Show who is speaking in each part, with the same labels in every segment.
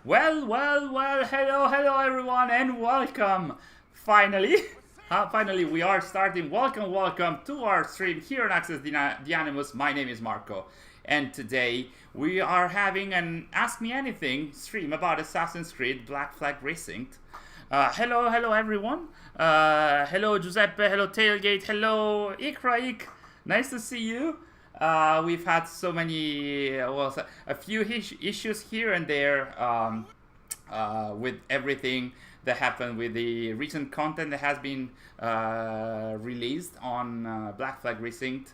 Speaker 1: Hello everyone and welcome. Finally, finally we are starting. Welcome to our stream here on Access the Animus. My name is Marco, and today we are having an Ask Me Anything stream about Assassin's Creed Black Flag Resynced. Hello everyone. Hello Giuseppe, hello Tailgate, hello Ikraik. Nice to see you. We've had so many, a few issues here and there with everything that happened with the recent content that has been released on Black Flag Resynced.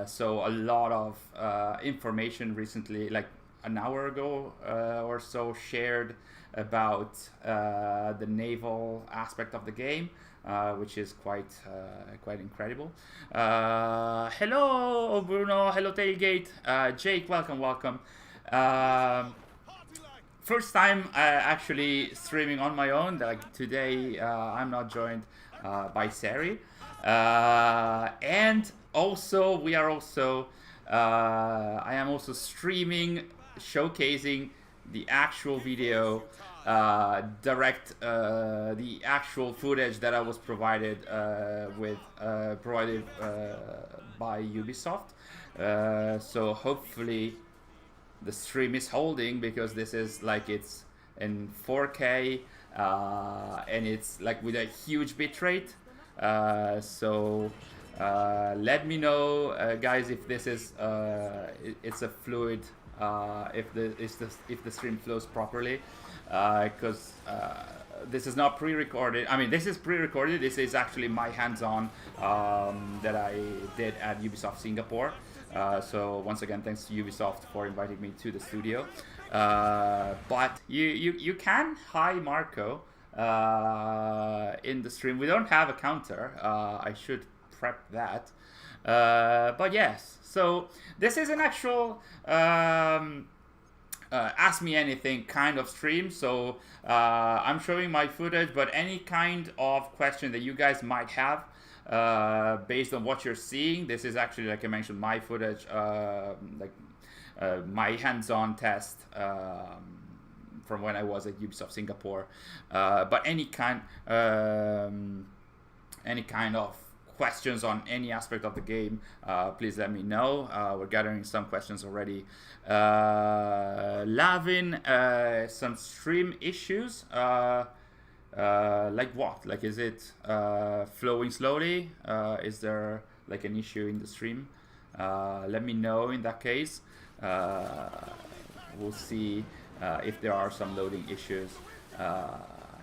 Speaker 1: So a lot of information recently, like an hour ago or so, shared about the naval aspect of the game. Which is quite incredible. Hello Bruno, hello Tailgate, Jake, welcome. First time actually streaming on my own. Like today, I'm not joined by Sari, and also I am also streaming, showcasing the actual video. The actual footage that I was provided by Ubisoft. So hopefully the stream is holding, because this is like, it's in 4K and it's like with a huge bitrate. So let me know, guys, if this is it's a fluid, if the stream flows properly. Because this is not pre-recorded. I mean, this is pre-recorded. This is actually my hands-on that I did at Ubisoft Singapore. So once again, thanks to Ubisoft for inviting me to the studio. But you can, hi Marco, in the stream. We don't have a counter. I should prep that. But yes, so this is an actual Ask Me Anything kind of stream. So I'm showing my footage, but any kind of question that you guys might have based on what you're seeing, this is actually, like I mentioned, my footage, my hands-on test from when I was at Ubisoft Singapore. But any kind of questions on any aspect of the game, please let me know. We're gathering some questions already. Lavin, some stream issues. Like what? Like, is it flowing slowly? Is there like an issue in the stream? Let me know in that case. We'll see if there are some loading issues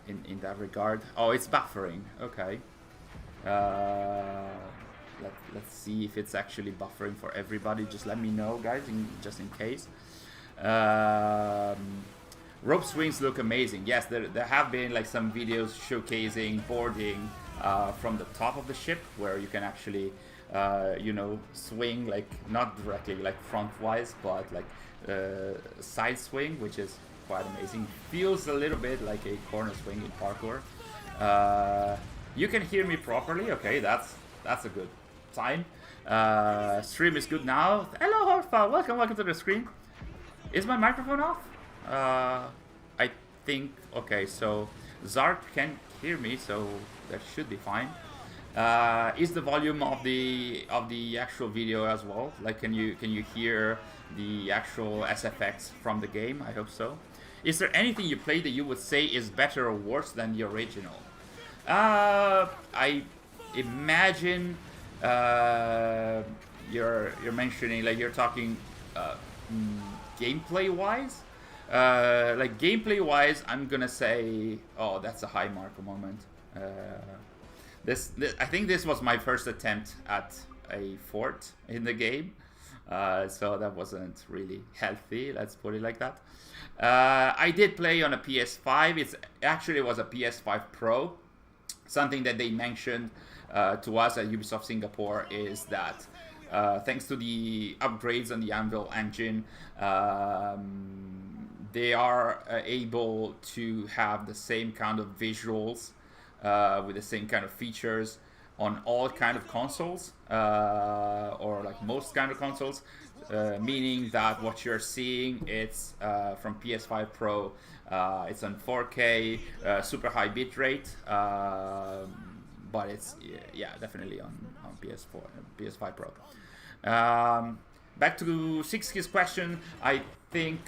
Speaker 1: in that regard. Oh, it's buffering. Okay. Let's see if it's actually buffering for everybody. Just let me know, guys, just in case. Rope swings look amazing. Yes, there have been like some videos showcasing boarding from the top of the ship, where you can actually swing, like not directly like front wise, but like side swing, which is quite amazing. Feels a little bit like a corner swing in parkour. You can hear me properly. Okay, that's a good sign. Stream is good now. Hello Horfa, welcome to the stream. Is my microphone off? I think, okay, so Zark can hear me, so that should be fine. Is the volume of the actual video as well? Like, can you hear the actual SFX from the game? I hope so. Is there anything you played that you would say is better or worse than the original? I imagine you're mentioning, like, you're talking gameplay wise. Like gameplay wise, I'm gonna say, oh, that's a high Marco moment. This I think this was my first attempt at a fort in the game, so that wasn't really healthy, let's put it like that. I did play on a PS5. It actually was a PS5 Pro. Something that they mentioned to us at Ubisoft Singapore is that thanks to the upgrades on the Anvil engine, they are able to have the same kind of visuals with the same kind of features on all kind of consoles, or like most kind of consoles, meaning that what you're seeing, it's from PS5 Pro, it's on 4K, super high bitrate, but it's definitely on PS4, PS5 Pro. Back to Sixky's question, I think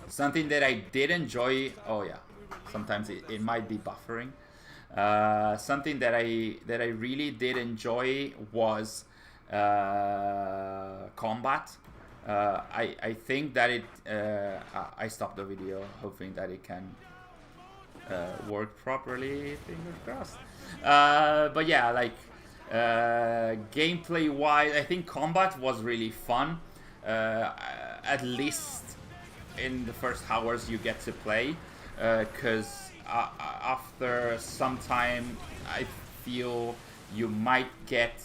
Speaker 1: something that I did enjoy. Oh yeah, sometimes it might be buffering. Something that I really did enjoy was combat. I think that it. I stopped the video, hoping that it can work properly. Fingers crossed. But yeah, like gameplay wise, I think combat was really fun. At least in the first hours you get to play, because after some time I feel you might get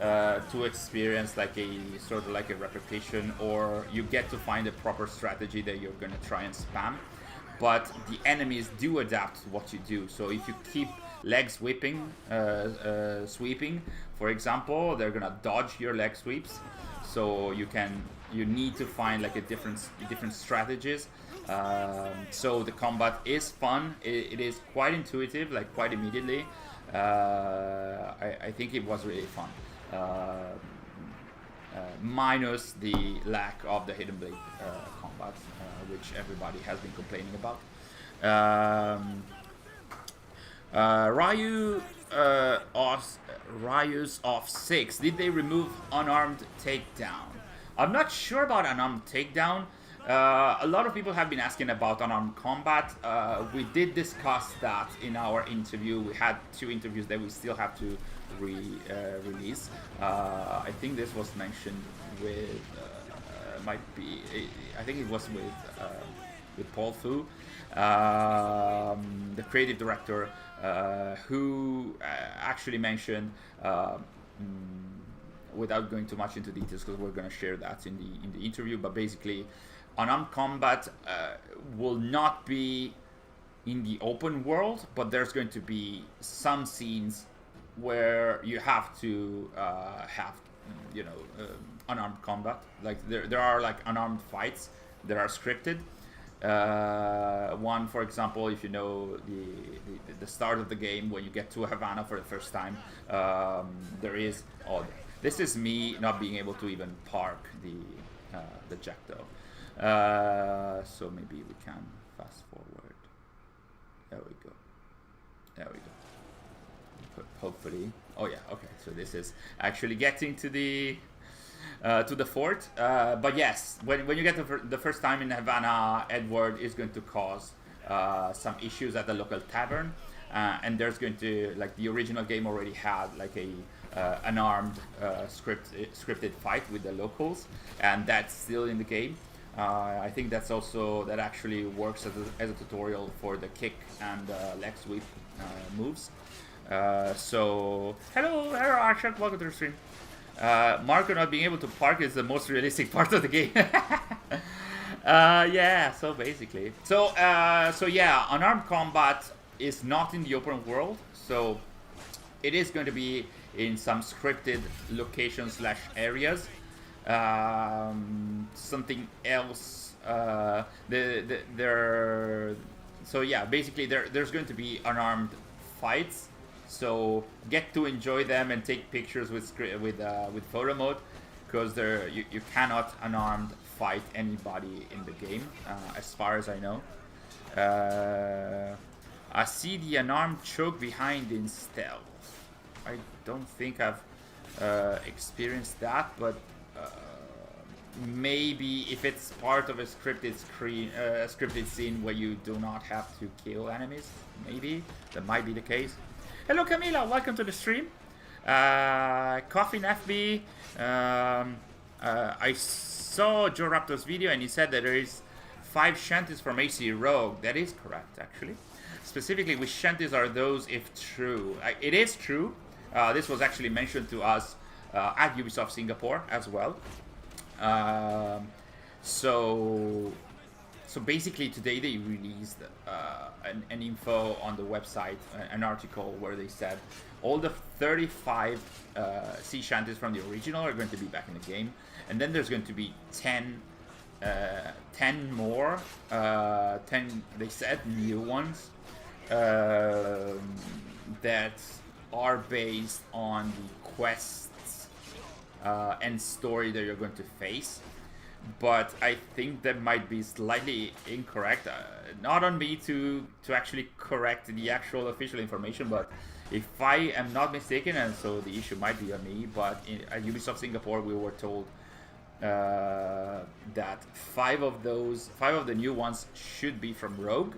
Speaker 1: to experience like a sort of like a repetition, or you get to find a proper strategy that you're gonna try and spam. But the enemies do adapt to what you do. So if you keep leg sweeping, for example, they're gonna dodge your leg sweeps. So you need to find like a different strategies. So the combat is fun. It is quite intuitive, like quite immediately. I think it was really fun. Minus the lack of the hidden blade combat, which everybody has been complaining about. Ryu's off 6. Did they remove unarmed takedown? I'm not sure about unarmed takedown. A lot of people have been asking about unarmed combat. We did discuss that in our interview. We had 2 interviews that we still have to release. I think this was mentioned with I think it was with Paul Fu, the creative director, who actually mentioned, without going too much into details because we're going to share that in the interview, but basically unarmed combat will not be in the open world, but there's going to be some scenes where you have to have unarmed combat. Like there are like unarmed fights that are scripted. One, for example, if you know the start of the game when you get to Havana for the first time, there is. Oh, this is me not being able to even park the Jackdaw. So maybe we can fast forward. There we go. Hopefully. Oh yeah. Okay. So this is actually getting to the fort. But yes, when you get the first time in Havana, Edward is going to cause some issues at the local tavern, and there's going to, like, the original game already had like a unarmed scripted fight with the locals, and that's still in the game. I think that actually works as a tutorial for the kick and leg sweep moves. So hello Arshak, welcome to the stream. Marco not being able to park is the most realistic part of the game. Yeah, so basically. So yeah, unarmed combat is not in the open world, so it is going to be in some scripted locations / areas. Something else. So yeah, basically there's going to be unarmed fights. So get to enjoy them and take pictures with photo mode, because you cannot unarmed fight anybody in the game, as far as I know. I see the unarmed choke behind in stealth. I don't think I've experienced that, but maybe if it's part of a scripted scene where you do not have to kill enemies, maybe that might be the case. Hello Camila, welcome to the stream. Coffin FB. I saw Joe Raptor's video and he said that there is 5 shanties from AC Rogue. That is correct, actually. Specifically, which shanties are those, if true? It is true. This was actually mentioned to us at Ubisoft Singapore as well. So So basically today they released an info on the website, an article where they said all the 35 sea shanties from the original are going to be back in the game, and then there's going to be 10 more, 10, they said, new ones that are based on the quests and story that you're going to face. But I think that might be slightly incorrect. Not on me to actually correct the actual official information, but if I am not mistaken, and so the issue might be on me, but at Ubisoft Singapore we were told that five of the new ones should be from Rogue.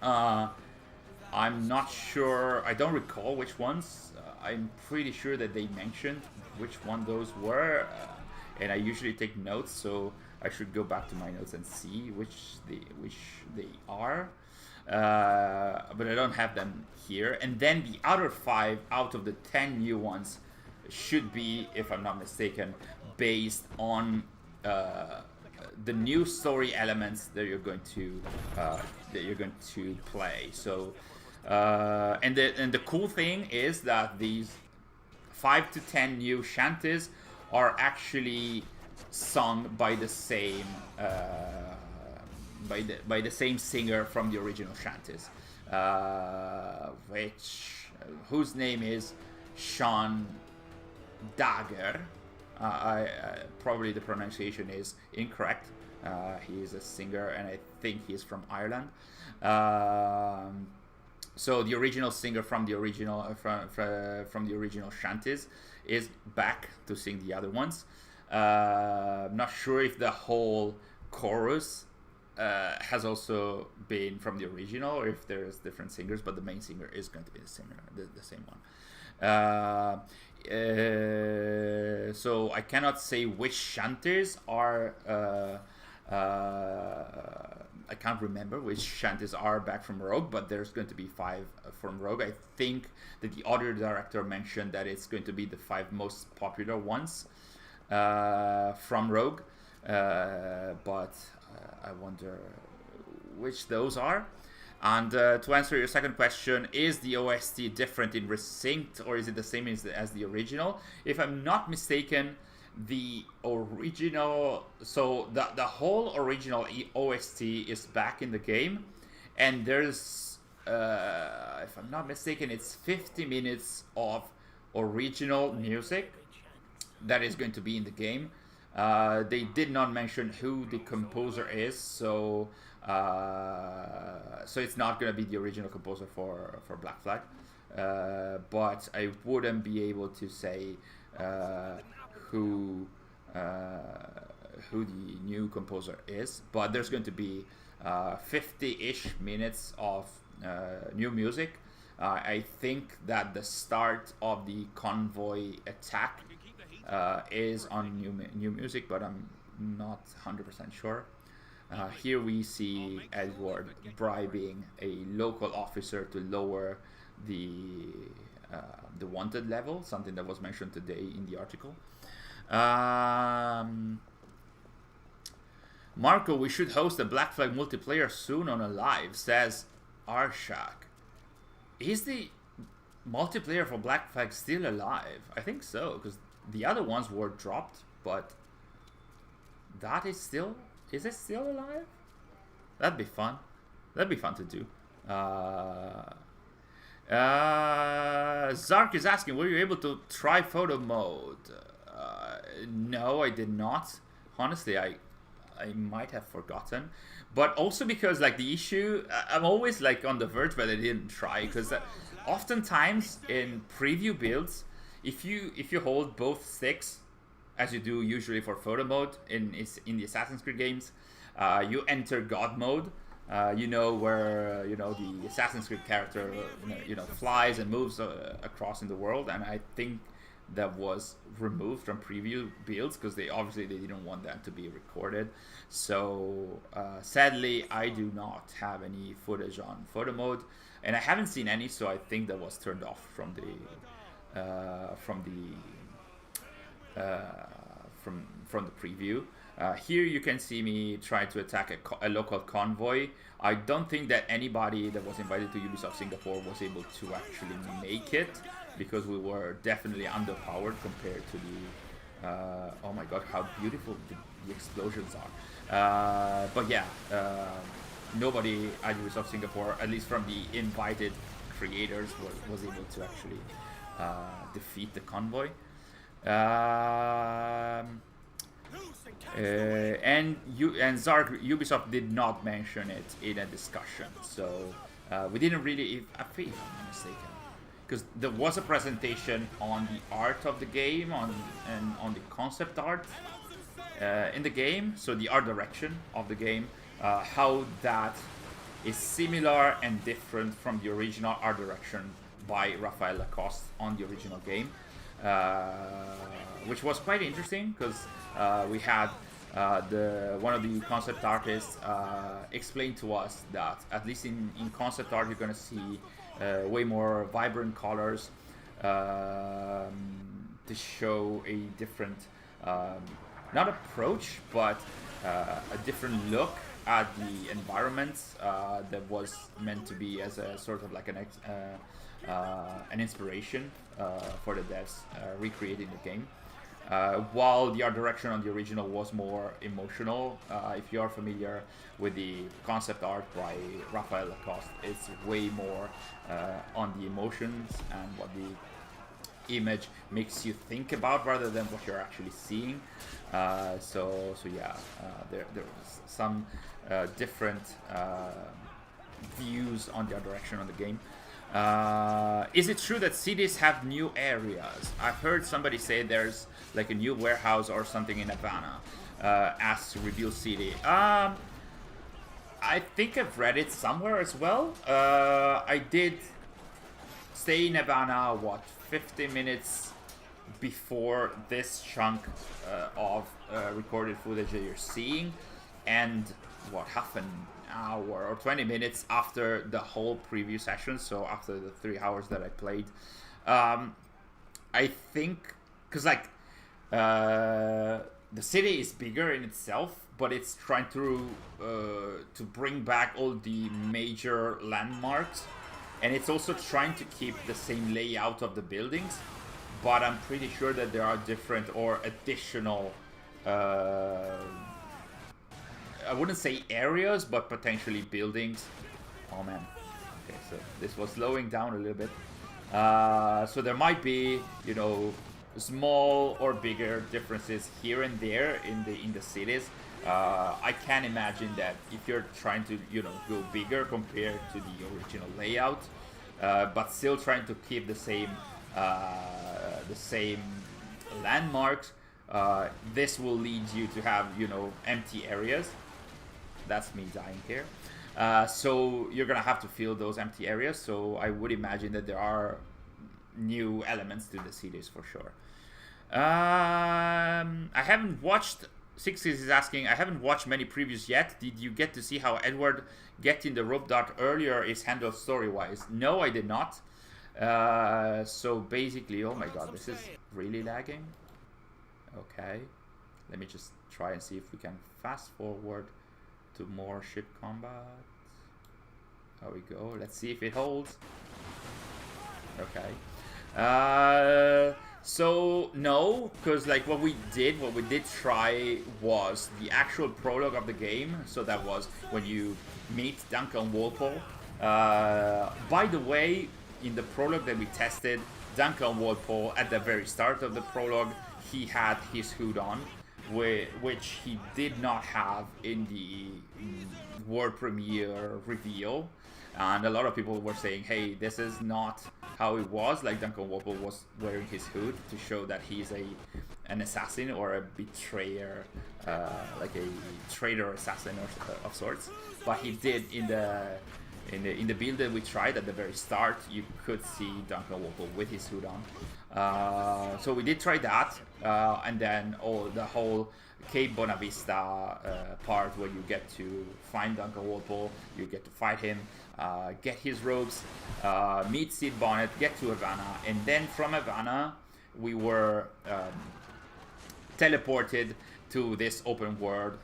Speaker 1: I'm not sure, I don't recall which ones. I'm pretty sure that they mentioned which one those were. And I usually take notes, so I should go back to my notes and see which they are. But I don't have them here. And then the other 5 out of the 10 new ones should be, if I'm not mistaken, based on the new story elements that you're going to play. So and the cool thing is that these 5 to 10 new shanties are actually sung by the same by the same singer from the original shanties, whose name is Sean Dagger. Probably the pronunciation is incorrect. He is a singer, and I think he's from Ireland. So the original singer from the original from the original shanties is back to sing the other ones. I'm not sure if the whole chorus has also been from the original, or if there's different singers, but the main singer is going to be the same one. So I cannot say which shanties are. I can't remember which shanties are back from Rogue, but there's going to be 5 from Rogue. I think that the audio director mentioned that it's going to be the 5 most popular ones from Rogue, but I wonder which those are. And to answer your second question, is the OST different in Resynced, or is it the same as the original? If I'm not mistaken, the original, so the whole original OST is back in the game, and there's if I'm not mistaken, it's 50 minutes of original music that is going to be in the game. They did not mention who the composer is, so it's not going to be the original composer for Black Flag, but I wouldn't be able to say who the new composer is, but there's going to be 50-ish minutes of new music. I think that the start of the convoy attack is on new music, but I'm not 100% sure. Here we see Edward bribing a local officer to lower the wanted level, something that was mentioned today in the article. Marco, we should host a Black Flag multiplayer soon on a live, says Arshak. Is the multiplayer for Black Flag still alive? I think so, because the other ones were dropped, but that is still... Is it still alive? That'd be fun. That'd be fun to do. Zark is asking, were you able to try photo mode? No, I did not. Honestly, I might have forgotten. But also because, like, the issue... I'm always, like, on the verge, but I didn't try. Because oftentimes in preview builds, if you hold both sticks, as you do usually for photo mode in the Assassin's Creed games, you enter God mode. Where the Assassin's Creed character flies and moves across in the world, and I think that was removed from preview builds because they didn't want that to be recorded. So sadly, I do not have any footage on photo mode, and I haven't seen any, so I think that was turned off from from the preview. Here you can see me try to attack a local convoy. I don't think that anybody that was invited to Ubisoft Singapore was able to actually make it, because we were definitely underpowered compared to the... oh my god, how beautiful the explosions are. But yeah, nobody at Ubisoft Singapore, at least from the invited creators, was able to actually defeat the convoy. And Zark, Ubisoft did not mention it in a discussion, so we didn't really, if I'm not mistaken, because there was a presentation on the art of the game, on the concept art in the game, so the art direction of the game, how that is similar and different from the original art direction by Raphael Lacoste on the original game, which was quite interesting, because we had one of the concept artists explain to us that at least in concept art you're going to see way more vibrant colors to show a different, not approach, but a different look at the environments that was meant to be as a sort of like an inspiration for the devs recreating the game. While the art direction on the original was more emotional. If you are familiar with the concept art by Raphael Lacoste, it's way more on the emotions and what the image makes you think about rather than what you're actually seeing. So yeah, there was some different views on the art direction on the game. Is it true that cities have new areas? I've heard somebody say there's like a new warehouse or something in Havana as Reveal City. I think I've read it somewhere as well. I did stay in Havana, what, 50 minutes before this chunk of recorded footage that you're seeing, and what, half an hour or 20 minutes after the whole preview session, so after the 3 hours that I played. I think, because like the city is bigger in itself, but it's trying to bring back all the major landmarks, and it's also trying to keep the same layout of the buildings, but I'm pretty sure that there are different or additional I wouldn't say areas, but potentially buildings. Oh man. Okay, so this was slowing down a little bit. So there might be, you know, small or bigger differences here and there in the cities. I can imagine that if you're trying to, you know, go bigger compared to the original layout, but still trying to keep the same landmarks, this will lead you to have, you know, empty areas. That's me dying here. So you're gonna have to fill those empty areas. So I would imagine that there are new elements to the cities for sure. I haven't watched. Sixes is asking. I haven't watched many previews yet. Did you get to see how Edward getting the rope dart earlier is handled story-wise? No, I did not. So basically, oh my god, this is really lagging. Okay, let me just try and see if we can fast forward to more ship combat. There we go. Let's see if it holds. Okay. So no, because like what we did try was the actual prologue of the game. So that was when you meet Duncan Walpole. By the way, in the prologue that we tested, Duncan Walpole at the very start of the prologue, he had his hood on, which he did not have in the world premiere reveal. And a lot of people were saying, hey, this is not how it was. Like Duncan Walpole was wearing his hood to show that he's an assassin or a betrayer, like a traitor assassin of sorts. But he did in the build that we tried at the very start, you could see Duncan Walpole with his hood on. So we did try that, and then the whole Cape Bonavista part where you get to find Duncan Walpole, you get to fight him, get his robes, meet Sid Bonnet, get to Havana, and then from Havana we were teleported to this open world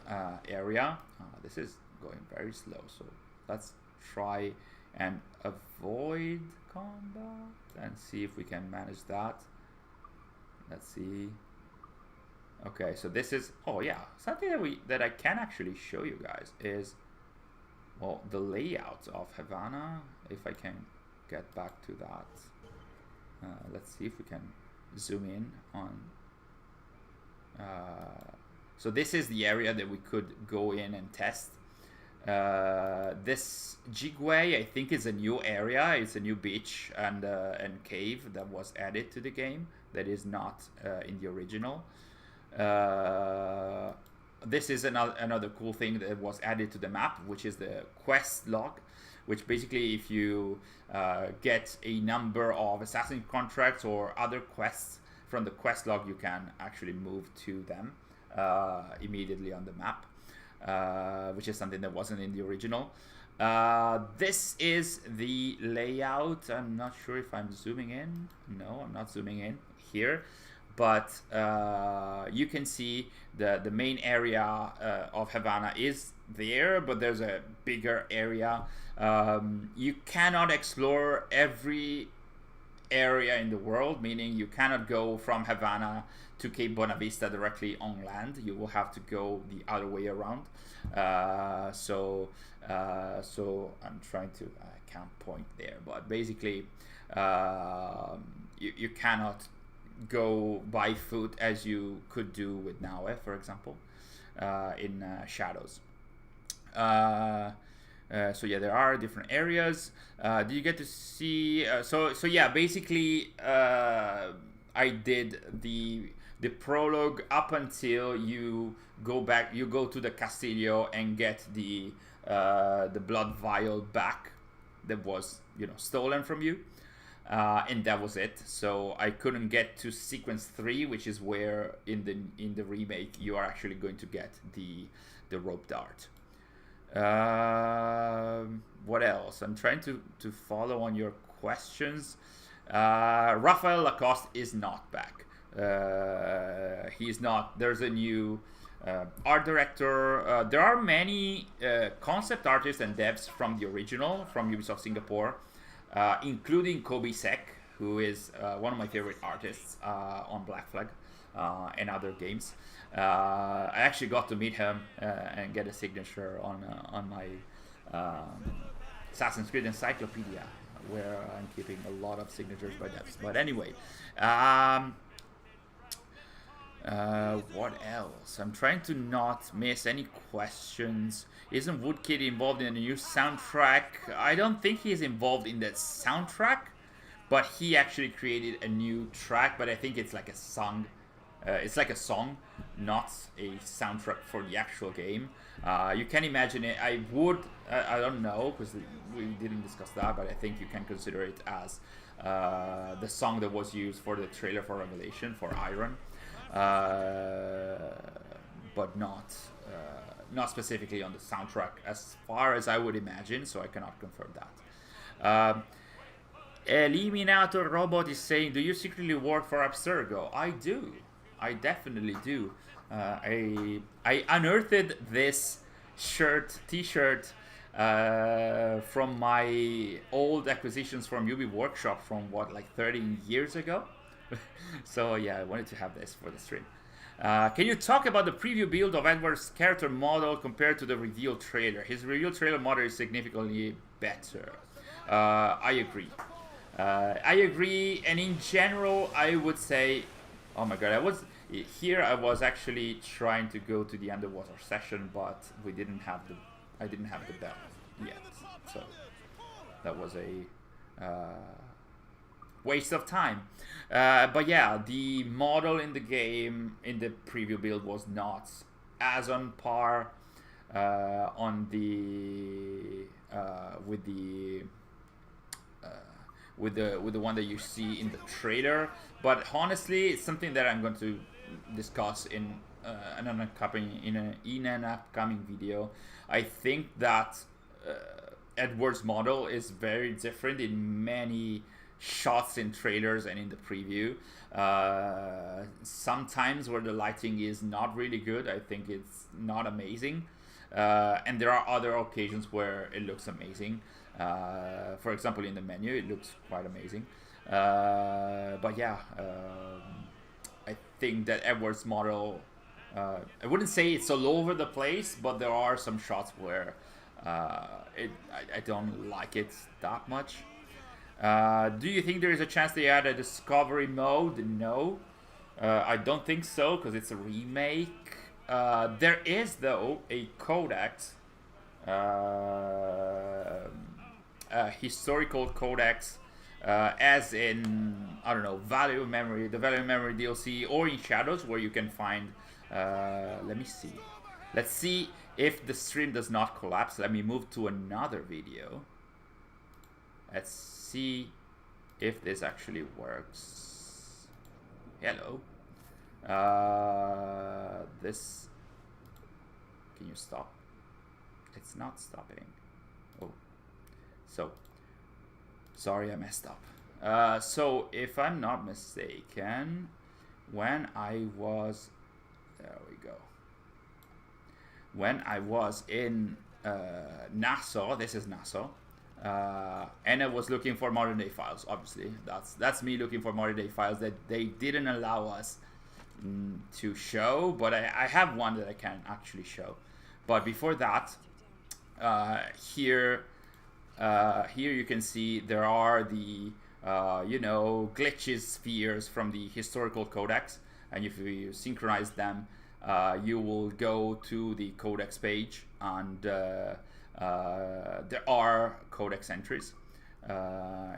Speaker 1: area. This is going very slow, so let's try and avoid combat and see if we can manage that. Let's see. Okay, so this is, oh yeah, something that I can actually show you guys is, well, the layout of Havana. If I can get back to that, let's see if we can zoom in on. So this is the area that we could go in and test. This Jigway, I think, is a new area. It's a new beach and cave that was added to the game that is not in the original. This is another cool thing that was added to the map, which is the quest log, which basically if you get a number of assassin contracts or other quests from the quest log, you can actually move to them immediately on the map, which is something that wasn't in the original. This is the layout. I'm not sure if I'm zooming in. No, I'm not zooming in here. But you can see the main area of Havana is there, but there's a bigger area. You cannot explore every area in the world, meaning you cannot go from Havana to Cape Bonavista directly on land. You will have to go the other way around. So I'm trying to, I can't point there, but basically you cannot go by foot as you could do with Naue, for example, in Shadows. So yeah, there are different areas. Do you get to see? So yeah, basically, I did the prologue up until you go back. You go to the Castillo and get the blood vial back that was, you know, stolen from you. And that was it. So I couldn't get to sequence 3, which is where in the remake you are actually going to get the rope dart. What else? I'm trying to follow on your questions. Raphael Lacoste is not back. He's not. There's a new art director. There are many concept artists and devs from the original, from Ubisoft Singapore, including Kobe Sek, who is one of my favorite artists on Black Flag and other games. I actually got to meet him and get a signature on my Assassin's Creed Encyclopedia, where I'm keeping a lot of signatures by devs. But anyway, what else? I'm trying to not miss any questions. Isn't Woodkid involved in a new soundtrack? I don't think he's involved in that soundtrack, but he actually created a new track. But I think it's like a song. It's like a song, not a soundtrack for the actual game. You can imagine it. I would. I don't know, because we didn't discuss that, but I think you can consider it as the song that was used for the trailer for Revelation for Iron. But not specifically on the soundtrack, as far as I would imagine, so I cannot confirm that. Eliminator Robot is saying, do you secretly work for Abstergo? I do. I definitely do. I unearthed this t-shirt from my old acquisitions from Ubi Workshop from like 13 years ago. So yeah, I wanted to have this for the stream. Can you talk about the preview build of Edward's character model compared to the reveal trailer? His reveal trailer model is significantly better. I agree. And in general, I would say, oh my god, I was actually trying to go to the underwater session, but I didn't have the bell yet, so that was a waste of time. But yeah, the model in the game in the preview build was not as on par with the one that you see in the trailer. But honestly, it's something that I'm going to discuss in an upcoming video. I think that Edward's model is very different in many shots in trailers and in the preview. Sometimes where the lighting is not really good, I think it's not amazing. And there are other occasions where it looks amazing. For example, in the menu, it looks quite amazing. But yeah, I think that Edward's model, I wouldn't say it's all over the place, but there are some shots where I don't like it that much. Do you think there is a chance they add a discovery mode? No. I don't think so, because it's a remake. There is, though, a codex, a historical codex, as in, I don't know, Value Memory, the Value Memory DLC, or in Shadows, where you can find, let me see. Let's see if the stream does not collapse. Let me move to another video. Let's see if this actually works. Hello. This, can you stop? It's not stopping. Oh, so sorry, I messed up. So if I'm not mistaken, when I was, there we go, when I was in Nassau, this is Nassau, and I was looking for modern day files. Obviously, that's me looking for modern day files that they didn't allow us to show, but I have one that I can actually show. But before that, here you can see there are the you know, glitches spheres from the historical codex, and if you synchronize them, you will go to the codex page, and there are codex entries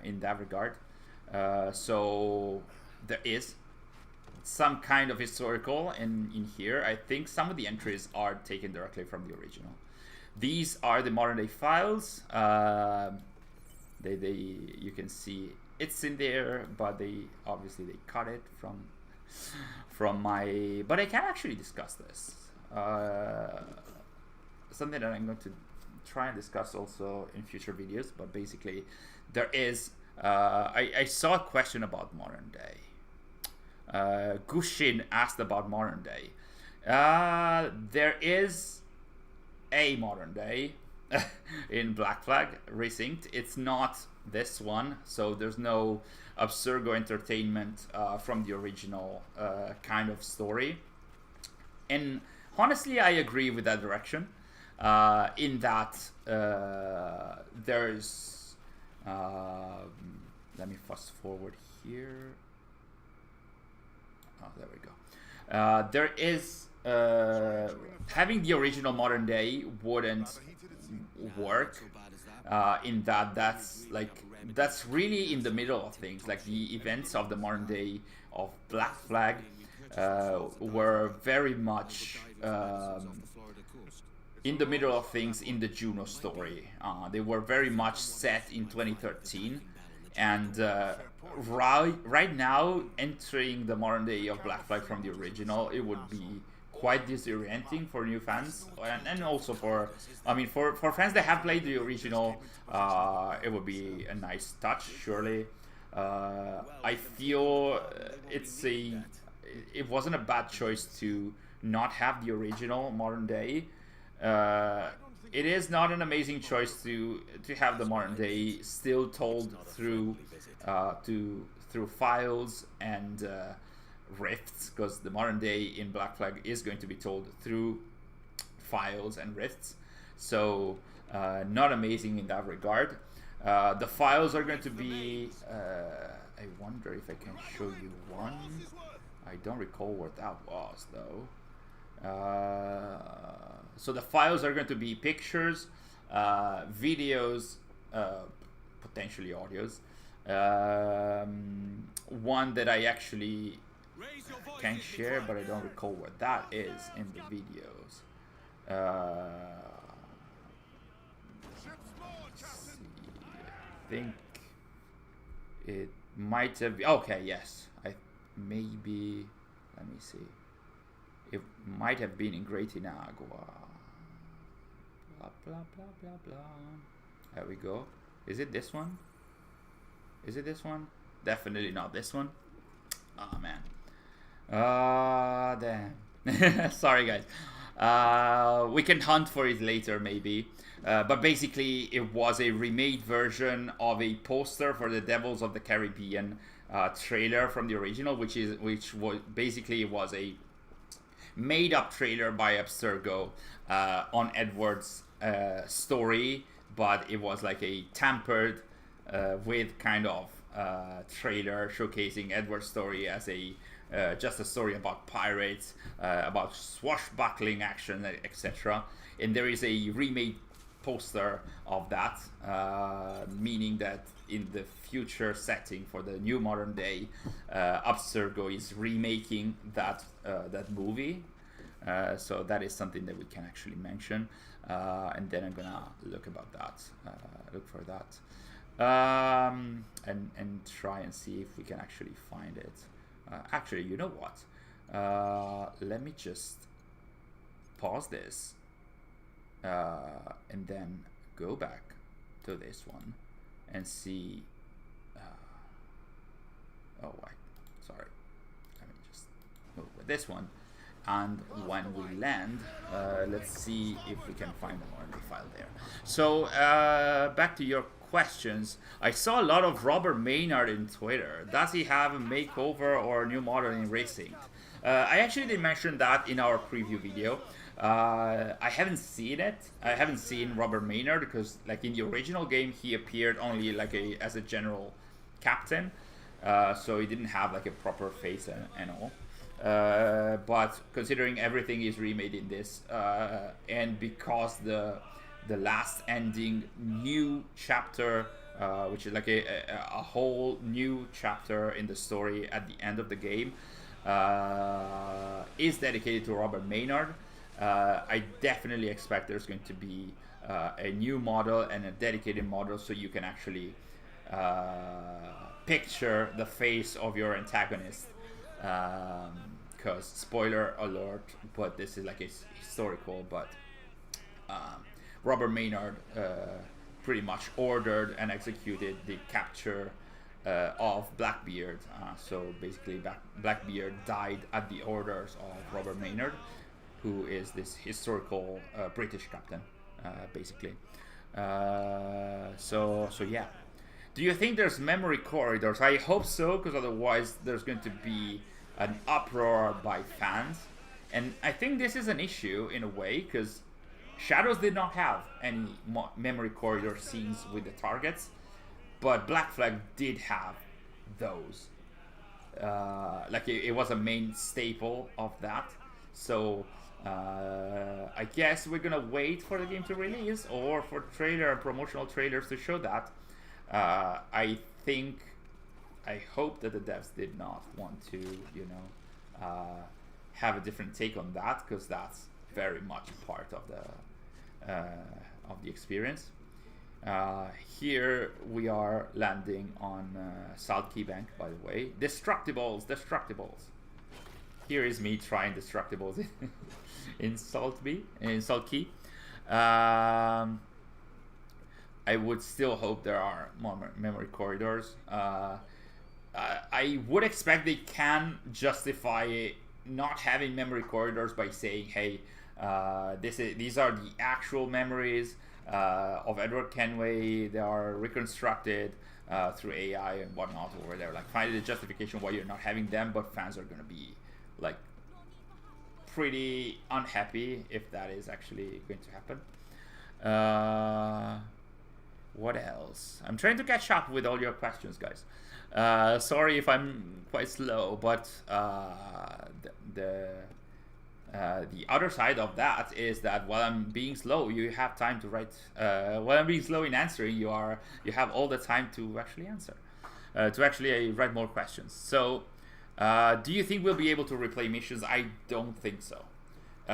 Speaker 1: in that regard. So there is some kind of historical in here. I think some of the entries are taken directly from the original. These are the modern day files. You can see it's in there, but they cut it from my. But I can actually discuss this. Something that I'm going to try and discuss also in future videos. But basically, there is. I saw a question about modern day. Gushin asked about modern day. There is a modern day in Black Flag Resynced. It's not this one, so there's no Absurgo entertainment from the original kind of story. And honestly, I agree with that direction. In that there's let me fast forward here. Oh, there we go. There is having the original modern day wouldn't work in that's really in the middle of things. Like the events of the modern day of Black Flag were very much in the middle of things in the Juno story. They were very much set in 2013. And right now, entering the modern day of Black Flag from the original, it would be quite disorienting for new fans, and also for fans that have played the original, it would be a nice touch, surely. I feel it wasn't a bad choice to not have the original modern day. It is not an amazing choice to have the modern day still told through files and rifts, because the modern day in Black Flag is going to be told through files and rifts. So not amazing in that regard. The files are going to be I wonder if I can show you one. I don't recall what that was though. So the files are going to be pictures, videos, potentially audios. One that I actually can share, but I don't recall what that is in the videos. Let's see. I think it might have been, okay, yes. Maybe, let me see. It might have been in Great Inagua. Blah, blah, blah, blah, blah. There we go. Is it this one? Is it this one? Definitely not this one. Oh man. Damn. Sorry guys. We can hunt for it later maybe. But basically it was a remade version of a poster for the Devils of the Caribbean trailer from the original, which was basically was a made up trailer by Abstergo on Edward's story, but it was like a tampered with kind of trailer showcasing Edward's story as a just a story about pirates, about swashbuckling action, etc. And there is a remade poster of that, meaning that in the future setting for the new modern day, Abstergo is remaking that movie. So that is something that we can actually mention, and then I'm gonna look for that, and try and see if we can actually find it. Actually, you know what? Let me just pause this and then go back to this one and see. Oh, wait, sorry. Let me just move with this one. And when we land, let's see if we can find more in the file there. So back to your questions. I saw a lot of Robert Maynard in Twitter. Does he have a makeover or a new model in Resynced? I actually did mention that in our preview video. I haven't seen it. I haven't seen Robert Maynard because, like, in the original game, he appeared only like as a general captain, so he didn't have like a proper face and all. But considering everything is remade in this, and because the last ending new chapter, which is like a whole new chapter in the story at the end of the game, is dedicated to Robert Maynard, I definitely expect there's going to be a new model and a dedicated model, so you can actually picture the face of your antagonist. Because spoiler alert, but this is like a historical, but Robert Maynard pretty much ordered and executed the capture of Blackbeard. So basically Blackbeard died at the orders of Robert Maynard, who is this historical British captain, basically. So yeah. Do you think there's memory corridors? I hope so, because otherwise there's going to be an uproar by fans. And I think this is an issue in a way, because Shadows did not have any memory corridor scenes with the targets, but Black Flag did have those. Like it was a main staple of that. So I guess we're gonna wait for the game to release or for trailer and promotional trailers to show that. I hope that the devs did not want to, have a different take on that, because that's very much part of the experience. Here we are landing on Salt Key Bank, by the way. Destructibles. Here is me trying Destructibles in Salt Key. I would still hope there are more memory corridors. I would expect they can justify not having memory corridors by saying, hey, these are the actual memories of Edward Kenway. They are reconstructed through AI and whatnot, or they're like finding the justification why you're not having them, but fans are going to be like pretty unhappy if that is actually going to happen. What else? I'm trying to catch up with all your questions, guys. Sorry if I'm quite slow, but the other side of that is that while I'm being slow, you have time to write. While I'm being slow in answering, you have all the time to actually answer, to actually write more questions. So, do you think we'll be able to replay missions? I don't think so. The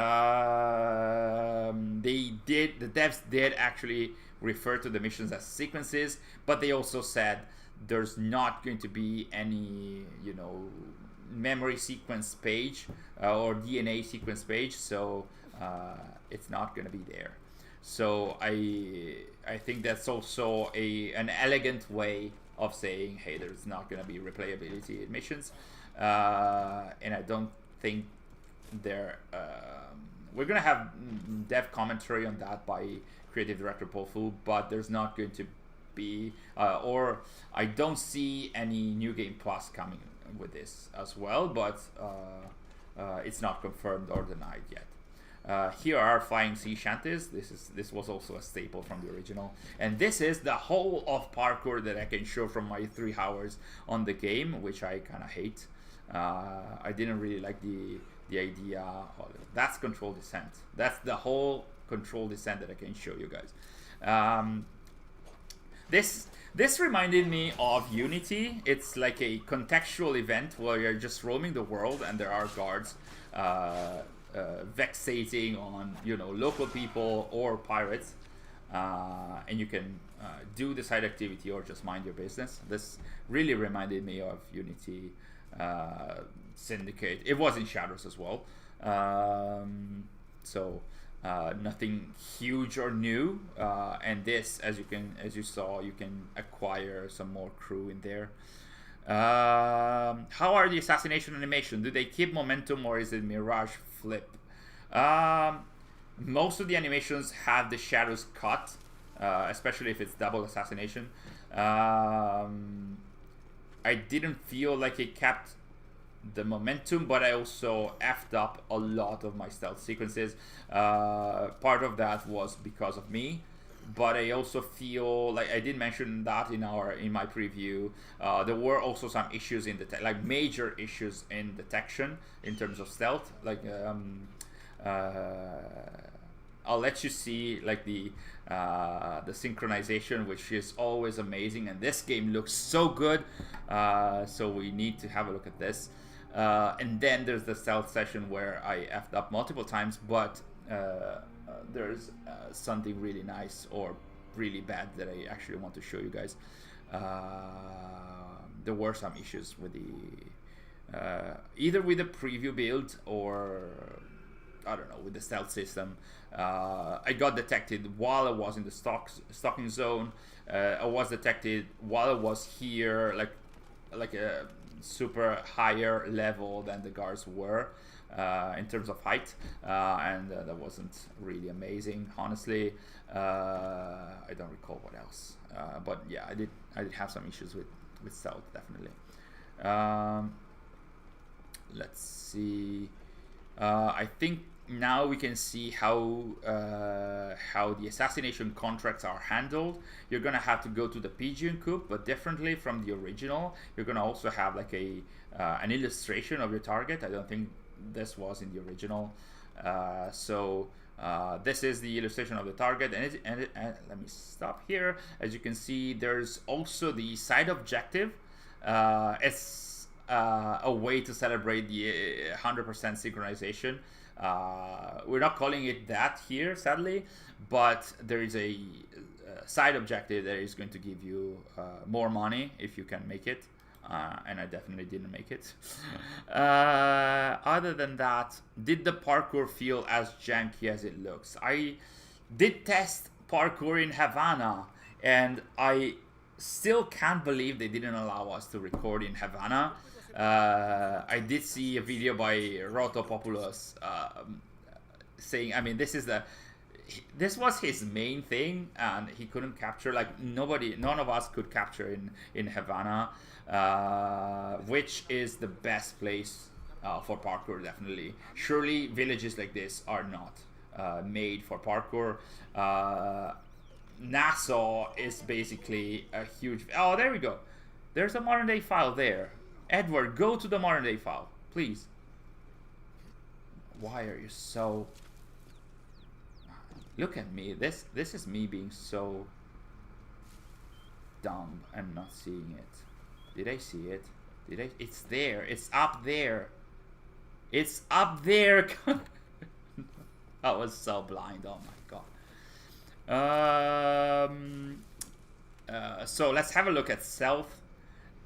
Speaker 1: devs did actually refer to the missions as sequences, but they also said there's not going to be any, memory sequence page or DNA sequence page, so it's not going to be there. So I think that's also an elegant way of saying, hey, there's not going to be replayability in missions, and I don't think there. We're going to have dev commentary on that by creative director Paul Fu, but there's not going to be, or I don't see any New Game Plus coming with this as well, but it's not confirmed or denied yet. Here are flying sea shanties. This was also a staple from the original, and this is the whole of parkour that I can show from my 3 hours on the game, which I kind of hate. I didn't really like the idea. That's control descent. That's the whole control descent that I can show you guys. This reminded me of Unity. It's like a contextual event where you're just roaming the world and there are guards vexating on, you know, local people or pirates, and you can do the side activity or just mind your business. This really reminded me of Unity, Syndicate. It was in Shadows as well, so nothing huge or new. And this, as you saw, you can acquire some more crew in there. How are the assassination animation? Do they keep momentum or is it mirage flip? Most of the animations have the shadows cut, especially if it's double assassination. I didn't feel like it kept the momentum, but I also effed up a lot of my stealth sequences. Part of that was because of me, but I also feel like I did mention that in my preview. There were also some issues in like major issues in detection in terms of stealth. Like I'll let you see like the synchronization, which is always amazing, and this game looks so good. So we need to have a look at this. And then there's the stealth session where I effed up multiple times, but there's something really nice or really bad that I actually want to show you guys. There were some issues with the either with the preview build or I don't know, with the stealth system. I got detected while I was in the stocking zone. I was detected while I was here, like a super higher level than the guards were in terms of height, and that wasn't really amazing, honestly. I don't recall what else, but yeah, I did have some issues with stealth, definitely. Let's see. I think now we can see how the assassination contracts are handled. You're gonna have to go to the pigeon coop, but differently from the original. You're gonna also have like an illustration of your target. I don't think this was in the original. So this is the illustration of the target, and let me stop here. As you can see, there's also the side objective. It's a way to celebrate the 100% synchronization. We're not calling it that here, sadly, but there is a side objective that is going to give you more money if you can make it, and I definitely didn't make it. Other than that, did the parkour feel as janky as it looks? I did test parkour in Havana, and I still can't believe they didn't allow us to record in Havana. I did see a video by Rotopopoulos saying, I mean, this was his main thing, and he couldn't capture, like none of us could capture in Havana, which is the best place for parkour, definitely. Surely villages like this are not made for parkour. Nassau is basically a huge... Oh, there we go. There's a modern day file there. Edward, go to the modern day file, please. Why are you so... Look at me. This is me being so dumb and not seeing it. Did I see it? Did I? It's there. It's up there. It's up there. I was so blind. Oh my god. So let's have a look at stealth,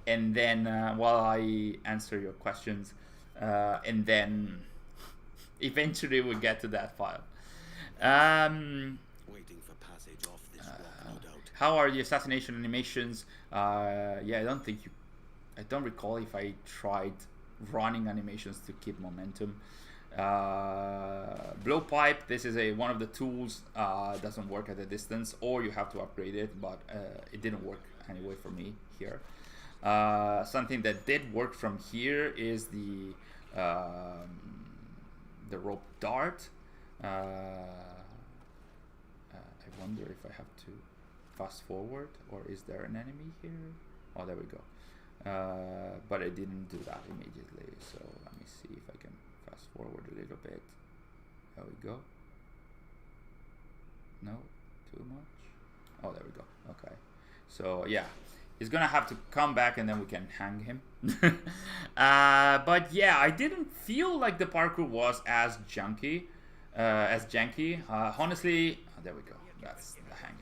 Speaker 1: and then while I answer your questions, and then eventually we'll get to that file. how are the assassination animations? Yeah, I don't recall if I tried running animations to keep momentum. Blowpipe, this is one of the tools, doesn't work at a distance, or you have to upgrade it, but it didn't work anyway for me here. Something that did work from here is the rope dart. I wonder if I have to fast forward, or is there an enemy here? Oh, there we go. But I didn't do that immediately, so let me see if I can fast forward a little bit. There we go. No, too much. Oh, there we go. Okay. So yeah, he's gonna have to come back, and then we can hang him. But yeah, I didn't feel like the parkour was as janky. Honestly, oh, there we go. That's the hanging.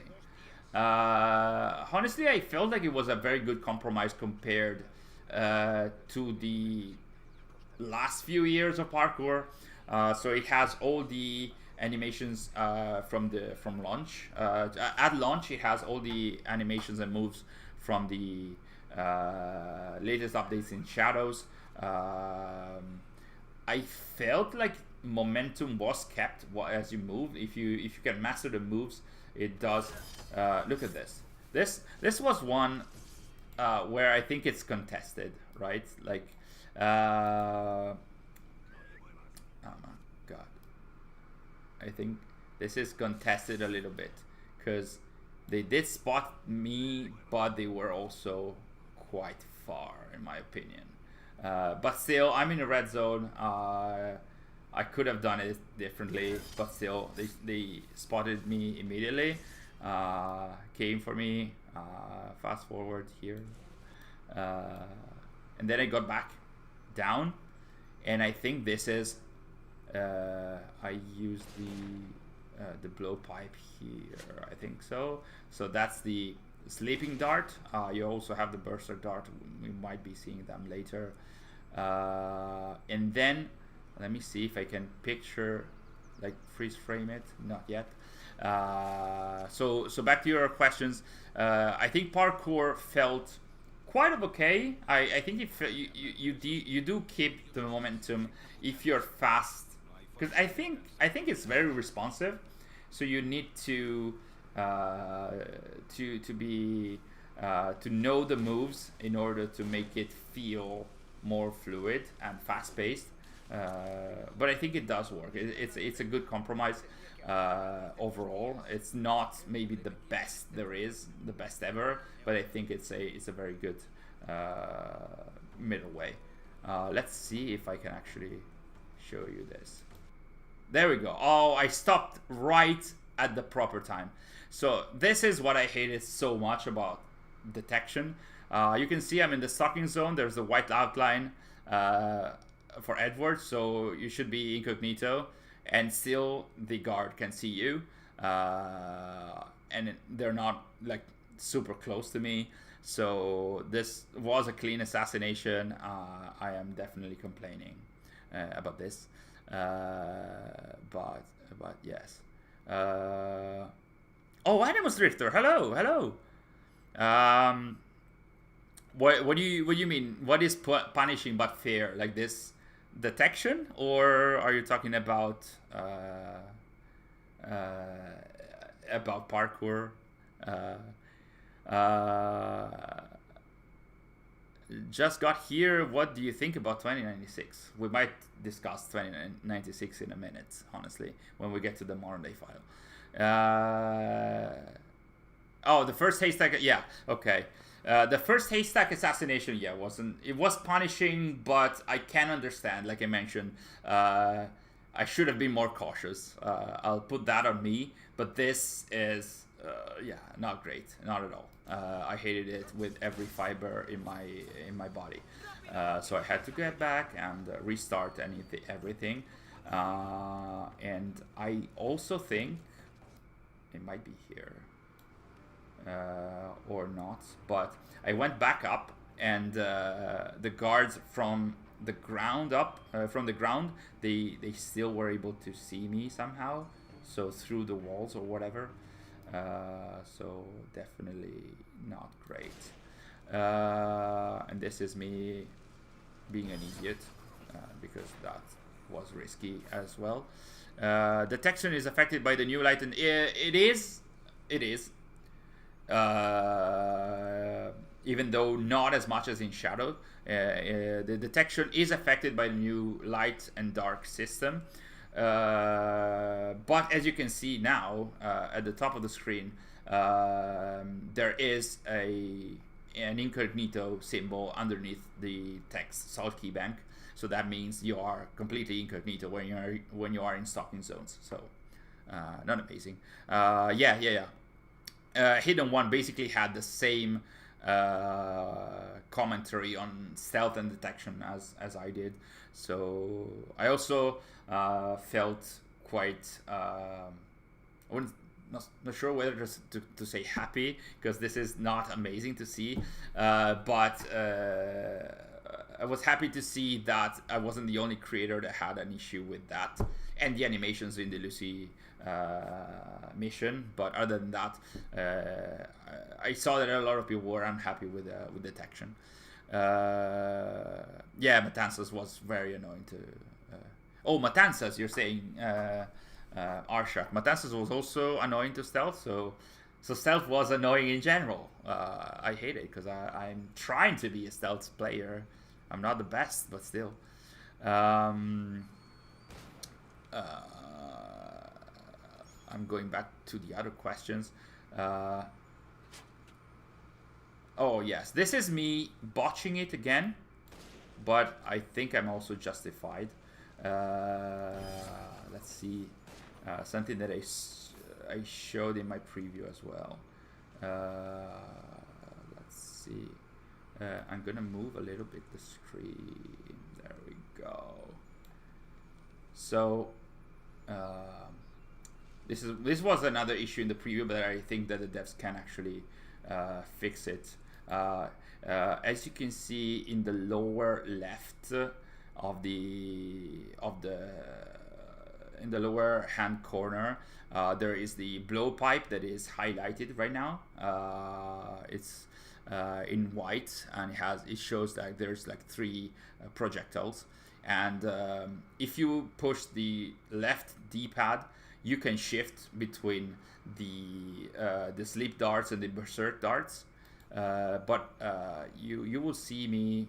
Speaker 1: Honestly, I felt like it was a very good compromise compared to the last few years of parkour. So it has all the animations from launch. At launch, it has all the animations and moves from the latest updates in Shadows. I felt like momentum was kept as you move. If you can master the moves, it does. Look at this. This was one where I think it's contested, right? Like, oh my god, I think this is contested a little bit because they did spot me, but they were also quite far, in my opinion. But still, I'm in a red zone. I could have done it differently, but still, they spotted me immediately. Came for me. Fast forward here, and then I got back down, and I think this is. I used the blowpipe here. I think so. So that's the sleeping dart. You also have the burster dart. We might be seeing them later. And then let me see if I can picture, like, freeze frame it. Not yet. So back to your questions. I think parkour felt quite okay. I think if you do keep the momentum if you're fast, because I think it's very responsive. So you need to know the moves in order to make it feel more fluid and fast-paced. But I think it does work. It's a good compromise overall. It's not maybe the best there is, the best ever, but I think it's a very good middle way. Let's see if I can actually show you this. There we go. Oh, I stopped right at the proper time. So this is what I hated so much about detection. You can see I'm in the stalking zone. There's a white outline for Edward, so you should be incognito, and still the guard can see you, and they're not like super close to me. So this was a clean assassination. I am definitely complaining about this, but yes. Oh, Animus Drifter, hello. What do you mean? What is punishing but fair? Like this detection, or are you talking about parkour? Just got here. What do you think about 2096? We might discuss 2096 in a minute, honestly, when we get to the modern day file. Oh, the first haystack. Yeah, okay. The first haystack assassination, yeah, it was punishing, but I can understand. Like I mentioned, I should have been more cautious. I'll put that on me. But this is, yeah, not great, not at all. I hated it with every fiber in my body. So I had to get back and restart everything. And I also think it might be here. Or not, but I went back up, and the guards from the ground they still were able to see me somehow, so through the walls or whatever. So definitely not great. And this is me being an idiot because that was risky as well. The texture is affected by the new light, and it is. Even though not as much as in Shadow, the detection is affected by the new light and dark system. But as you can see now at the top of the screen, there is an incognito symbol underneath the text salt key bank. So that means you are completely incognito when you are in stalking zones. So not amazing. Hidden One basically had the same commentary on stealth and detection as I did. So I also felt quite not sure whether to say happy, because this is not amazing to see, but I was happy to see that I wasn't the only creator that had an issue with that and the animations in the Lucy mission. But other than that, I saw that a lot of people were unhappy with detection. Matanzas was very annoying to. Matanzas, you're saying, Arshak. Matanzas was also annoying to stealth, so stealth was annoying in general. I hate it because I'm trying to be a stealth player. I'm not the best, but still. I'm going back to the other questions. Oh yes, this is me botching it again, but I think I'm also justified. Let's see, something that I showed in my preview as well. Let's see. I'm gonna move a little bit the screen. There we go. So this was another issue in the preview, but I think that the devs can actually fix it. As you can see in the lower left of the in the lower hand corner, there is the blowpipe that is highlighted right now. It's in white, and it shows that there's like 3 projectiles, and if you push the left D-pad, you can shift between the sleep darts and the berserk darts, but you will see me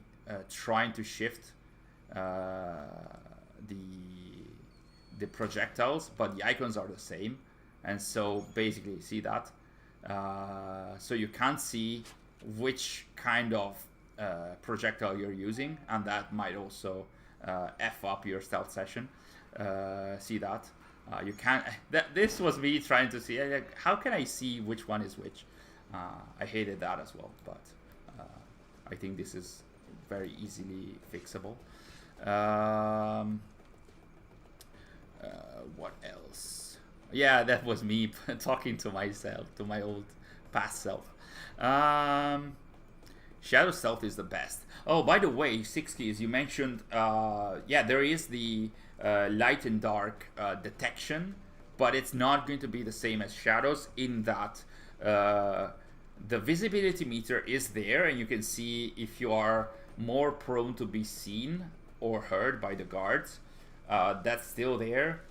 Speaker 1: trying to shift the projectiles, but the icons are the same, and so basically see that. So you can't see which kind of projectile you're using, and that might also F up your stealth session. See that? You can't. This was me trying to see, like, how can I see which one is which? I hated that as well, but I think this is very easily fixable. What else? Yeah, that was me talking to myself, to my old past self. Shadow stealth is the best. Oh, by the way, 6keys, you mentioned, there is the light and dark detection, but it's not going to be the same as shadows in that the visibility meter is there, and you can see if you are more prone to be seen or heard by the guards. That's still there,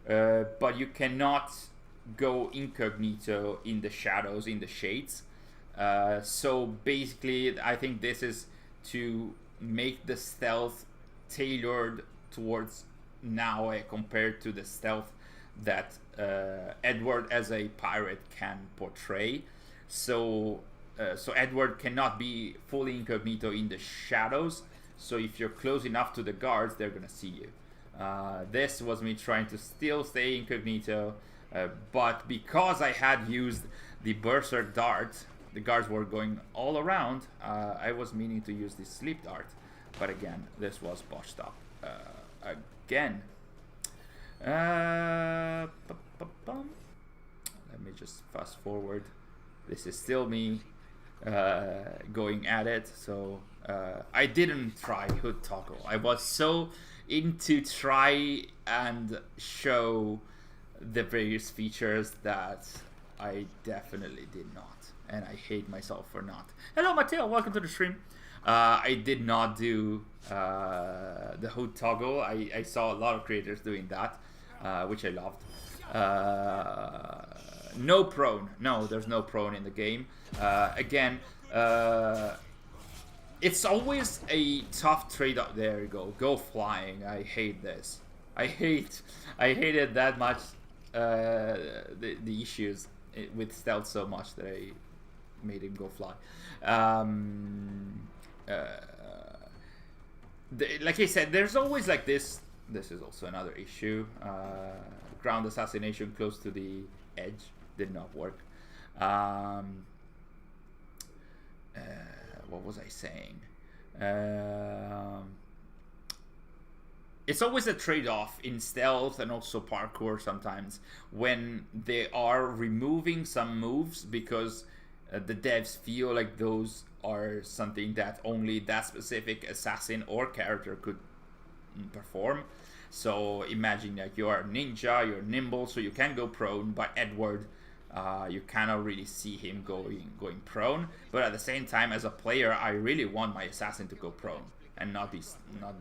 Speaker 1: but you cannot go incognito in the shadows, in the shades. So basically, I think this is to make the stealth tailored towards now compared to the stealth that Edward as a pirate can portray. So Edward cannot be fully incognito in the shadows. So if you're close enough to the guards, they're gonna see you. This was me trying to still stay incognito, but because I had used the berserk dart, the guards were going all around. I was meaning to use the sleep dart, but again, this was botched up again. Let me just fast forward. This is still me going at it. So I didn't try hood toggle. I was so into try and show the various features that I definitely did not, and I hate myself for not. Hello, Matteo. Welcome to the stream. I did not do the hood toggle. I saw a lot of creators doing that, which I loved. No prone. No, there's no prone in the game. Again, it's always a tough trade-off. There you go. Go flying. I hate this. I hated that much the issues with stealth so much that I made him go fly. Like I said, there's always like this. This is also another issue. Ground assassination close to the edge did not work. What was I saying? It's always a trade-off in stealth and also parkour sometimes when they are removing some moves because the devs feel like those are something that only that specific assassin or character could perform. So imagine that you are a ninja, you're nimble, so you can go prone, but Edward, you cannot really see him going prone. But at the same time, as a player, I really want my assassin to go prone and not be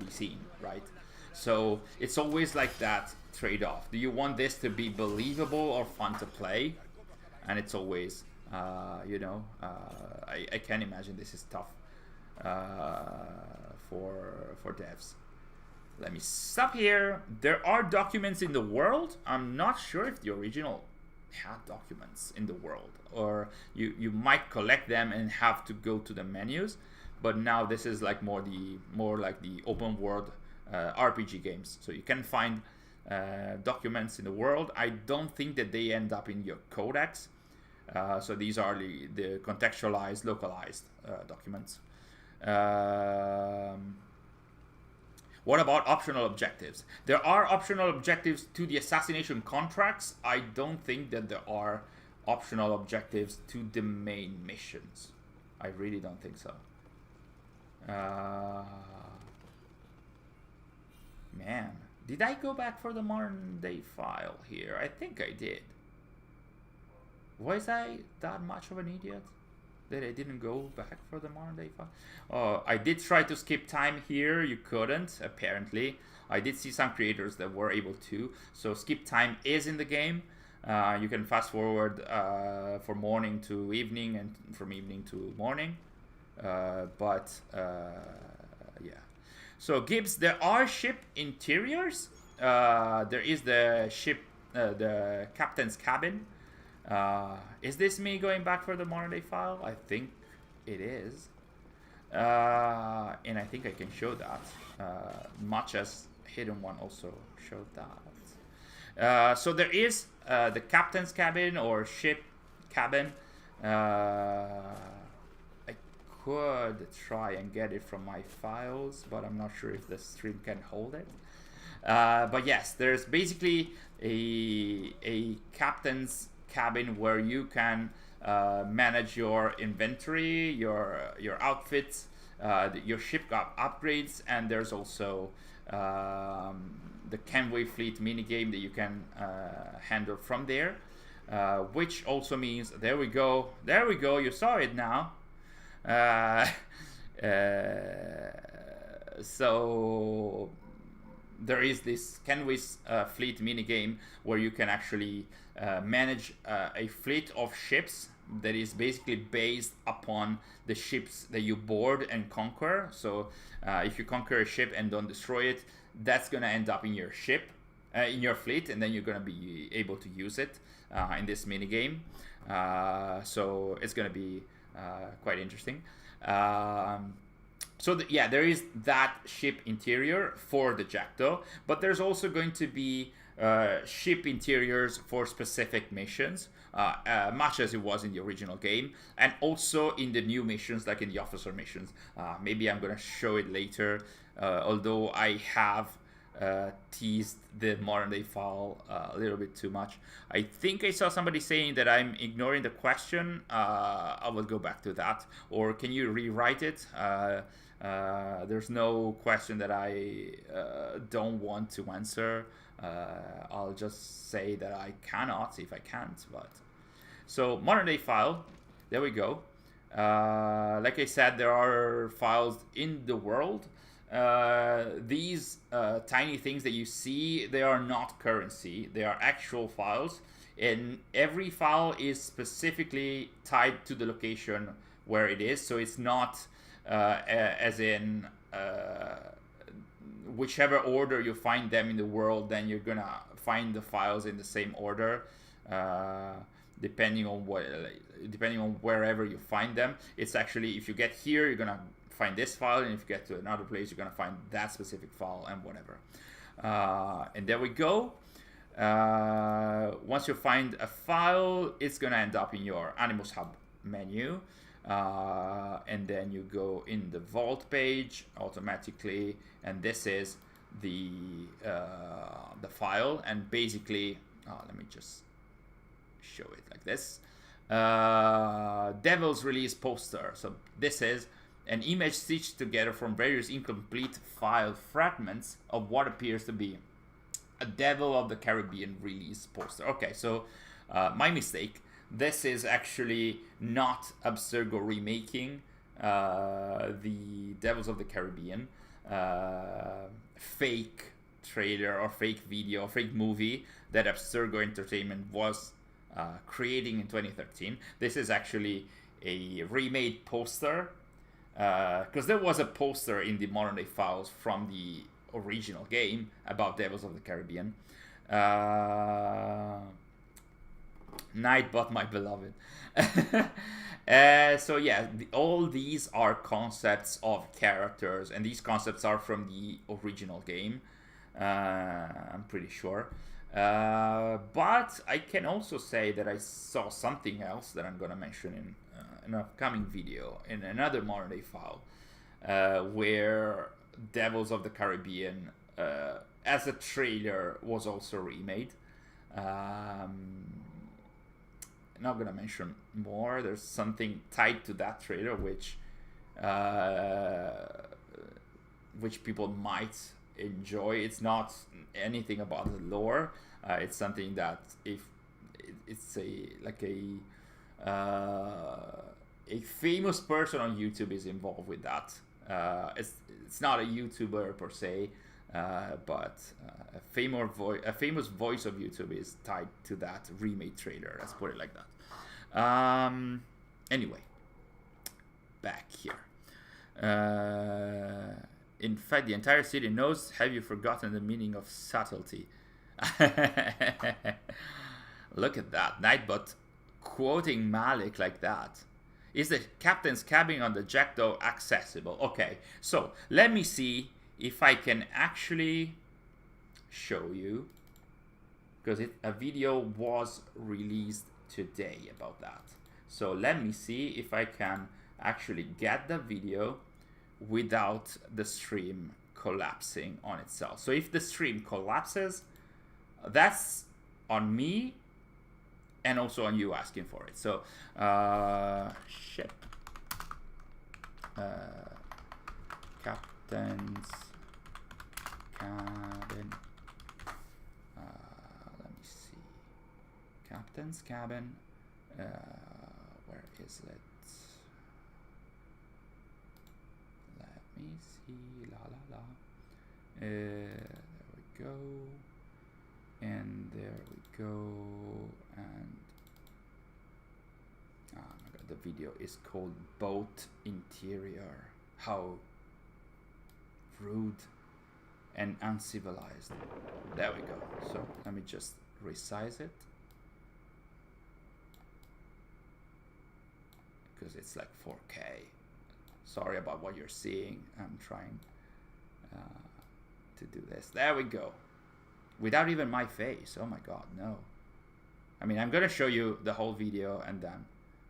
Speaker 1: seen, right? So it's always like that trade-off. Do you want this to be believable or fun to play? And it's always, you know, I can imagine this is tough for devs. Let me stop here. There are documents in the world. I'm not sure if the original had documents in the world, or you might collect them and have to go to the menus. But now this is like more like the open world RPG games. So you can find documents in the world. I don't think that they end up in your codex. So these are the contextualized, localized documents. What about optional objectives? There are optional objectives to the assassination contracts. I don't think that there are optional objectives to the main missions. I really don't think so. Man, did I go back for the modern day file here? I think I did. Was I that much of an idiot that I didn't go back for the modern day file? Oh, I did try to skip time here. You couldn't, apparently. I did see some creators that were able to. So skip time is in the game. You can fast forward from morning to evening and from evening to morning. Yeah. So Gibbs, there are ship interiors. There is the ship, the captain's cabin. Is this me going back for the modern day file? I think it is. And I think I can show that, much as Hidden One also showed that. So there is the captain's cabin or ship cabin. I could try and get it from my files, but I'm not sure if the stream can hold it. But yes, there's basically a captain's cabin where you can manage your inventory, your outfits, your ship upgrades, and there's also the Kenway Fleet minigame that you can handle from there, which also means there we go, you saw it now. So there is this Kenway's Fleet minigame where you can actually manage a fleet of ships that is basically based upon the ships that you board and conquer. So if you conquer a ship and don't destroy it, that's going to end up in your ship, in your fleet, and then you're going to be able to use it in this minigame. So it's going to be quite interesting. So yeah, there is that ship interior for the Jackdaw, but there's also going to be ship interiors for specific missions, much as it was in the original game, and also in the new missions, like in the officer missions. Maybe I'm going to show it later, although I have teased the modern day file a little bit too much. I think I saw somebody saying that I'm ignoring the question. I will go back to that, or can you rewrite it? There's no question that I don't want to answer. I'll just say that I cannot if I can't, but So modern day file, there we go. Like I said, there are files in the world. These tiny things that you see, they are not currency. They are actual files. And every file is specifically tied to the location where it is. So it's not as in whichever order you find them in the world, then you're gonna find the files in the same order. Depending on wherever you find them. It's actually, if you get here, you're gonna find this file, and if you get to another place, you're gonna find that specific file and whatever. And there we go. Once you find a file, it's gonna end up in your Animus Hub menu, and then you go in the Vault page automatically, and this is the file. And basically, let me just show it like this. Devil's release poster. So this is an image stitched together from various incomplete file fragments of what appears to be a Devil of the Caribbean release poster. Okay, so my mistake. This is actually not Abstergo remaking the Devils of the Caribbean fake trailer or fake video or fake movie that Abstergo Entertainment was creating in 2013. This is actually a remade poster, because there was a poster in the modern day files from the original game about Devils of the Caribbean. Nightbot, my beloved. So yeah, all these are concepts of characters, and these concepts are from the original game, I'm pretty sure. But I can also say that I saw something else that I'm gonna mention in an upcoming video in another modern day file, where Devils of the Caribbean as a trailer was also remade. Not gonna mention more. There's something tied to that trailer which people might enjoy. It's not anything about the lore. It's something that if it's a famous person on YouTube is involved with that. It's not a YouTuber per se, but a famous voice of YouTube is tied to that remade trailer. Let's put it like that. Anyway, back here. In fact, the entire city knows. Have you forgotten the meaning of subtlety? Look at that. Nightbot quoting Malik like that. Is the captain's cabin on the Jackdaw accessible? Okay, so let me see if I can actually show you, because a video was released today about that. So let me see if I can actually get the video without the stream collapsing on itself. So if the stream collapses, that's on me and also on you asking for it. So ship captain's cabin, let me see, captain's cabin, where is it? Let me see, la la la, there we go, and there we go, and oh my god, the video is called Boat Interior. How rude and uncivilized. There we go. So let me just resize it, because it's like 4K. Sorry about what you're seeing. I'm trying to do this. There we go. Without even my face. Oh my god, no. I mean, I'm gonna show you the whole video and then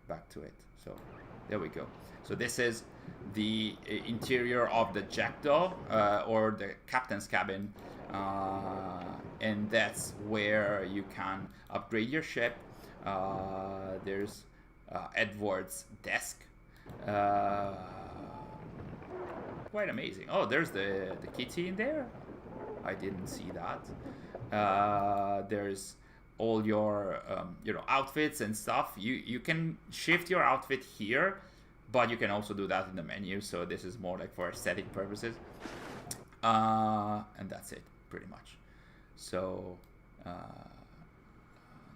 Speaker 1: back to it. So there we go. So this is the interior of the Jackdaw, or the captain's cabin, and that's where you can upgrade your ship. There's Edward's desk. Quite amazing. Oh, there's the kitty in there. I didn't see that. There's all your you know, outfits and stuff. You can shift your outfit here, but you can also do that in the menu. So this is more like for aesthetic purposes, and that's it pretty much. So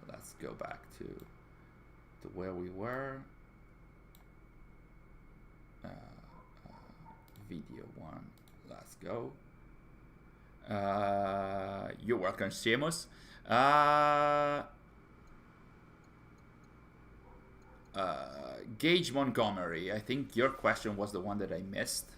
Speaker 1: let's go back to where we were. Video 1. Let's go. You're welcome, Seamus. Gage Montgomery, I think your question was the one that I missed.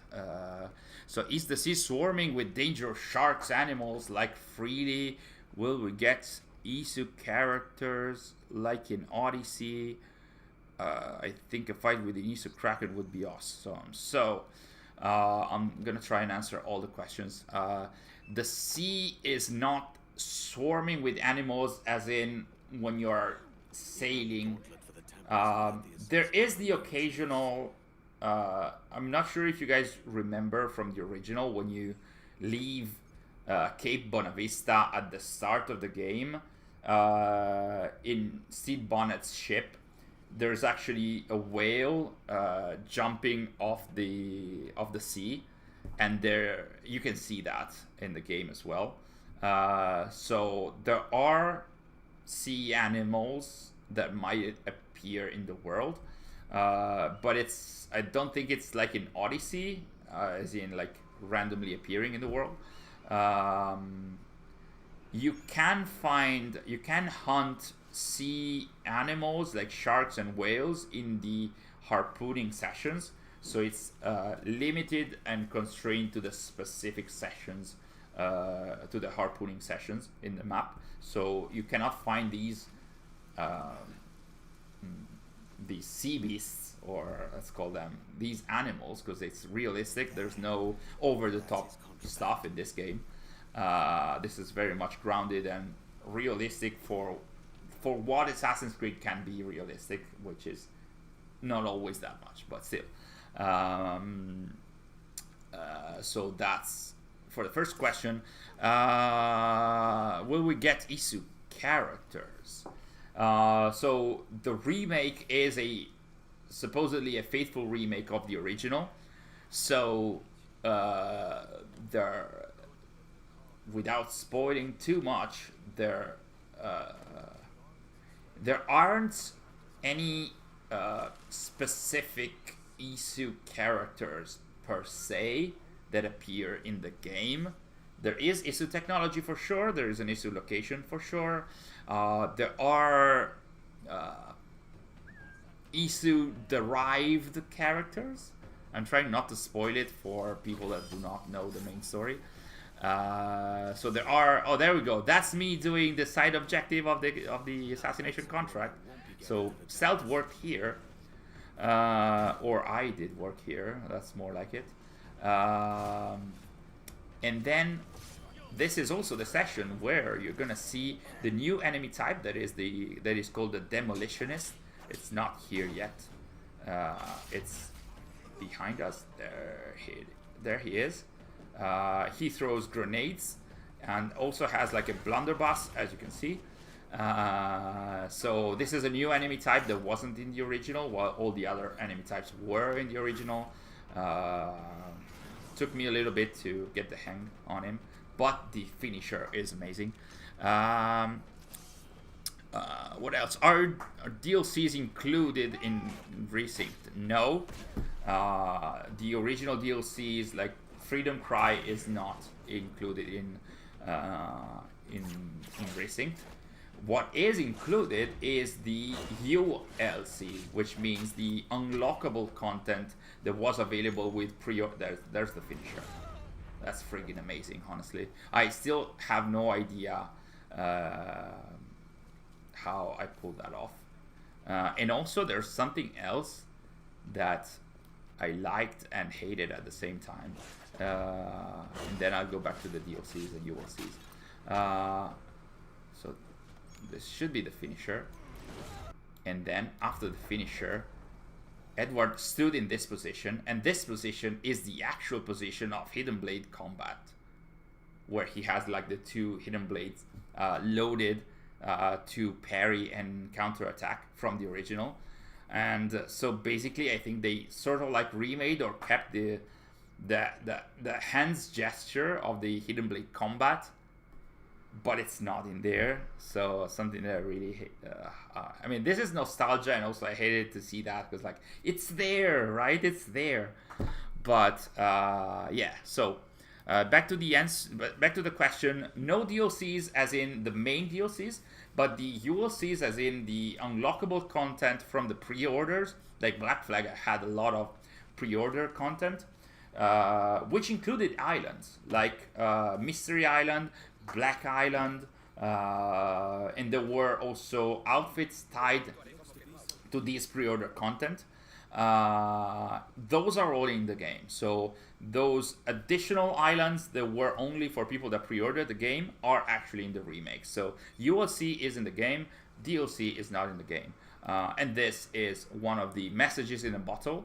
Speaker 1: So is the sea swarming with dangerous sharks, animals like freely? Will we get Isu characters like in Odyssey? I think a fight with the Isu Kraken would be awesome. So I'm gonna try and answer all the questions. The sea is not swarming with animals as in when you're sailing. There is the occasional, I'm not sure if you guys remember from the original, when you leave Cape Bonavista at the start of the game, in Steve Bonnet's ship, there's actually a whale jumping off the sea, and there you can see that in the game as well. So there are sea animals that might appear in the world, but I don't think it's like in Odyssey, as in like randomly appearing in the world. You can hunt sea animals like sharks and whales in the harpooning sessions, so it's limited and constrained to the specific sessions, to the harpooning sessions in the map. So you cannot find these sea beasts, or let's call them these animals, because it's realistic. There's no over-the-top stuff in this game. This is very much grounded and realistic for what Assassin's Creed can be realistic, which is not always that much, but still. So that's for the first question. Will we get Isu characters? So the remake is supposedly a faithful remake of the original. So without spoiling too much, there aren't any specific Isu characters per se that appear in the game. There is Isu technology for sure. There is an Isu location for sure. There are Isu derived characters. I'm trying not to spoil it for people that do not know the main story. So there are. Oh, there we go. That's me doing the side objective of the assassination contract. So stealth worked here, or I did work here. That's more like it. And then this is also the session where you're gonna see the new enemy type that is called the Demolitionist. It's not here yet. It's behind us. There he is. He throws grenades and also has like a blunderbuss, as you can see. So this is a new enemy type that wasn't in the original, while all the other enemy types were in the original. Took me a little bit to get the hang on him, but the finisher is amazing. What else? Are DLCs included in Resynced? No. The original DLCs like Freedom Cry is not included in Resynced. What is included is the ULC, which means the unlockable content that was available with pre-order. There's the finisher. That's friggin' amazing, honestly. I still have no idea how I pulled that off. And also, there's something else that I liked and hated at the same time. And then I'll go back to the DLCs and ULCs. So this should be the finisher. And then after the finisher, Edward stood in this position, and this position is the actual position of Hidden Blade combat, where he has like the two Hidden Blades loaded to parry and counterattack from the original. And so basically I think they sort of like remade or kept the hands gesture of the Hidden Blade combat, but it's not in there. So something that I really hate. I mean, this is nostalgia, and also I hated to see that because like it's there, right? It's there. But yeah, so back to the answer, back to the question. No DLCs as in the main DLCs, but the ULCs as in the unlockable content from the pre-orders. Like Black Flag had a lot of pre-order content, which included islands like Mystery Island, Black Island, and there were also outfits tied to these pre-order content. Those are all in the game. So those additional islands that were only for people that pre-ordered the game are actually in the remake. So ULC is in the game, DLC is not in the game. And this is one of the messages in a bottle.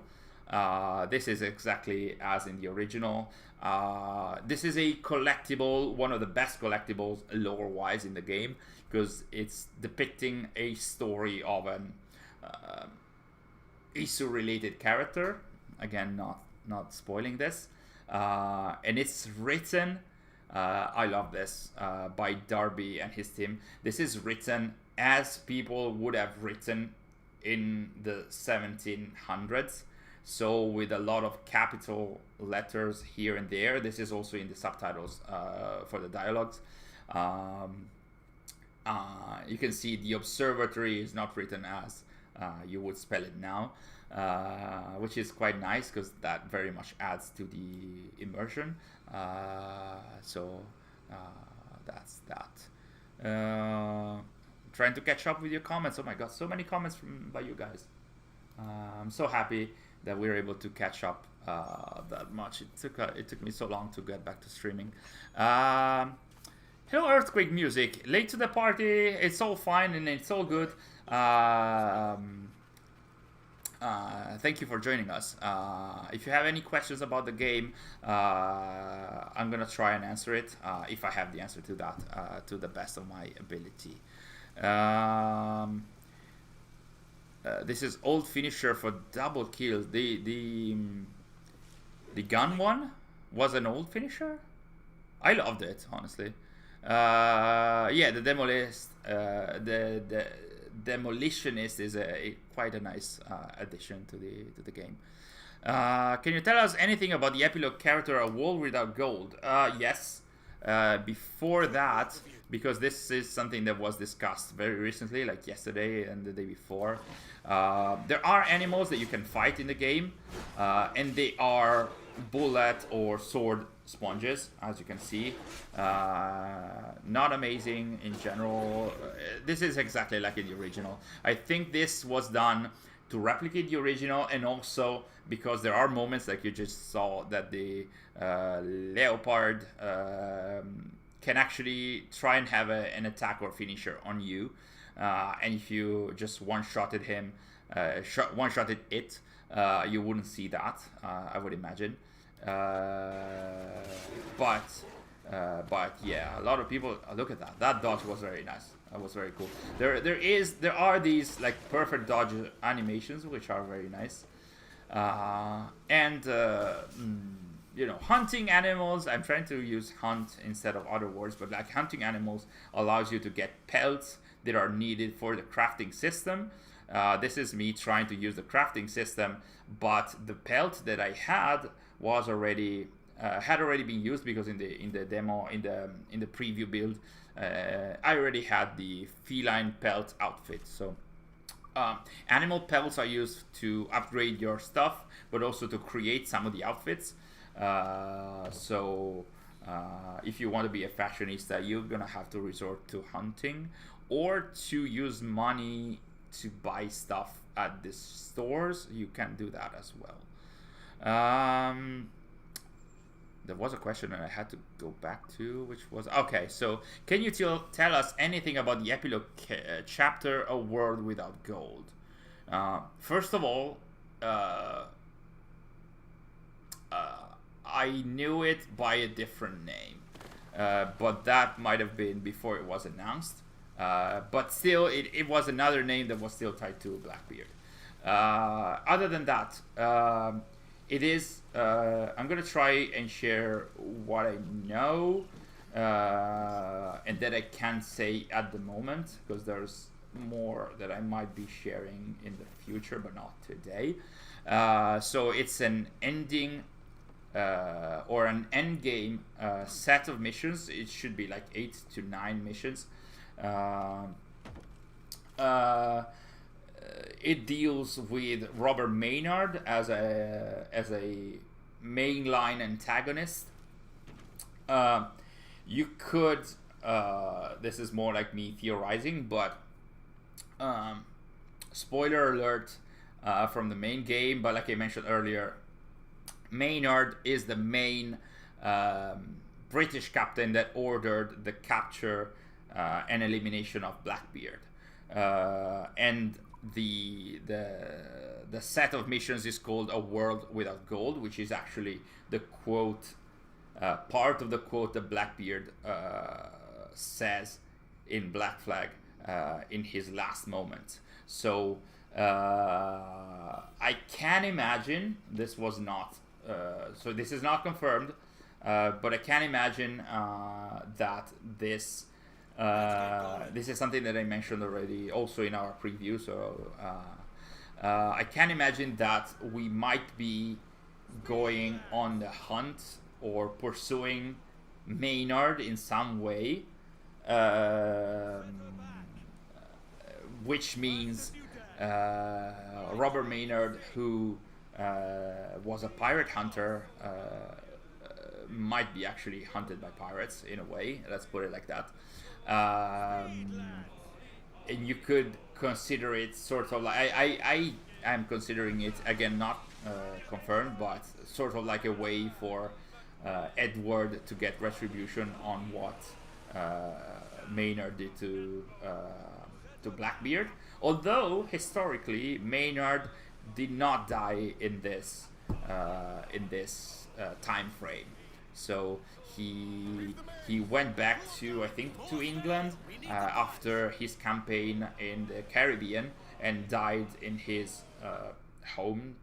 Speaker 1: This is exactly as in the original. This is a collectible, one of the best collectibles lore-wise in the game, because it's depicting a story of an Isu-related character. Again, not spoiling this. And it's written, I love this, by Darby and his team. This is written as people would have written in the 1700s. So with a lot of capital letters here and there. This is also in the subtitles for the dialogues. You can see the observatory is not written as you would spell it now, which is quite nice because that very much adds to the immersion. So that's that. Trying to catch up with your comments. Oh my god, so many comments by you guys. I'm so happy that we were able to catch up that much. It took me so long to get back to streaming. Hello, Earthquake Music. Late to the party. It's all fine and it's all good. Thank you for joining us. If you have any questions about the game, I'm gonna try and answer it if I have the answer to that to the best of my ability. This is old finisher for double kills. The gun one was an old finisher. I loved it, honestly. Yeah, the demolitionist is quite a nice addition to the game. Can you tell us anything about the epilogue character, A World Without Gold? Yes. Before that, because this is something that was discussed very recently, like yesterday and the day before. There are animals that you can fight in the game, and they are bullet or sword sponges, as you can see. Not amazing in general. This is exactly like in the original. I think this was done to replicate the original, and also because there are moments like you just saw that the leopard can actually try and have an attack or finisher on you, and if you just one-shotted him, one-shotted it, you wouldn't see that, I would imagine. But yeah, a lot of people look at that. That dodge was very nice. That was very cool. There are these like perfect dodge animations which are very nice. You know, hunting animals. I'm trying to use hunt instead of other words, but like hunting animals allows you to get pelts that are needed for the crafting system. This is me trying to use the crafting system, but the pelt that I had was already been used because in the demo in the preview build I already had the feline pelt outfit. So animal pelts are used to upgrade your stuff, but also to create some of the outfits. So if you want to be a fashionista, you're gonna have to resort to hunting or to use money to buy stuff at the stores. You can do that as well. There was a question that I had to go back to, which was okay. So, can you tell us anything about the epilogue chapter, A World Without Gold? First of all, I knew it by a different name, but that might have been before it was announced. But still, it was another name that was still tied to Blackbeard. Other than that, it is. I'm gonna try and share what I know, and that I can't say at the moment, because there's more that I might be sharing in the future, but not today. So it's an ending or an end game set of missions. It should be like 8 to 9 missions. It deals with Robert Maynard as a mainline antagonist. You could, this is more like me theorizing, but spoiler alert from the main game, but like I mentioned earlier, Maynard is the main British captain that ordered the capture and elimination of Blackbeard, and the set of missions is called A World Without Gold, which is actually the quote, part of the quote that Blackbeard says in Black Flag in his last moment. So I can imagine this was not, so this is not confirmed, but I can imagine that this is something that I mentioned already also in our preview. So I can imagine that we might be going on the hunt or pursuing Maynard in some way, which means Robert Maynard, who was a pirate hunter, might be actually hunted by pirates in a way, let's put it like that. And you could consider it sort of like, I am considering it, again, not confirmed, but sort of like a way for Edward to get retribution on what Maynard did to Blackbeard. Although historically Maynard did not die in this time frame, so he went back to, I think, to England after his campaign in the Caribbean and died in his home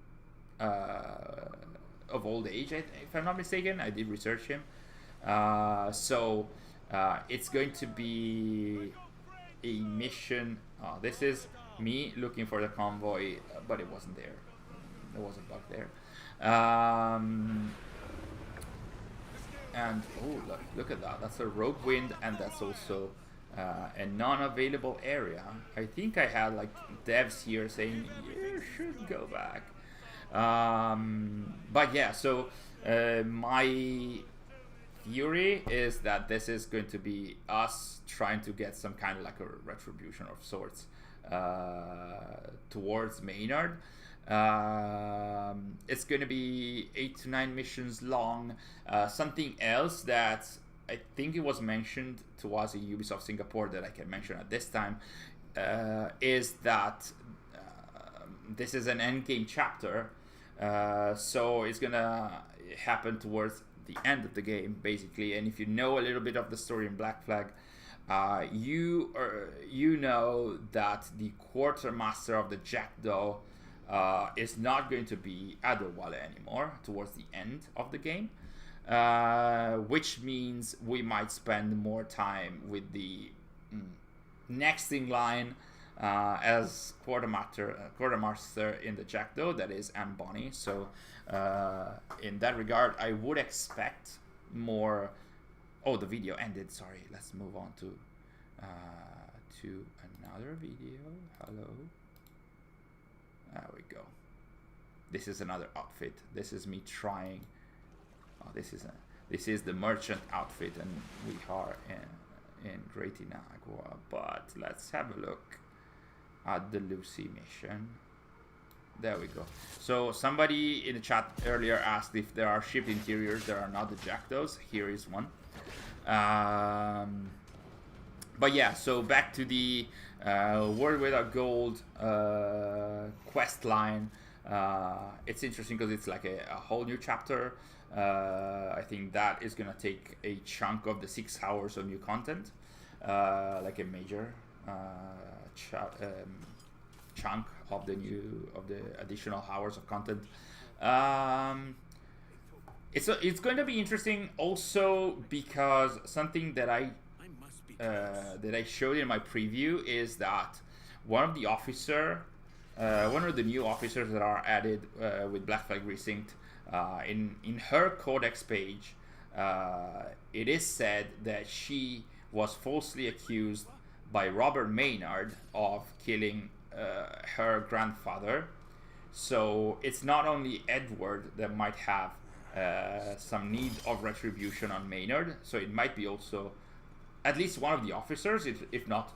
Speaker 1: of old age, if I'm not mistaken. I did research him. So it's going to be a mission. This is me looking for the convoy, but it wasn't there. There was a bug there. And oh, look at that. That's a rogue wind, and that's also a non-available area. I think I had like devs here saying you should go back. But yeah, so my theory is that this is going to be us trying to get some kind of like a retribution of sorts towards Maynard. It's going to be 8 to 9 missions long. Something else that I think it was mentioned to us in Ubisoft Singapore that I can mention at this time is that this is an endgame chapter, so it's gonna happen towards the end of the game, basically. And if you know a little bit of the story in Black Flag, you know that the quartermaster of the Jackdaw is not going to be Adderwale anymore towards the end of the game, which means we might spend more time with the next in line as quartermaster in the Jackdaw, that is Anne Bonny. So in that regard, I would expect more. Oh, the video ended. Sorry, let's move on to another video. Hello. There we go. This is another outfit. This is me trying. Oh, this is the merchant outfit, and we are in Great Inagua. But let's have a look at the Lucy mission. There we go. So somebody in the chat earlier asked if there are ship interiors. There are not the Jackdaws. Here is one. But yeah, so back to the World Without Gold quest line. It's interesting because it's like a whole new chapter. I think that is gonna take a chunk of the 6 hours of new content, like a major chunk of the additional hours of content. It's going to be interesting also because something that I showed in my preview is that one of the new officers that are added with Black Flag Resynced, in her codex page, it is said that she was falsely accused by Robert Maynard of killing her grandfather. So it's not only Edward that might have some need of retribution on Maynard, so it might be also at least one of the officers, if not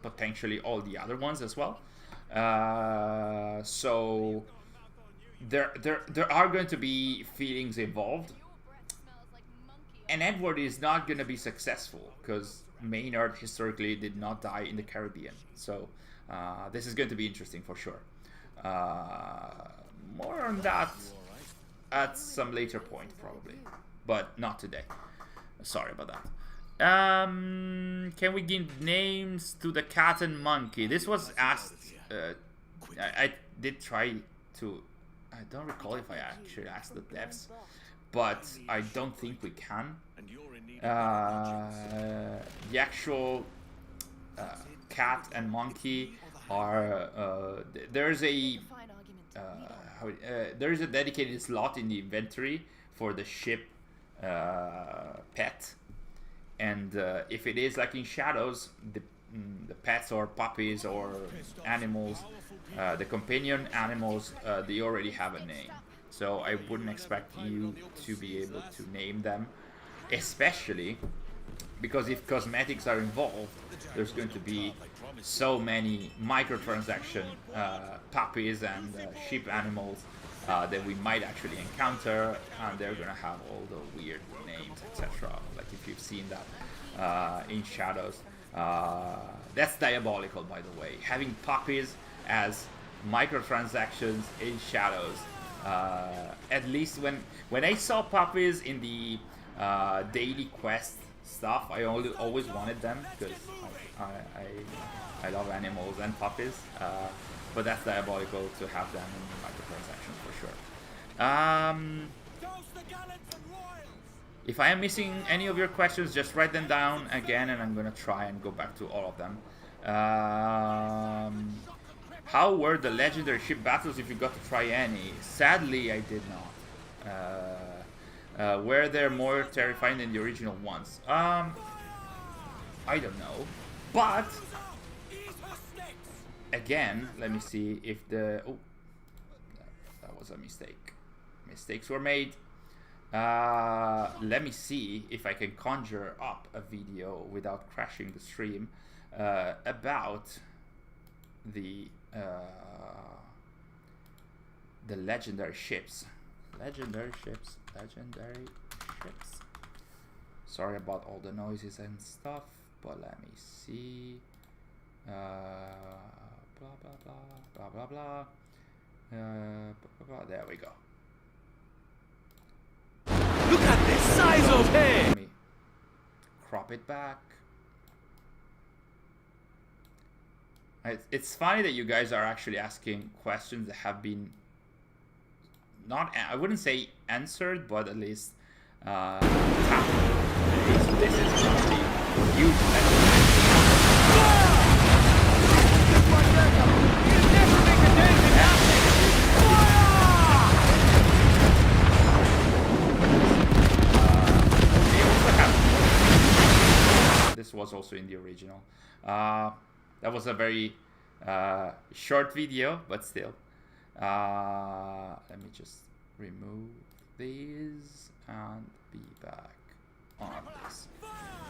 Speaker 1: potentially all the other ones as well. So there are going to be feelings involved, and Edward is not going to be successful because Maynard historically did not die in the Caribbean. So this is going to be interesting for sure. More on that at some later point probably, but not today. Sorry about that. Can we give names to the cat and monkey? This was asked. I did try to. I don't recall if I actually asked the devs, but I don't think we can. The actual cat and monkey are there's a dedicated slot in the inventory for the ship pet, and if it is like in Shadows, the pets or puppies or animals, the companion animals, they already have a name, so I wouldn't expect you to be able to name them, especially because if cosmetics are involved, there's going to be so many microtransaction puppies and sheep animals that we might actually encounter, and they're gonna have all the weird names, etc. Like if you've seen that in Shadows. That's diabolical, by the way. Having puppies as microtransactions in Shadows. At least when I saw puppies in the daily quest stuff, I always wanted them because I love animals and puppies. But that's diabolical to have them in microtransactions for sure. If I am missing any of your questions, just write them down again, and I'm gonna try and go back to all of them. How were the legendary ship battles, if you got to try any? Sadly, I did not. Were they more terrifying than the original ones? I don't know. But again, let me see if the... Oh, that was a mistake. Mistakes were made. Let me see if I can conjure up a video without crashing the stream about the legendary ships. Legendary ships. Sorry about all the noises and stuff, but let me see. Blah blah blah blah blah blah. There we go.
Speaker 2: Look at the size of him!
Speaker 1: Let me crop it back. It's funny that you guys are actually asking questions that have been not, I wouldn't say answered, but at least tackled. So this is probably huge. This was also in the original. That was a very short video, but still. Let me just remove these and be back on this.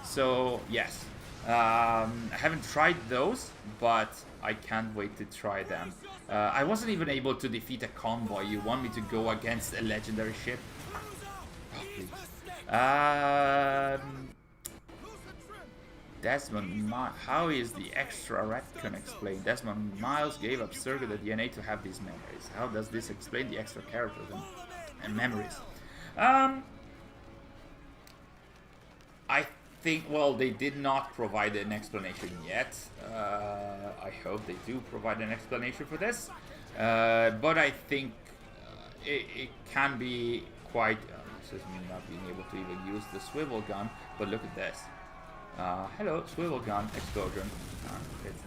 Speaker 1: So yes, I haven't tried those, but I can't wait to try them. I wasn't even able to defeat a convoy. You want me to go against a legendary ship? Oh, please. Desmond, how is the extra retcon explained? Desmond Miles gave up Sergo the DNA to have these memories. How does this explain the extra characters and memories? I think, well, they did not provide an explanation yet. I hope they do provide an explanation for this. But I think it can be quite... this is me not being able to even use the swivel gun, but look at this. Hello, swivel gun explosion. It's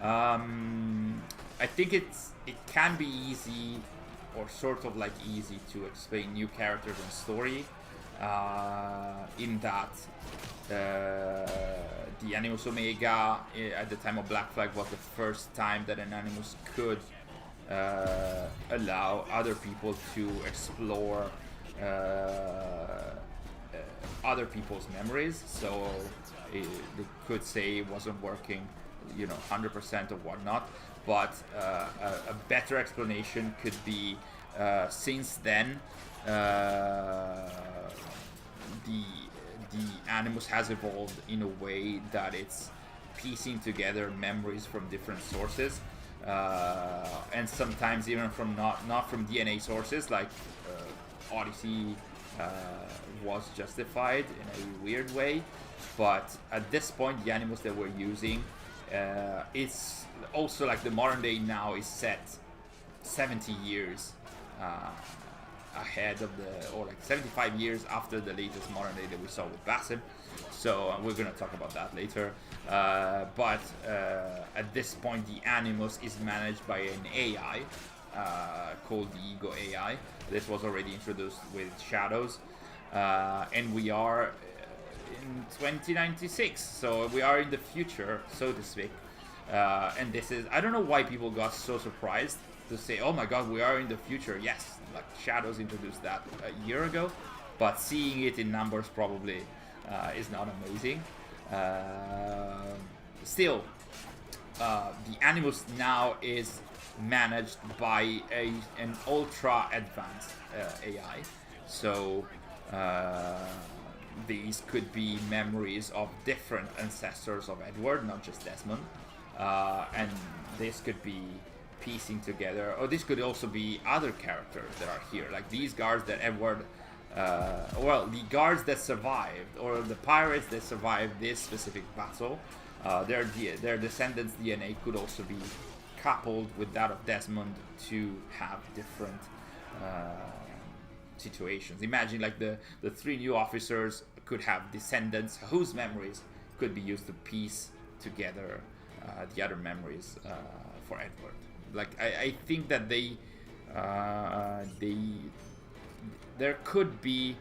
Speaker 1: done. I think it can be easy, or sort of like easy, to explain new characters and story. In that the Animus Omega at the time of Black Flag was the first time that an Animus could allow other people to explore other people's memories. So they could say it wasn't working, 100% or whatnot. But a better explanation could be since then the Animus has evolved in a way that it's piecing together memories from different sources, and sometimes even from not from DNA sources, like Odyssey was justified in a weird way. But at this point, the Animus that we're using is also, like, the modern day now is set 70 years ahead of or like 75 years after the latest modern day that we saw with Basim. So we're gonna talk about that later. But at this point, the Animus is managed by an AI called the Ego AI. This was already introduced with Shadows, and we are in 2096, so we are in the future, so to speak. And this is, I don't know why people got so surprised to say, oh my god, we are in the future. Yes, like Shadows introduced that a year ago, but seeing it in numbers probably is not amazing. Still, the Animus now is managed by an ultra advanced AI. So these could be memories of different ancestors of Edward, not just Desmond. And this could be piecing together, or this could also be other characters that are here, like these guards that Edward, the guards that survived, or the pirates that survived this specific battle, their descendants' DNA could also be coupled with that of Desmond to have different situations. Imagine like the three new officers could have descendants whose memories could be used to piece together the other memories for Edward. Like I think that there could be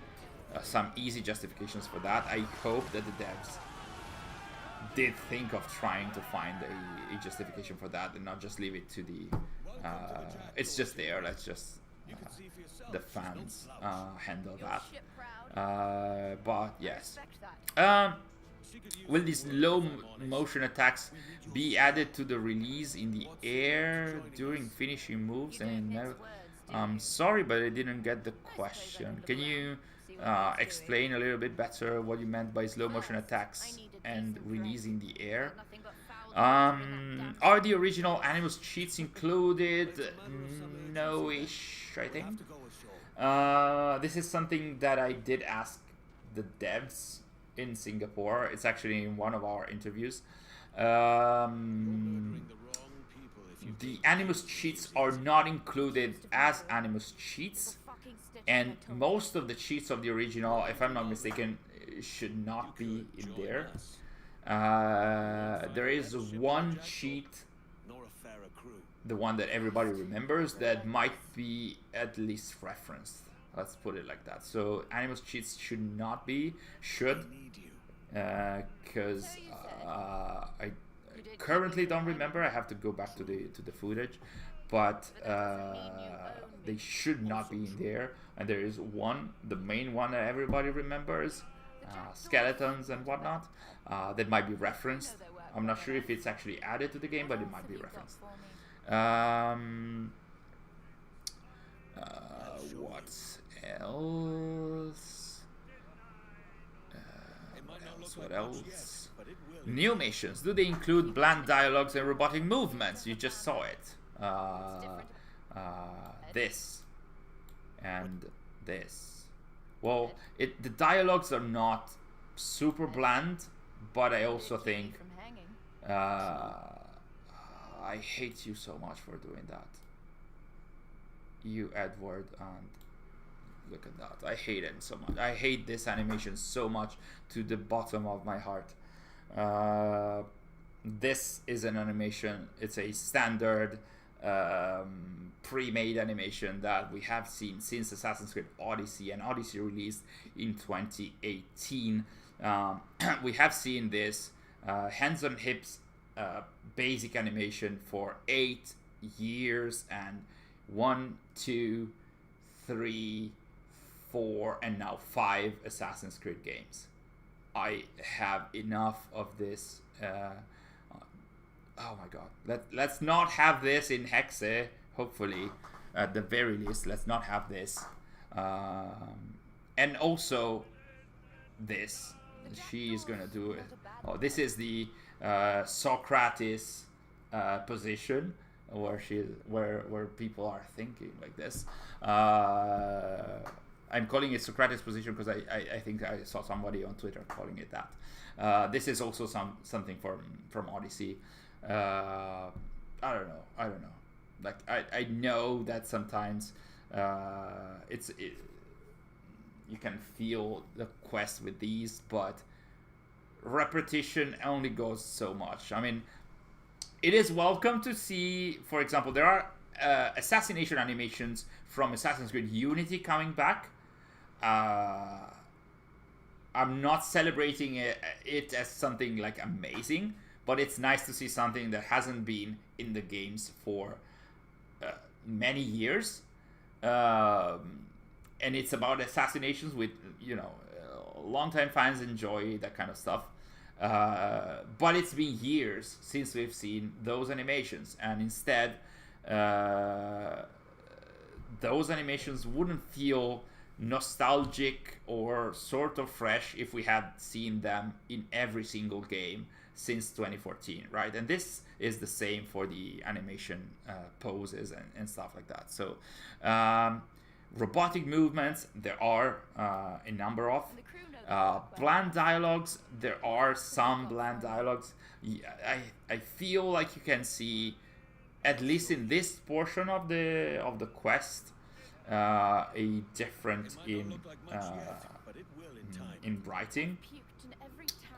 Speaker 1: some easy justifications for that. I hope that the devs did think of trying to find a justification for that and not just leave it to the it's just there, let's just the fans handle that. But yes, will these low motion attacks be added to the release in the air during finishing moves? And I'm sorry, but I didn't get the question. Can you explain a little bit better what you meant by slow motion attacks and release in the air? Are the original Animus cheats included? No-ish, I think. This is something that I did ask the devs in Singapore. It's actually in one of our interviews. The Animus cheats are not included as Animus cheats, and most of the cheats of the original, if I'm not mistaken, should not be in there. There is one cheat, the one that everybody remembers, that might be at least referenced. Let's put it like that. So Animus cheats should not be, because I currently don't remember. I have to go back to the footage, but they should not be in there. And there is one, the main one that everybody remembers, skeletons and whatnot, that might be referenced. I'm not sure if it's actually added to the game, but it might be referenced. What else? What else? New missions. Do they include bland dialogues and robotic movements? You just saw it. This and this. Well, the dialogues are not super bland, but I also think I hate you so much for doing that. You, Edward, and look at that. I hate it so much. I hate this animation so much to the bottom of my heart. This is an animation. It's a standard pre-made animation that we have seen since Assassin's Creed Odyssey, and Odyssey released in 2018. We have seen this hands on hips basic animation for 8 years, and 1, 2, 3, 4, and now 5 Assassin's Creed games. I have enough of this. Oh my god. Let's not have this in Hexe, hopefully. At the very least, let's not have this. And also, this. She is gonna do it. Oh, this is the Socrates position, where people are thinking like this. I'm calling it Socrates position because I think I saw somebody on Twitter calling it that. This is also something from Odyssey. I don't know. Like I know that sometimes you can feel the quest with these, but repetition only goes so much. I mean, it is welcome to see, for example, there are assassination animations from Assassin's Creed Unity coming back. I'm not celebrating it as something like amazing, but it's nice to see something that hasn't been in the games for many years. And it's about assassinations with, longtime fans enjoy that kind of stuff. But it's been years since we've seen those animations, and instead those animations wouldn't feel nostalgic or sort of fresh if we had seen them in every single game since 2014, right? And this is the same for the animation poses and stuff like that. So robotic movements, there are a number of. Bland dialogues, there are some bland dialogues. I feel like you can see, at least in this portion of the quest, a difference in writing.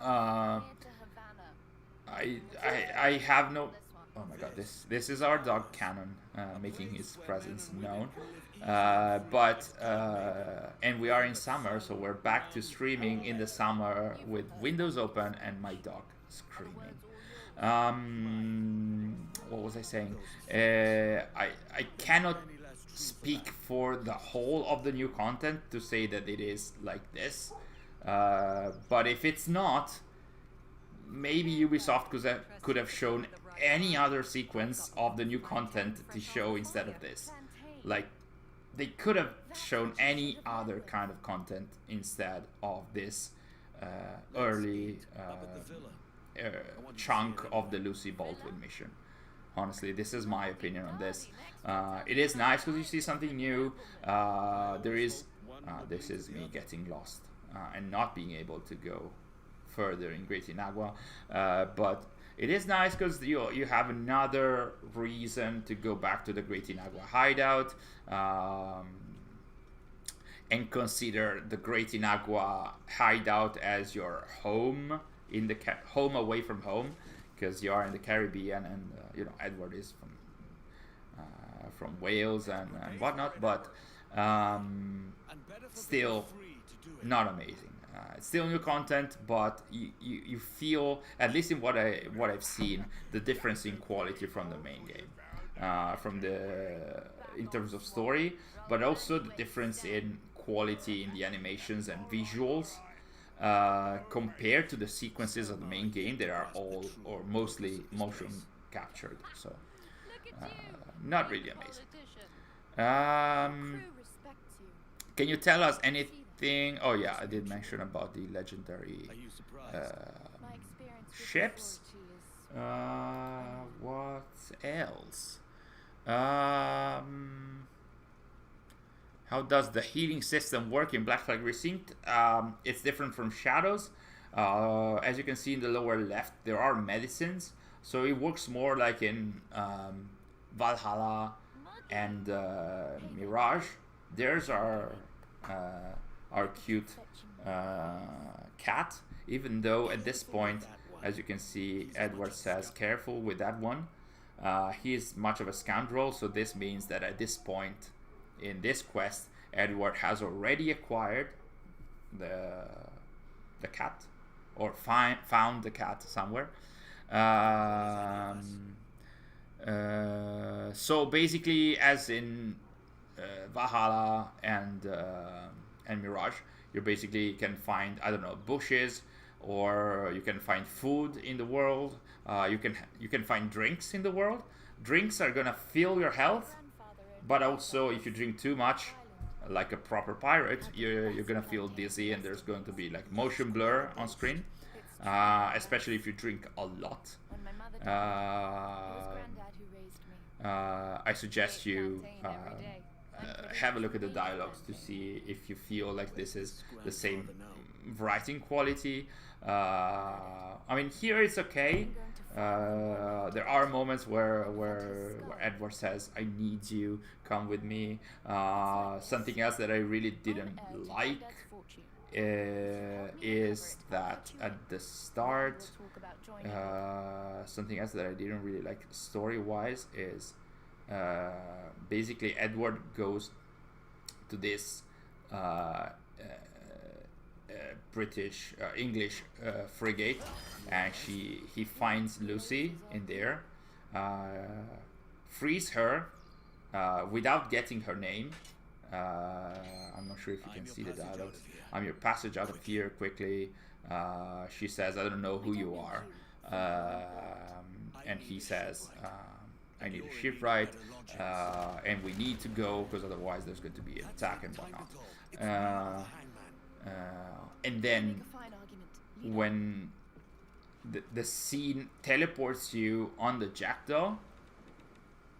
Speaker 1: I have no. Oh my god, this is our dog Cannon making his presence known. And we are in summer, so we're back to streaming in the summer with windows open and my dog screaming. What was I saying? I cannot speak for the whole of the new content to say that it is like this. But if it's not, maybe Ubisoft could have shown any other sequence of the new content to show instead of this. Like, they could have shown any other kind of content instead of this early chunk of the Lucy Baldwin mission. Honestly, this is my opinion on this. It is nice because you see something new. This is me getting lost and not being able to go further in Great Inagua. But it is nice because you have another reason to go back to the Great Inagua hideout and consider the Great Inagua hideout as your home home away from home, because you are in the Caribbean and Edward is from Wales and whatnot, but still not amazing. It's still new content, but you feel, at least in what I've seen, the difference in quality from the main game, in terms of story, but also the difference in quality in the animations and visuals compared to the sequences of the main game that are all or mostly motion captured. So not really amazing. Can you tell us anything? Oh yeah, I did mention about the legendary ships. What else? How does the healing system work in Black Flag Resynced? It's different from Shadows. As you can see in the lower left, there are medicines, so it works more like in Valhalla and Mirage. There's our cute cat, even though at this point, as you can see, Edward says careful with that one. He is much of a scoundrel, so this means that at this point in this quest, Edward has already acquired the cat, or found the cat somewhere. So basically, as in Valhalla and Mirage, you basically can find, I don't know, bushes, or you can find food in the world. You can find drinks in the world. Drinks are gonna fill your health, but also if you drink too much, like a proper pirate, you're gonna feel dizzy, and there's going to be like motion blur on screen, especially if you drink a lot. I suggest you have a look at the dialogues to see if you feel like this is the same writing quality. I mean, here it's okay. There are moments where Edward says, "I need you, come with me." Something else that I really didn't like is that at the start, something else that I didn't really like story-wise is basically Edward goes to this British English frigate, and he finds Lucy in there, frees her without getting her name. I'm not sure if you can see the dialogues. I'm your passage out of here quickly. She says, "I don't know who you are," and he says, "I need a shipwright, and we need to go because otherwise there's going to be an attack and whatnot." And then when the scene teleports you on the jackdaw,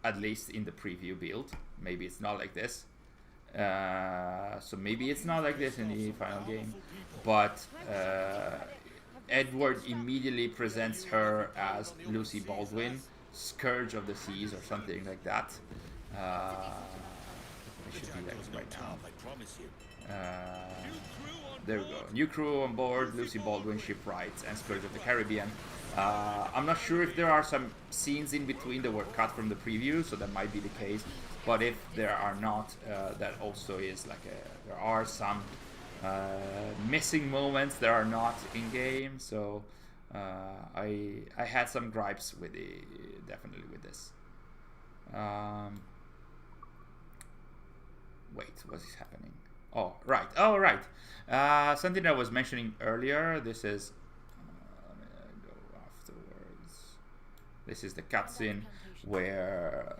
Speaker 1: at least in the preview build, maybe it's not like this. So maybe it's not like this in the final game, but Edward immediately presents her as Lucy Baldwin, Scourge of the Seas or something like that. It should be like right now. There we go. New crew on board, Lucy Baldwin, shipwrights, and Scourge of the Caribbean. I'm not sure if there are some scenes in between that were cut from the preview, so that might be the case. But if there are not, that also is like there are some missing moments that are not in game. So I had some gripes with definitely with this. Wait, what is happening? Oh right, something I was mentioning earlier. This is go afterwards. This is the cutscene where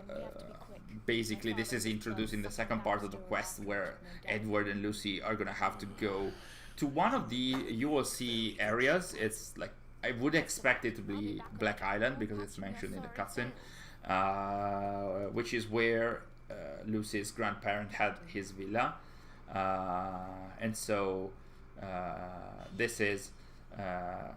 Speaker 1: basically this is introduced in the second part of the quest, where Edward and Lucy are gonna have to go to one of the ULC areas. It's like, I would expect it to be Black Island because it's mentioned in the cutscene, which is where Lucy's grandparent had his villa. And so this is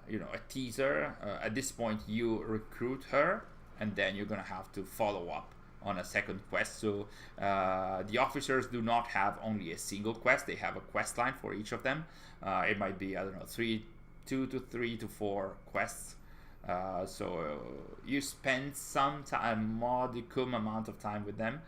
Speaker 1: you know, a teaser. At this point you recruit her, and then you're gonna have to follow up on a second quest. So the officers do not have only a single quest, they have a quest line for each of them. It might be, I don't know, 2 to 3 to 4 quests. So you spend some time, modicum amount of time with them.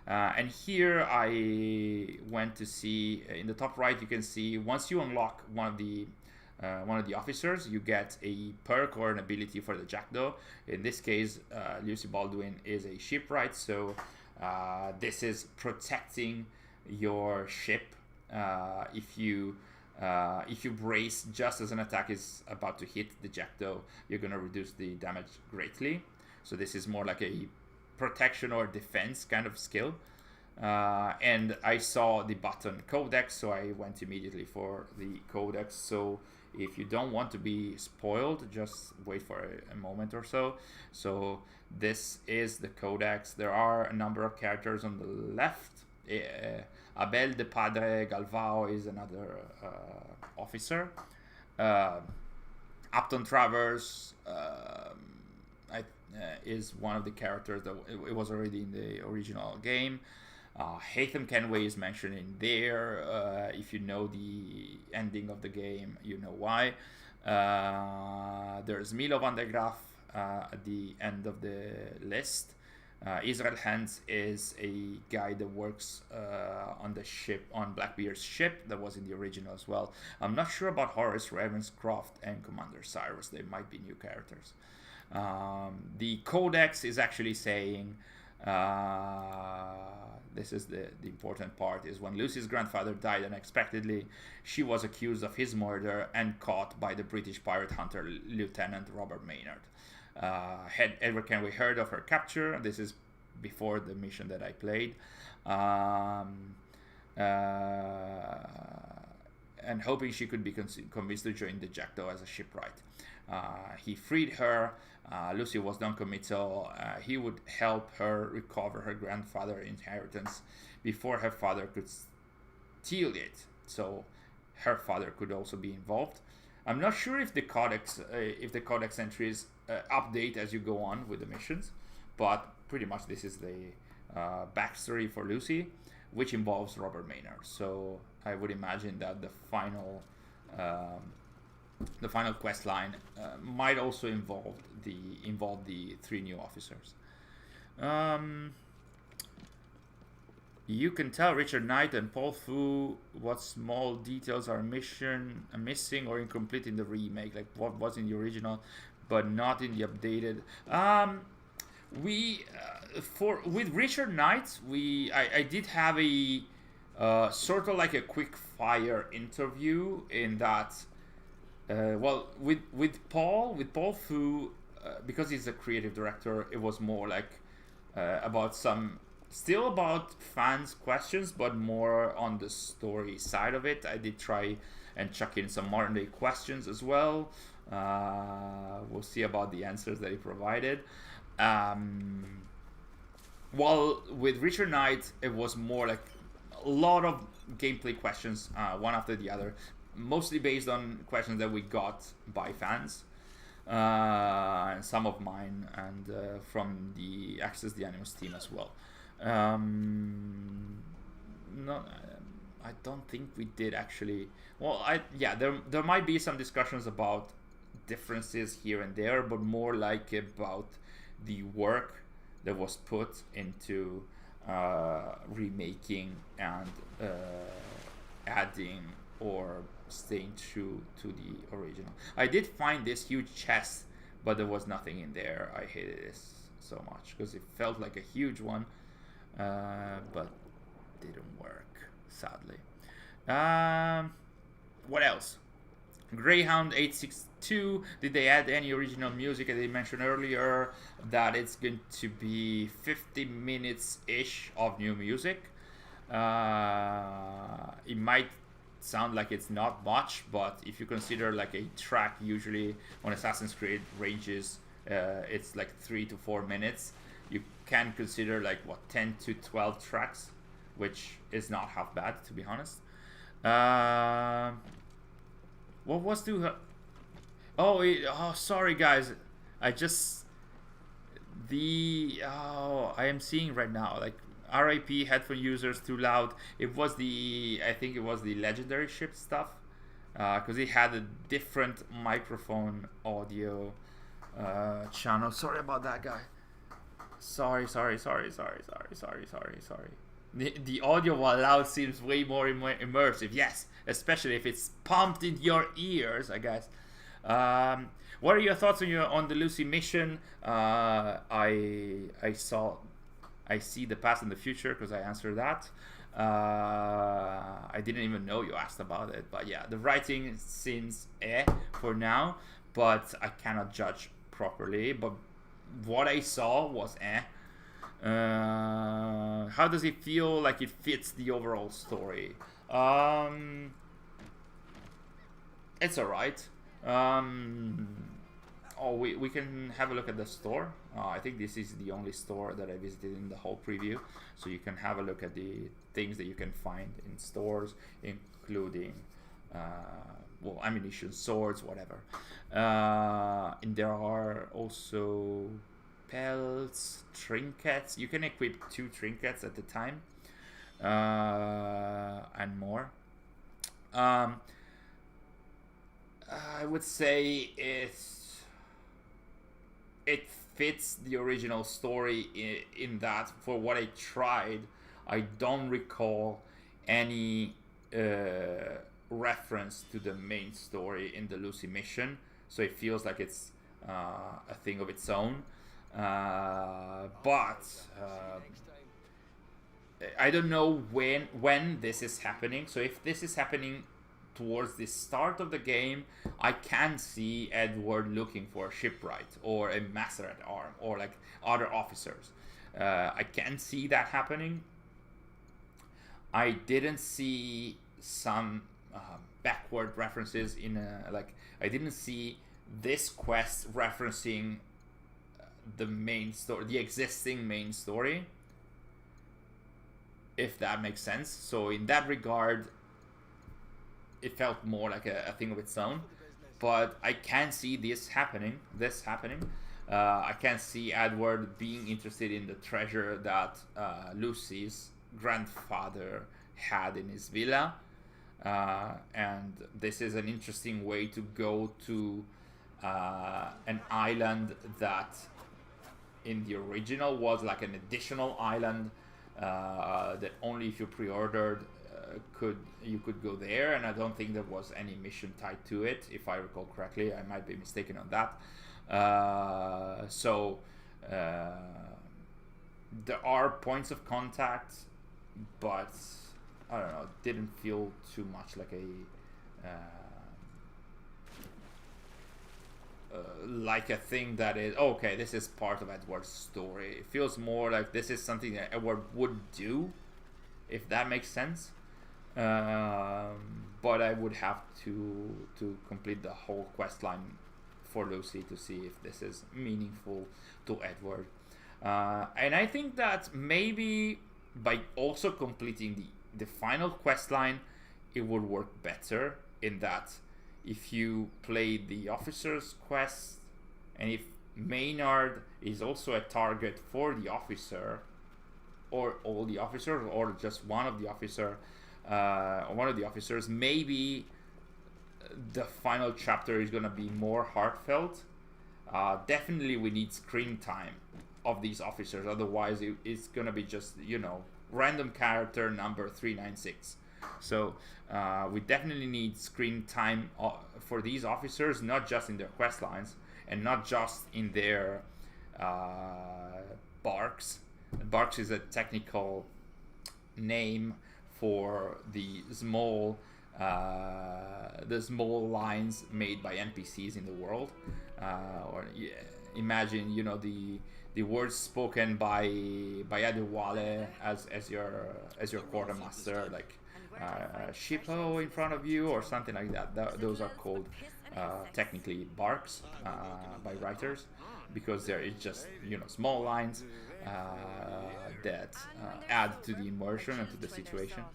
Speaker 1: And here I went to see, in the top right you can see, once you unlock one of the officers, you get a perk or an ability for the jackdaw. In this case, Lucy Baldwin is a shipwright, so this is protecting your ship. If you brace just as an attack is about to hit the jackdaw, you're gonna reduce the damage greatly. So this is more like a protection or defense kind of skill. And I saw the button codex, so I went immediately for the codex. So if you don't want to be spoiled, just wait for a moment or so. So this is the codex. There are a number of characters on the left. Abel de Padre Galvao is another officer. Upton Travers is one of the characters that it was already in the original game. Haytham Kenway is mentioned in there. If you know the ending of the game, you know why. There's Milo van der Graaf at the end of the list. Israel Hens is a guy that works on the ship, on Blackbeard's ship, that was in the original as well. I'm not sure about Horace Ravenscroft and Commander Cyrus. They might be new characters. The Codex is actually saying, this is the important part, is when Lucy's grandfather died unexpectedly, she was accused of his murder and caught by the British pirate hunter Lieutenant Robert Maynard. Had Edward Kenway heard of her capture? This is before the mission that I played. And hoping she could be convinced to join the Jackdaw as a shipwright. He freed her. Lucy was non-committal. He would help her recover her grandfather's inheritance before her father could steal it. So her father could also be involved. I'm not sure if the codex entries update as you go on with the missions, but pretty much this is the backstory for Lucy, which involves Robert Maynard. So I would imagine that the final quest line might also involve the 3 new officers. You can tell Richard Knight and Paul Fu what small details are missing or incomplete in the remake, like what was in the original but not in the updated. With Richard Knight, I did have a sort of like a quick fire interview in that. With Paul Fu, because he's a creative director, it was more like about still about fans' questions, but more on the story side of it. I did try and chuck in some modern day questions as well. We'll see about the answers that he provided. While with Richard Knight, it was more like a lot of gameplay questions, one after the other, mostly based on questions that we got by fans, and some of mine, and from the Access the Animus team as well. I don't think we did actually. Well, there might be some discussions about differences here and there, but more like about the work that was put into remaking and adding or staying true to the original. I did find this huge chest, but there was nothing in there. I hated this so much because it felt like a huge one, but didn't work, sadly. What else? Greyhound 862, did they add any original music? They mentioned earlier that it's going to be 50 minutes ish of new music. It might sound like it's not much, but if you consider like a track usually on Assassin's Creed ranges, it's like 3 to 4 minutes. You can consider like 10 to 12 tracks, which is not half bad, to be honest. What was the sorry guys, I am seeing right now, like, RIP headphone users too loud. I think it was the legendary ship stuff, because it had a different microphone audio channel. Sorry about that, guy. Sorry. The audio while loud seems way more immersive. Yes, especially if it's pumped into your ears, I guess. What are your thoughts on the Lucy mission? I see the past and the future because I answered that. I didn't even know you asked about it, but yeah, the writing seems for now, but I cannot judge properly. But what I saw was How does it feel like it fits the overall story? It's alright. We can have a look at the store. I think this is the only store that I visited in the whole preview, so you can have a look at the things that you can find in stores, including well, ammunition, swords, whatever. And there are also pelts, trinkets. You can equip 2 trinkets at a time, and more. I would say it fits the original story in that, for what I tried, I don't recall any reference to the main story in the Lucy mission, so it feels like it's a thing of its own. But I don't know when this is happening. So if this is happening towards the start of the game, I can see Edward looking for a shipwright or a master at arms or like other officers. I can see that happening. I didn't see some backward references in like I didn't see this quest referencing the main story, the existing main story, if that makes sense. So in that regard, it felt more like a thing of its own. But I can see this happening. I can see Edward being interested in the treasure that Lucy's grandfather had in his villa, and this is an interesting way to go to an island that in the original was like an additional island that only if you pre-ordered you could go there, and I don't think there was any mission tied to it, if I recall correctly. I might be mistaken on that. So there are points of contact, but I don't know, it didn't feel too much like a thing that is okay, this is part of Edward's story. It feels more like this is something that Edward would do, if that makes sense. But I would have to complete the whole quest line for Lucy to see if this is meaningful to Edward. And I think that maybe by also completing the final quest line, it would work better, in that if you play the officer's quest, and if Maynard is also a target for the officer, or all the officers, or just one of the officers, maybe the final chapter is gonna be more heartfelt. Definitely we need screen time of these officers, otherwise it's gonna be just, random character number 396. So we definitely need screen time for these officers, not just in their quest lines and not just in their barks. Barks is a technical name for the small lines made by NPCs in the world. Imagine, the words spoken by Adewale as your quartermaster, like Shippo in front of you or something like that. Those are called technically barks by writers, because there is just small lines that add to the immersion and to the situation.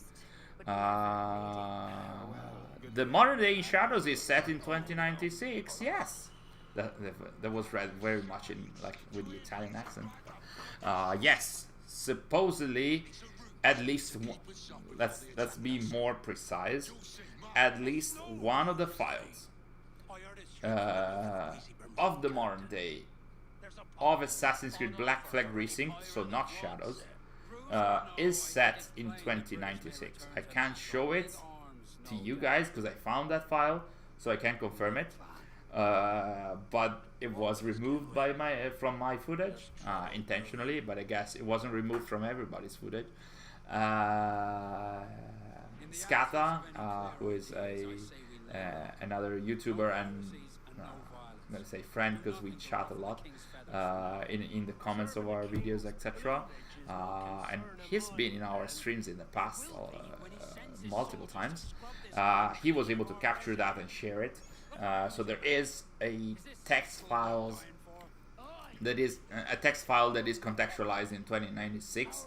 Speaker 1: The modern day Shadows is set in 2096. Yes, that was read very much in with the Italian accent. Yes, supposedly, at least let's be more precise. At least one of the files of the modern day of Assassin's Creed Black Flag Resynced, so not Shadows, is set in 2096. I can't show it to you guys because I found that file, so I can't confirm it. But it was removed from my footage intentionally, but I guess it wasn't removed from everybody's footage. Skata, who is another YouTuber and I'm gonna say friend because we chat a lot in the comments of our videos, etc. And he's been in our streams in the past multiple times. He was able to capture that and share it. So there is a text file that is contextualized in 2096,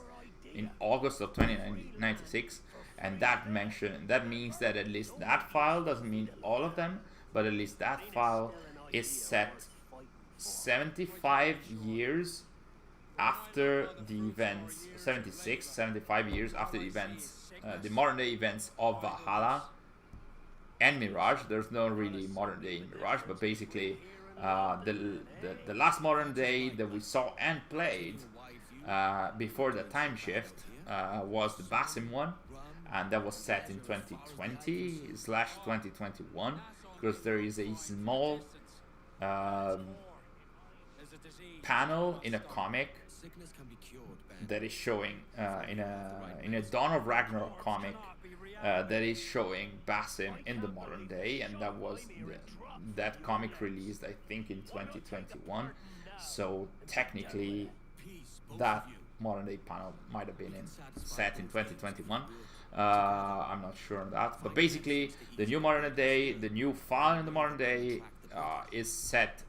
Speaker 1: in August of 2096, and that means that at least that file, doesn't mean all of them, but at least that file is set 75 years after the events, 75 years after the events, the modern day events of Valhalla and Mirage. There's no really modern day in Mirage, but basically the last modern day that we saw and played before the time shift was the Basim one, and that was set in 2020/2021, because there is a small panel in a comic that is showing in a Dawn of Ragnarok comic that is showing Basim in the modern day, and that was that comic released, I think, in 2021. So technically that modern day panel might have been set in 2021. I'm not sure on that, but basically the new modern day, the new file in the modern day is set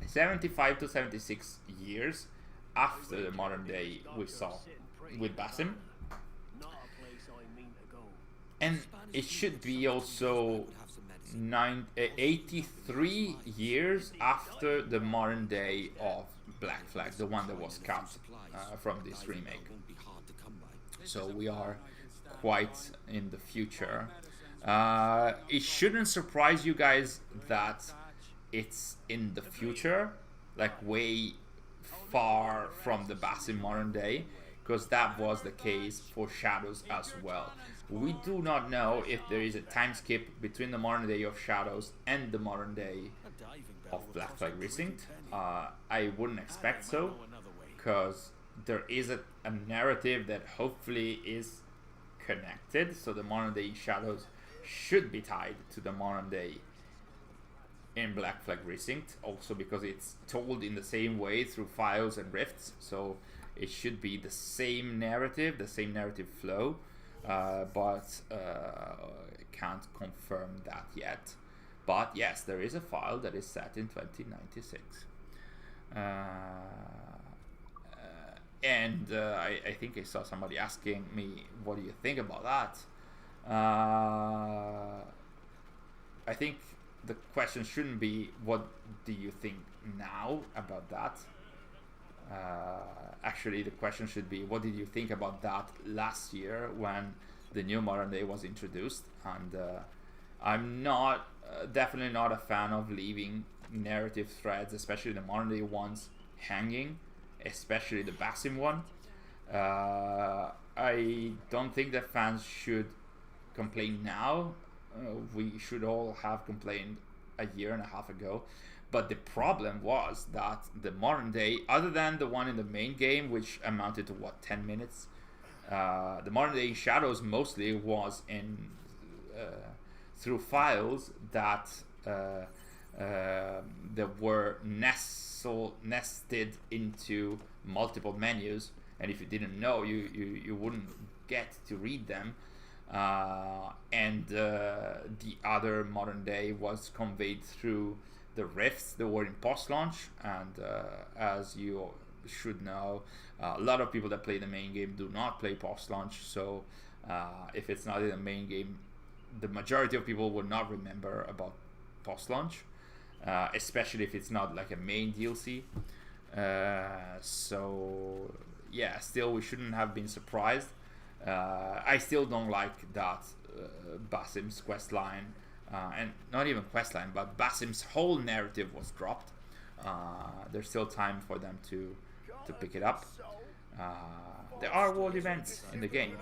Speaker 1: 75 to 76 years after the modern day we saw with Basim, and it should be also 83 years after the modern day of Black Flag, the one that was cut from this remake. So we are quite in the future. It shouldn't surprise you guys that it's in the future, like way far from the Basim modern day, because that was the case for Shadows as well. We do not know if there is a time skip between the modern day of Shadows and the modern day of Black Flag Resynced. I wouldn't expect so, because there is a narrative that hopefully is connected, so the modern day Shadows should be tied to the modern day in Black Flag Resynced, also because it's told in the same way through files and rifts, so it should be the same narrative flow, but can't confirm that yet. But yes, there is a file that is set in 2096. And I think I saw somebody asking me, what do you think about that? I think the question shouldn't be, what do you think now about that? Actually, the question should be, what did you think about that last year when the new modern day was introduced? And I'm not, definitely not a fan of leaving narrative threads, especially the modern day ones, hanging, especially the Basim one. I don't think that fans should complain now. We should all have complained a year and a half ago. But the problem was that the modern day, other than the one in the main game, which amounted to what, 10 minutes, the modern day Shadows mostly was in through files that were nested into multiple menus, and if you didn't know, you wouldn't get to read them. And the other modern day was conveyed through the rifts that were in post-launch, and as you should know, a lot of people that play the main game do not play post-launch, so if it's not in the main game, the majority of people would not remember about post-launch, especially if it's not like a main DLC. So yeah, still we shouldn't have been surprised. I still don't like that Basim's questline, and not even questline, but Basim's whole narrative was dropped. There's still time for them to pick it up. There are world events in the game.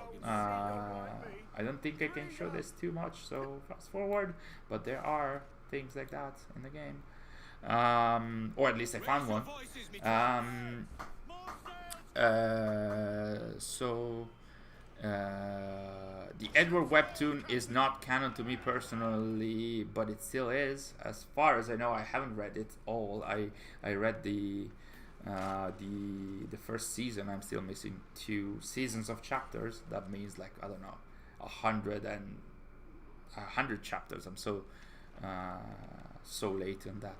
Speaker 1: I don't think I can show this too much, so fast forward, but there are things like that in the game. Or at least I found one. The Edward webtoon is not canon to me personally, but it still is. As far as I know, I haven't read it all. I read the first season. I'm still missing 2 seasons of chapters. That means, like, I don't know, 100 chapters. I'm so late in that.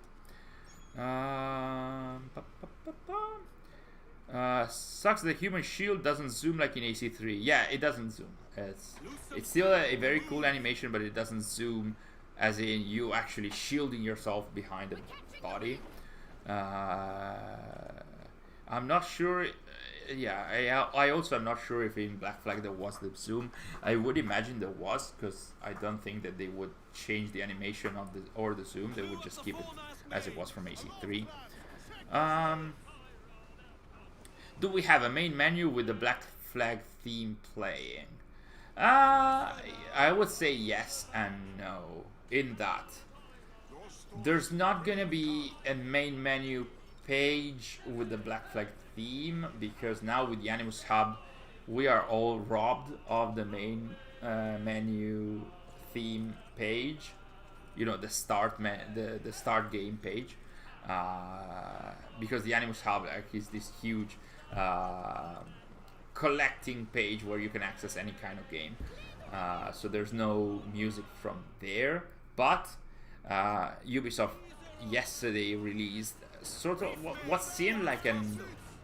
Speaker 1: Sucks the human shield doesn't zoom like in AC3. Yeah, it doesn't zoom. It's still a very cool animation, but it doesn't zoom as in you actually shielding yourself behind the body. I'm not sure. Yeah, I also am not sure if in Black Flag there was the zoom. I would imagine there was, because I don't think that they would change the animation of the zoom. They would just keep it as it was from AC3. Do we have a main menu with the Black Flag theme playing? I would say yes and no. In that there's not gonna be a main menu page with the Black Flag theme, because now with the Animus Hub we are all robbed of the main menu theme page. You know, the start the start game page, because the Animus Hub is this huge collecting page where you can access any kind of game. So there's no music from there, but Ubisoft yesterday released sort of what seemed like an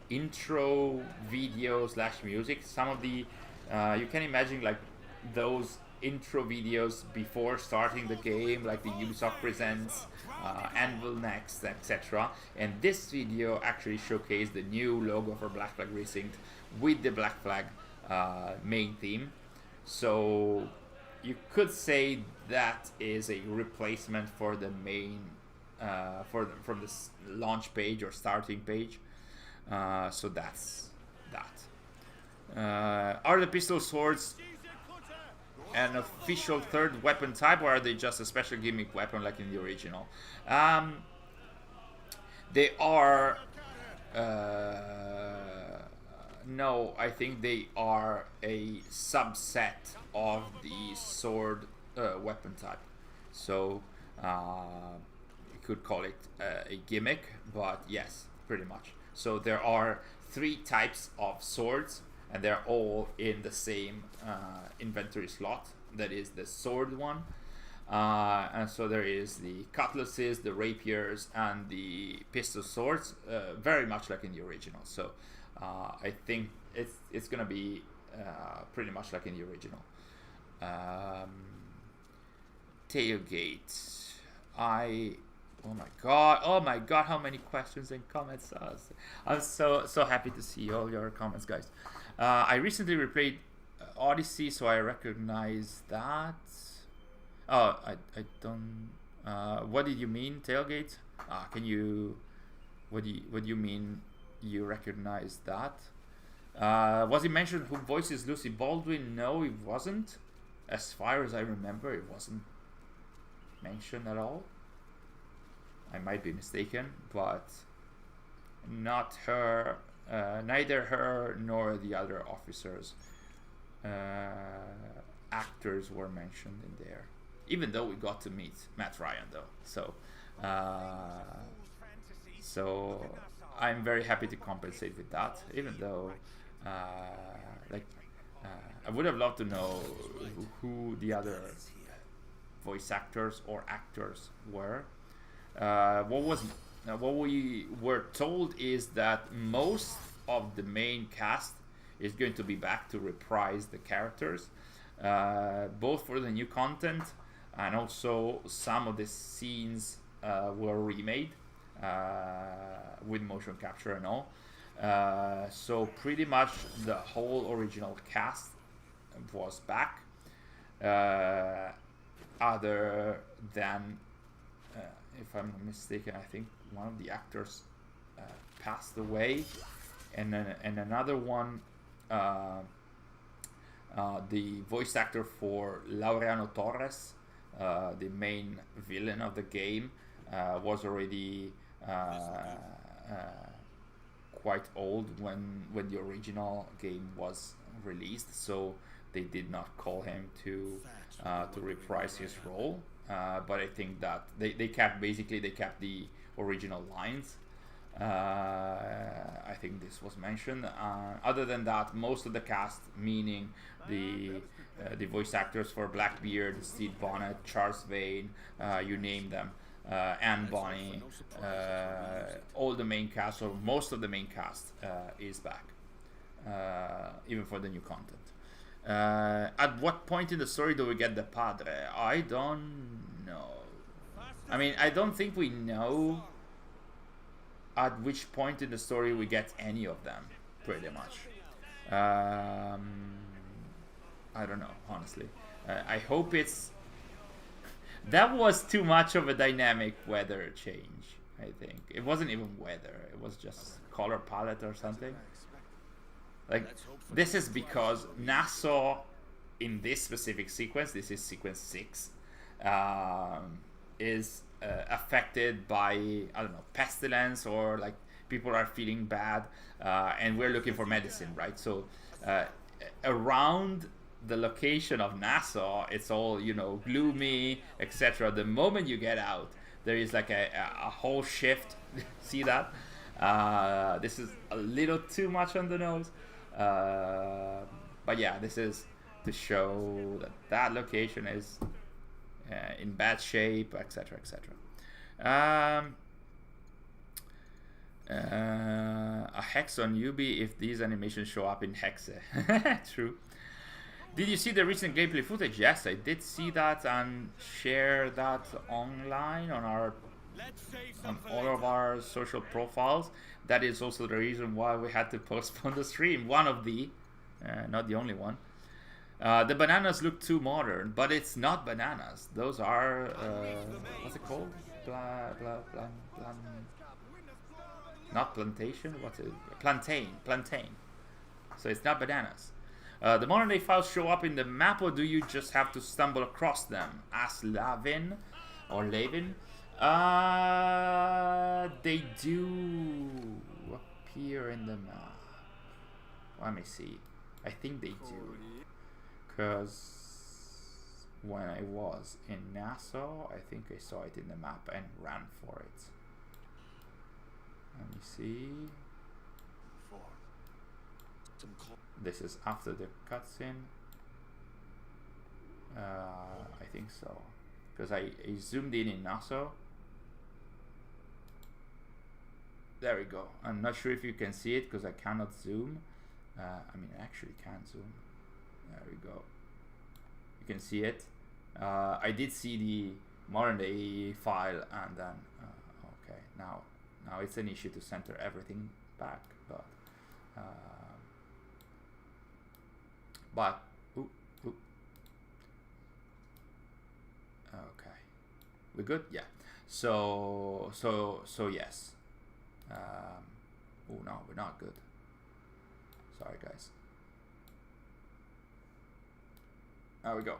Speaker 1: intro video / music. Some of the you can imagine like those intro videos before starting the game, like the Ubisoft Presents, Anvil Next, etc. And this video actually showcased the new logo for Black Flag Resynced with the Black Flag main theme. So you could say that is a replacement for the main from the launch page or starting page. So that's that. Are the pistol swords an official third weapon type, or are they just a special gimmick weapon like in the original? They are no, I think they are a subset of the sword weapon type. So you could call it a gimmick, but yes, pretty much. So there are 3 types of swords, and they're all in the same inventory slot. That is the sword one. And so there is the cutlasses, the rapiers, and the pistol swords, very much like in the original. So I think it's gonna be pretty much like in the original. Tailgate. Oh my god, how many questions and comments. I'm so happy to see all your comments, guys. I recently replayed Odyssey, so I recognize that. Oh, I don't. What did you mean, tailgate? Can you? What do you mean? You recognize that? Was it mentioned who voices Lucy Baldwin? No, it wasn't. As far as I remember, it wasn't mentioned at all. I might be mistaken, but not her. Neither her nor the other officers actors were mentioned in there, even though we got to meet Matt Ryan though. So I'm very happy to compensate with that, even though I would have loved to know who the voice actors or actors were. What we were told is that most of the main cast is going to be back to reprise the characters, both for the new content and also some of the scenes were remade with motion capture and all. So pretty much the whole original cast was back, other than if I'm not mistaken, I think one of the actors passed away, and another one, the voice actor for Laureano Torres, the main villain of the game, was already quite old when the original game was released, so they did not call him to reprise his role. But I think that they kept the original lines. I think this was mentioned. Other than that, most of the cast, meaning the voice actors for Blackbeard, Steve Bonnet, Charles Vane, you name them, and Bonnie, all the main cast, or most of the main cast, is back, even for the new content. At what point in the story do we get the Padre? I don't know. I mean, I don't think we know at which point in the story we get any of them, pretty much. I don't know, honestly. I hope it's... That was too much of a dynamic weather change, I think. It wasn't even weather, it was just color palette or something. Like, this is because Nassau, in this specific sequence, this is sequence 6, is affected by, I don't know, pestilence, or like people are feeling bad, and we're looking for medicine, right? So around the location of Nassau, it's all, you know, gloomy, etc. The moment you get out, there is like a whole shift. See that? This is a little too much on the nose. But yeah, this is to show that that location is in bad shape, etc., etc. A hex on Ubi if these animations show up in Hexe. True. Did you see the recent gameplay footage? Yes, I did see that and share that online on all of our social profiles. That is also the reason why we had to postpone the stream. One of the, not the only one. The bananas look too modern, but it's not bananas. Those are, what's it called? Not plantation, what's it? Plantain. So it's not bananas. The modern day files show up in the map, or do you just have to stumble across them? Ask Lavin or Lavin. They do appear in the map. Let me see. I think they do. Because when I was in Nassau, I think I saw it in the map and ran for it. Let me see. This is after the cutscene. I think so. Because I zoomed in Nassau. There we go. I'm not sure if you can see it because I cannot zoom. I mean, I actually can zoom. There we go. You can see it. I did see the modern day file, and then okay, now it's an issue to center everything back, but ooh. Okay, we're good. Yeah. So yes. Oh no, we're not good. Sorry, guys. There we go.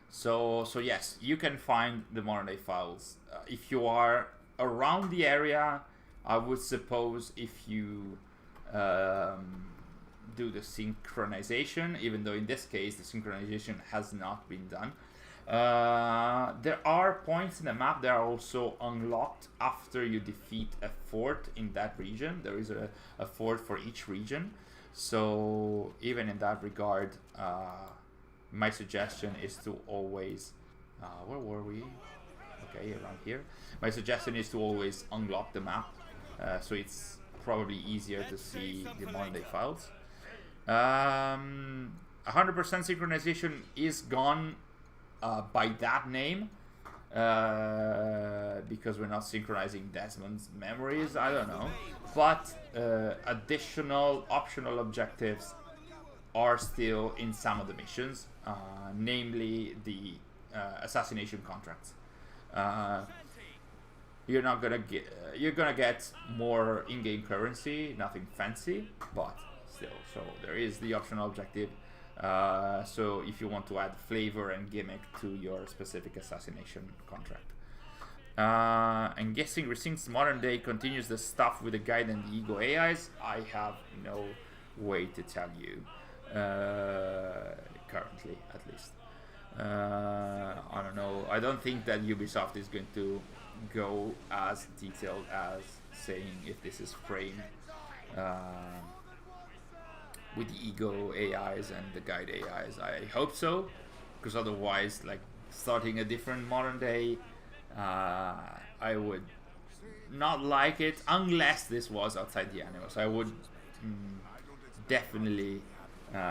Speaker 1: So yes, you can find the modern day files if you are around the area. I would suppose if you do the synchronization, even though in this case the synchronization has not been done. There are points in the map that are also unlocked after you defeat a fort in that region. There is a fort for each region. So even in that regard, my suggestion is to always, where were we? Okay, around here. My suggestion is to always unlock the map, so it's probably easier to see the modern day files. 100% synchronization is gone by that name, because we're not synchronizing Desmond's memories. I don't know, but additional optional objectives are still in some of the missions, namely the assassination contracts. You're gonna get more in-game currency, nothing fancy, but still. So there is the optional objective. So if you want to add flavor and gimmick to your specific assassination contract. I'm guessing Resynced modern day continues the stuff with the guide and the ego AIs. I have no way to tell you, currently at least. I don't know. I don't think that Ubisoft is going to go as detailed as saying if this is framed with the ego AIs and the guide AIs. I hope so, because otherwise, like, starting a different modern day I would not like it unless this was outside the animals. I would definitely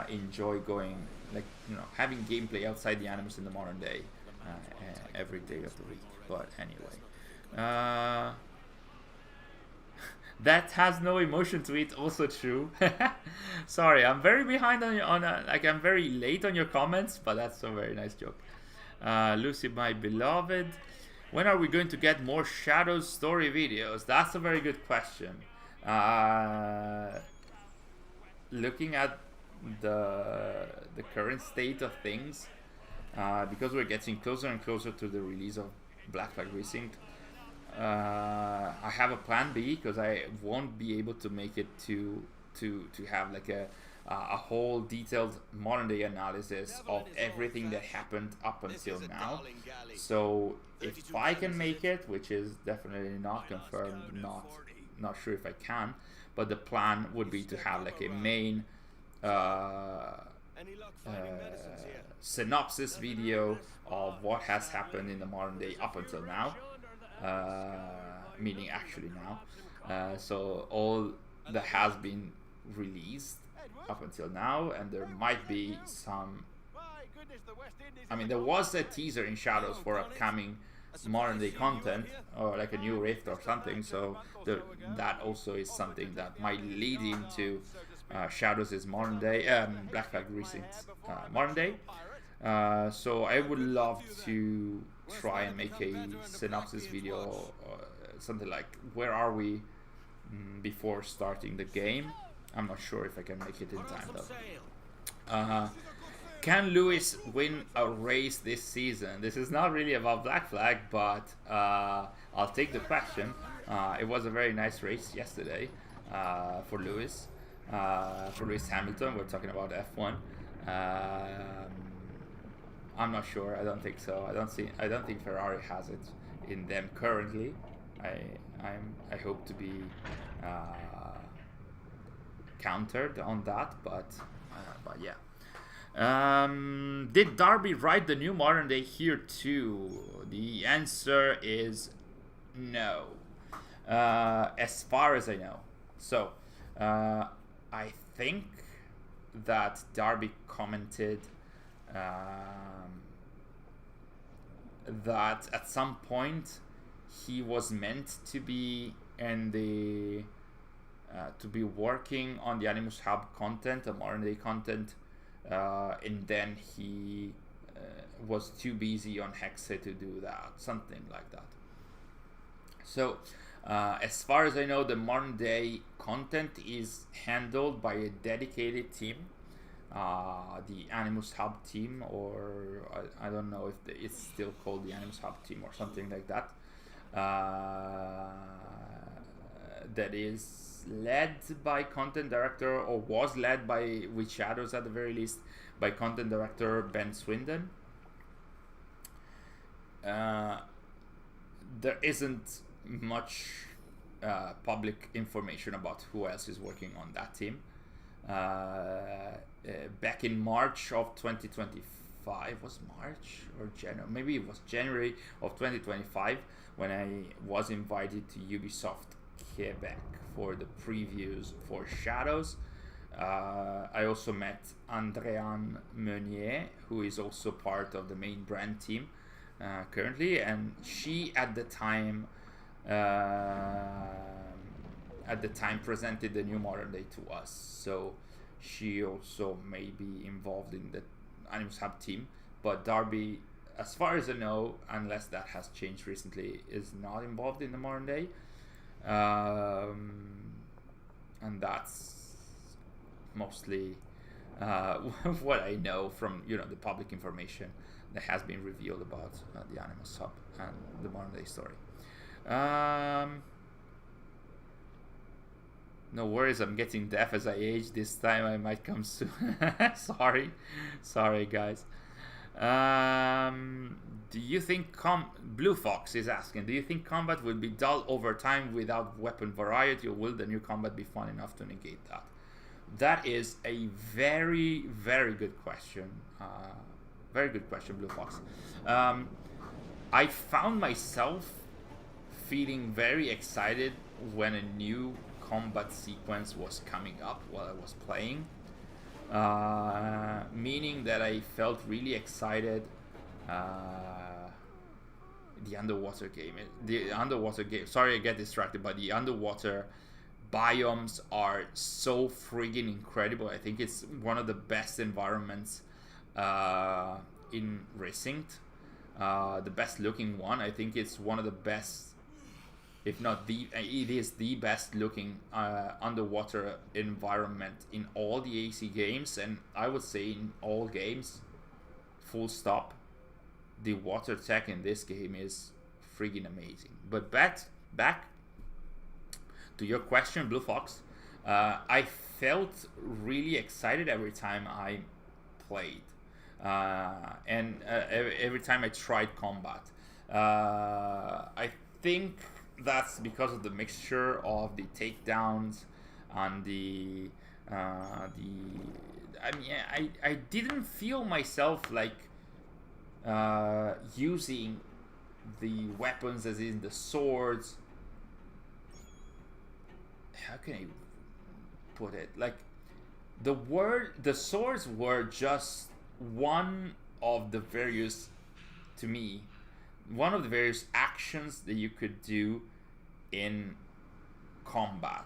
Speaker 1: enjoy going, like, having gameplay outside the animals in the modern day every day of the week. But anyway, that has no emotion to it. Also true. Sorry, I'm very behind like I'm very late on your comments, but that's a very nice joke. Lucy, my beloved, when are we going to get more Shadows story videos? That's a very good question. Looking at the current state of things, because we're getting closer and closer to the release of Black Flag Resynced, I have a plan B, because I won't be able to make it to have like a whole detailed modern day analysis of everything that happened up until now. So if I can make it, which is definitely not confirmed, not sure if I can, but the plan would be to have like a main synopsis video of what has happened in the modern day up until now, meaning actually now. So all that has been released up until now, and there might be some, I mean, there was a teaser in Shadows for upcoming modern day content, or like a new rift or something, so that also is something that might lead into Shadows is modern day, Black Flag Resynced modern day. So I would love to try and make a synopsis video, or something like where are we before starting the game. I'm not sure if I can make it in time though. Can Lewis win a race this season? This is not really about Black Flag, but I'll take the question. It was a very nice race yesterday for Lewis Hamilton. We're talking about F1. I'm not sure. I don't think so. I don't think Ferrari has it in them currently. I hope to be countered on that, but yeah. Did Darby write the new modern day here too? The answer is no, as far as I know. So I think that Darby commented that at some point he was meant to be in the to be working on the Animus Hub content, the modern day content, and then he was too busy on Hexe to do that, something like that. So as far as I know, the modern day content is handled by a dedicated team, the Animus Hub team, or I don't know if it's still called the Animus Hub team or something like that, that is led by content director, or was led by, with Shadows at the very least, by content director Ben Swindon. There isn't much public information about who else is working on that team. Back in March of 2025, was March or January? Maybe it was January of 2025 when I was invited to Ubisoft Quebec for the previews for Shadows. I also met Andréane Meunier, who is also part of the main brand team currently, and she at the time presented the new modern day to us. So she also may be involved in the Animus Hub team, but Darby, as far as I know, unless that has changed recently, is not involved in the modern day. And that's mostly what I know from the public information that has been revealed about the Animus Hub and the modern day story. No worries, I'm getting deaf as I age. This time I might come soon. sorry guys. Do you think Blue Fox is asking, do you think combat will be dull over time without weapon variety, or will the new combat be fun enough to negate that? That is a very, very good question. Very good question, Blue Fox. I found myself feeling very excited when a new combat sequence was coming up while I was playing. Meaning that I felt really excited. The underwater game. Sorry, I get distracted, but the underwater biomes are so friggin' incredible. I think it's one of the best environments in Resynced. The best looking one. I think it's one of the best, if not the, it is the best looking underwater environment in all the AC games, and I would say in all games, full stop. The water tech in this game is friggin' amazing. But back to your question, Blue Fox, I felt really excited every time I played, and every time I tried combat. I think that's because of the mixture of the takedowns and the I mean, I didn't feel myself like using the weapons, as in the swords. How can I put it? Like, the swords were just one of the various, to me, one of the various actions that you could do in combat.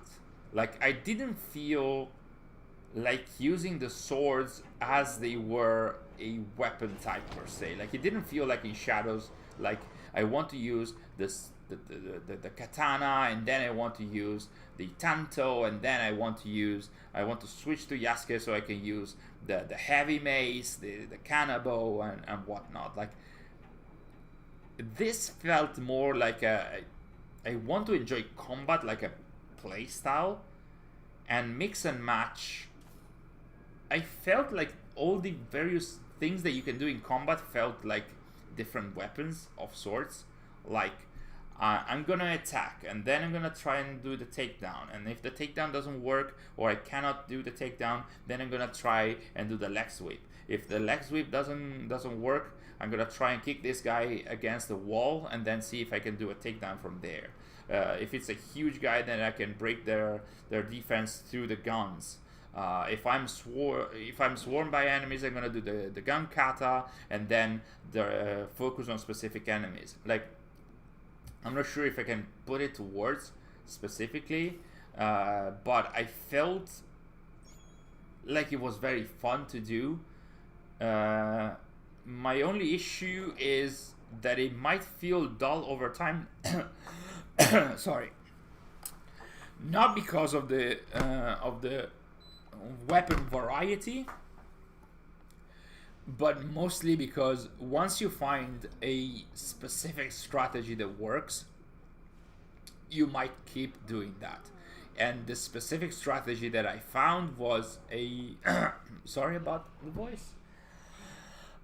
Speaker 1: Like, I didn't feel like using the swords as they were a weapon type per se. Like, it didn't feel like in Shadows, like I want to use this the katana, and then I want to use the tanto, and then I want to switch to Yasuke so I can use the heavy mace, the kanabo, and whatnot. Like, this felt more like I want to enjoy combat like a play style, and mix and match. I felt like all the various things that you can do in combat felt like different weapons of sorts. Like, I'm gonna attack, and then I'm gonna try and do the takedown, and if the takedown doesn't work, or I cannot do the takedown, then I'm gonna try and do the leg sweep. If the leg sweep doesn't work, I'm gonna try and kick this guy against the wall, and then see if I can do a takedown from there. If it's a huge guy, then I can break their defense through the guns. If I'm swarmed by enemies, I'm gonna do the gun kata, and then focus on specific enemies. Like, I'm not sure if I can put it to words specifically, but I felt like it was very fun to do. My only issue is that it might feel dull over time. Sorry, not because of the weapon variety, but mostly because once you find a specific strategy that works, you might keep doing that. And the specific strategy that I found was a sorry about the voice.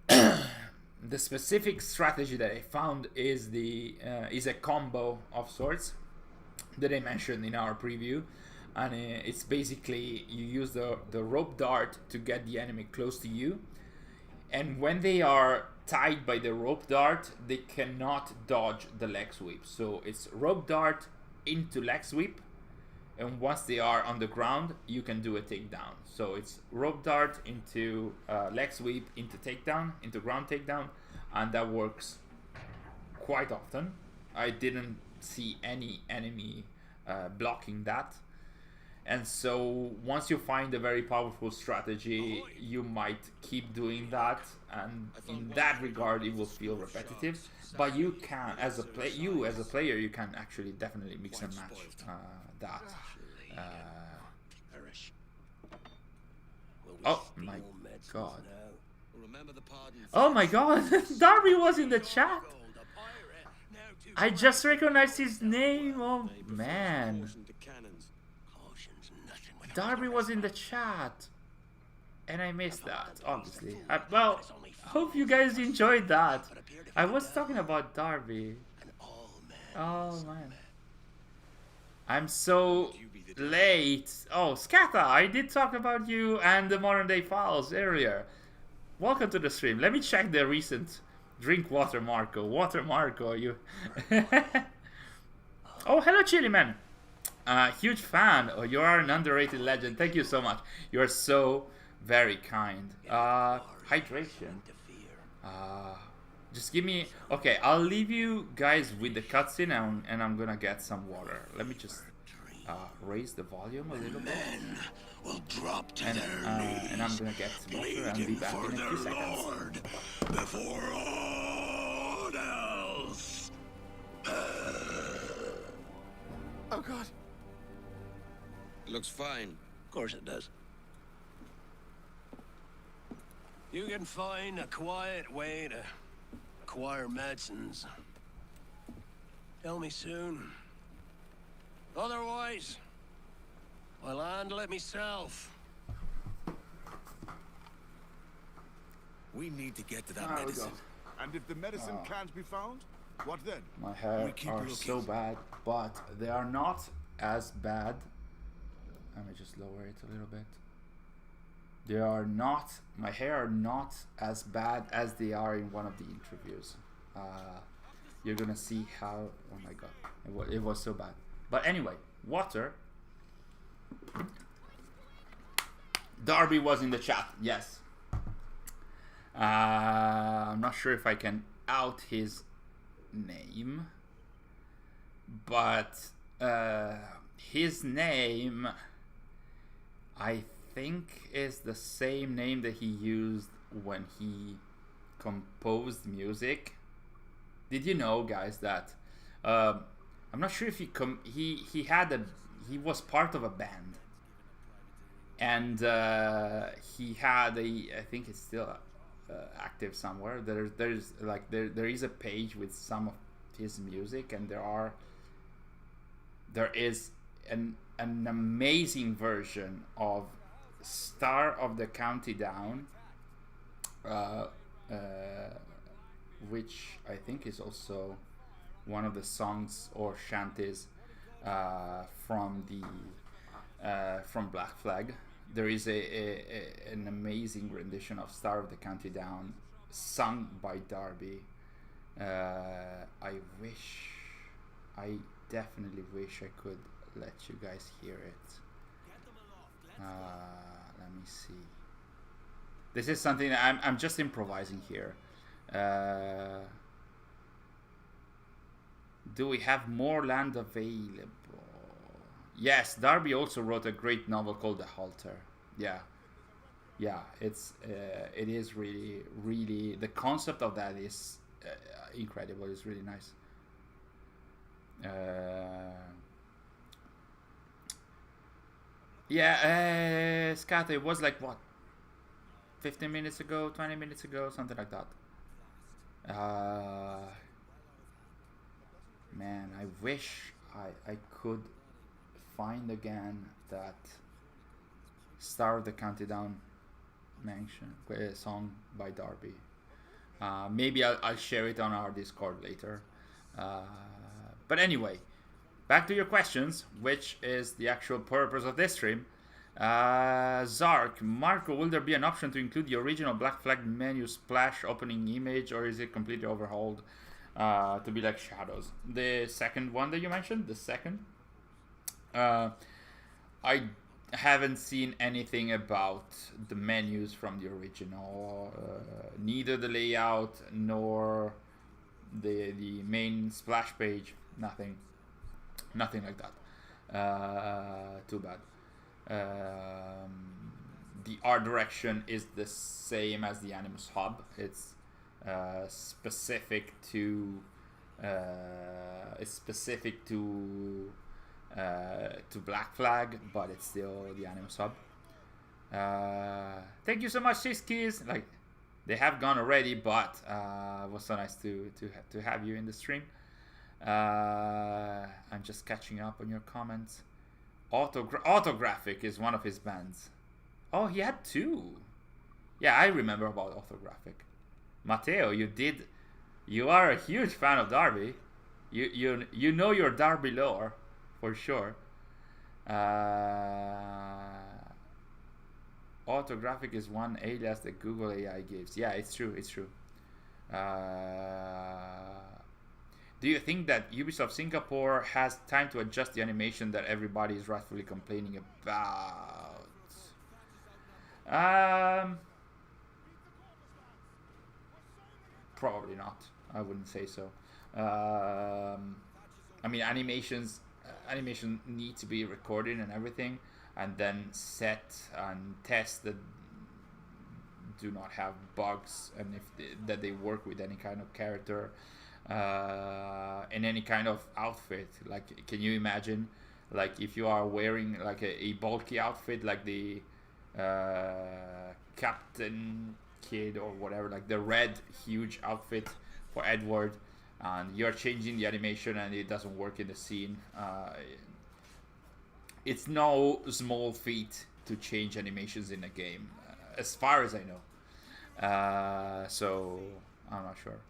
Speaker 1: The specific strategy that I found is is a combo of sorts that I mentioned in our preview, and it's basically you use the rope dart to get the enemy close to you, and when they are tied by the rope dart, they cannot dodge the leg sweep. So it's rope dart into leg sweep, and once they are on the ground, you can do a takedown. So it's rope dart into leg sweep into takedown, into ground takedown, and that works quite often. I didn't see any enemy blocking that. And so once you find a very powerful strategy, you might keep doing that, and in that regard it will feel repetitive. But you can, as a player, you can actually definitely mix and match that. Oh my god! Oh my god! Darby was in the chat. I just recognized his name. Oh man! Darby was in the chat, and I missed that, obviously. Well, hope you guys enjoyed that. I was talking about Darby. Oh man, I'm so late. Oh, Scata, I did talk about you and the Modern Day Files earlier. Welcome to the stream. Let me check the recent Drink water, Marco. Water, Marco. You. Oh, hello, Chili Man. Huge fan. Oh, you are an underrated legend. Thank you so much. You are so very kind. Hydration. Just give me. Okay, I'll leave you guys with the cutscene, and I'm gonna get some water. Let me just raise the volume a little bit.
Speaker 3: Will drop to their knees,
Speaker 1: and I'm gonna get some water and be back in a few seconds.
Speaker 3: Lord before all else.
Speaker 2: Oh God.
Speaker 4: Looks fine.
Speaker 3: Of course it does. You can find a quiet way to acquire medicines. Tell me soon. Otherwise, I'll handle it myself.
Speaker 2: We need to get to that
Speaker 1: There we
Speaker 2: medicine.
Speaker 1: go.
Speaker 5: And if the medicine can't be found, what then?
Speaker 1: My hair
Speaker 2: keep
Speaker 1: are
Speaker 2: looking.
Speaker 1: so bad, but they are not as bad. Let me just lower it a little bit. They are not, my hair are not as bad as they are in one of the interviews. You're gonna see how, oh my god, it was so bad. But anyway, water. Darby was in the chat, yes. I'm not sure if I can out his name, but his name, I think, is the same name that he used when he composed music. Did you know, guys, that I'm not sure if he was part of a band, and he had I think it's still active somewhere. There is a page with some of his music, and there is an amazing version of Star of the County Down, which I think is also one of the songs or shanties from Black Flag. There is an amazing rendition of Star of the County Down, sung by Darby. I definitely wish I could let you guys hear it. Let me see. This is something that I'm just improvising here. Do we have more land available? Yes, Darby also wrote a great novel called The Halter. Yeah, it is really the concept of that is incredible. It's really nice. Scatter, it was like what, 15 minutes ago, 20 minutes ago, something like that. Man, I wish I could find again that Star of the County Down song by Darby. Maybe I'll share it on our Discord later. But anyway, back to your questions, which is the actual purpose of this stream. Zark, Marco, will there be an option to include the original Black Flag menu splash opening image, or is it completely overhauled to be like Shadows? The second one that you mentioned, I haven't seen anything about the menus from the original, neither the layout nor the main splash page. Nothing like that. Too bad. The art direction is the same as the Animus Hub. It's specific to Black Flag, but it's still the Animus Hub. Thank you so much, Shiskis. Like, they have gone already, but it was so nice to have you in the stream. I'm just catching up on your comments. Autographic is one of his bands. Oh, he had two. Yeah, I remember about Autographic. Matteo, you are a huge fan of Darby. You know your Darby lore for sure. Autographic is one alias that Google AI gives. Yeah, it's true. Do you think that Ubisoft Singapore has time to adjust the animation that everybody is rightfully complaining about? Probably not. I wouldn't say so. I mean, animation need to be recorded and everything, and then set and test that do not have bugs, and that they work with any kind of character in any kind of outfit. Like, can you imagine, like, if you are wearing like a bulky outfit, like the Captain Kid or whatever, like the red huge outfit for Edward, and you're changing the animation and it doesn't work in the scene. It's no small feat to change animations in a game, as far as I know. So I'm not sure.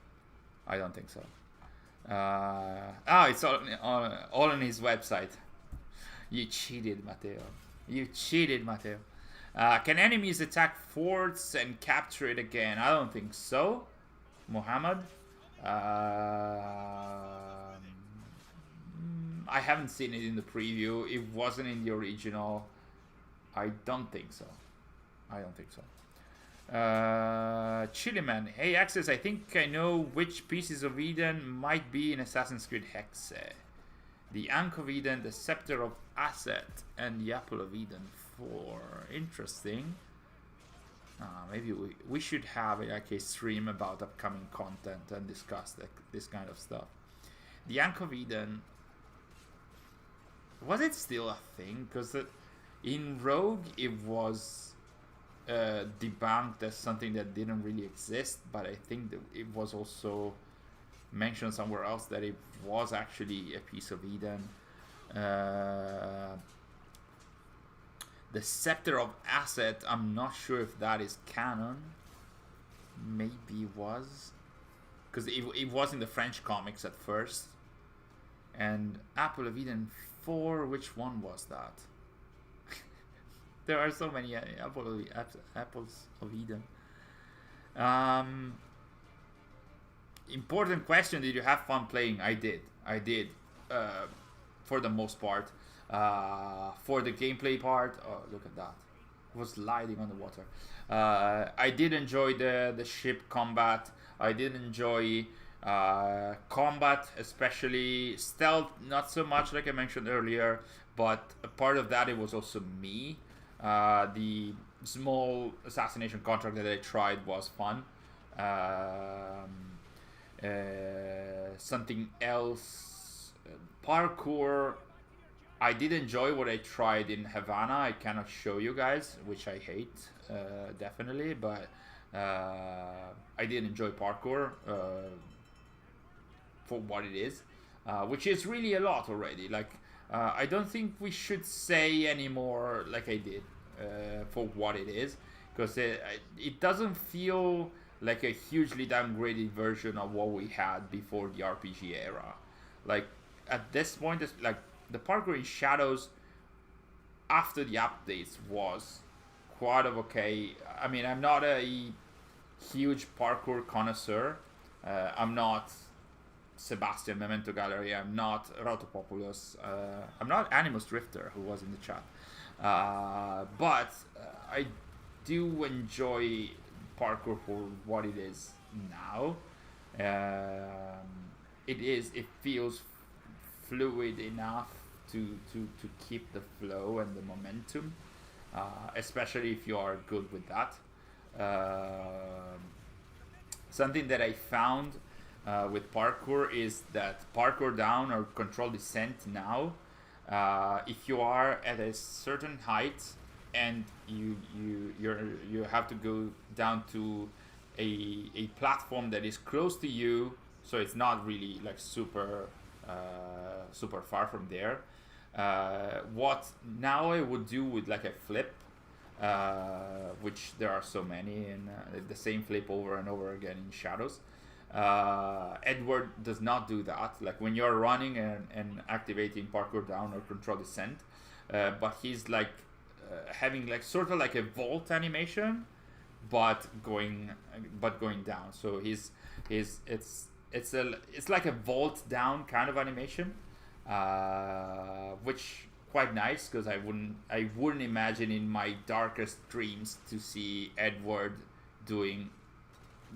Speaker 1: I don't think so. It's all on his website. You cheated, Matteo. You cheated, Matteo. Can enemies attack forts and capture it again? I don't think so, Muhammad. I haven't seen it in the preview. It wasn't in the original. I don't think so. Chiliman, hey Access, I think I know which pieces of Eden might be in Assassin's Creed Hexe. The Ankh of Eden, the Scepter of Asset, and the Apple of Eden 4. Interesting. Maybe we should have like a stream about upcoming content and discuss this kind of stuff. The Ankh of Eden, was it still a thing? Because in Rogue it was debunked as something that didn't really exist, but I think that it was also mentioned somewhere else that it was actually a piece of Eden. The Scepter of Asset, I'm not sure if that is canon. Maybe it was, because it was in the French comics at first. And Apple of Eden 4, which one was that? There are so many apples of Eden. Important question: did you have fun playing? I did. For the most part. For the gameplay part, oh look at that, it was sliding on the water. I did enjoy the ship combat. I did enjoy combat, especially stealth, not so much like I mentioned earlier, but a part of that, it was also me. The small assassination contract that I tried was fun. Something else, parkour, I did enjoy what I tried in Havana. I cannot show you guys, which I hate, definitely, but I did enjoy parkour for what it is, which is really a lot already. Like, I don't think we should say anymore like I did for what it is, because it doesn't feel like a hugely downgraded version of what we had before the RPG era. Like, at this point, it's like the parkour in Shadows after the updates was quite okay. I mean, I'm not a huge parkour connoisseur. I'm not Sebastian Memento Gallery. I'm not Rautopopoulos. I'm not Animus Drifter, who was in the chat. But I do enjoy parkour for what it is now. It feels fluid enough to keep the flow and the momentum, especially if you are good with that. Something that I found with parkour is that parkour down or control descent now, if you are at a certain height and you have to go down to a platform that is close to you, so it's not really like super far from there. What now I would do with like a flip, which there are so many, and the same flip over and over again in Shadows. Edward does not do that, like when you're running and activating parkour down or control descent, but he's like having like sort of like a vault animation, but going down. So it's like a vault down kind of animation, which quite nice, because I wouldn't imagine in my darkest dreams to see Edward doing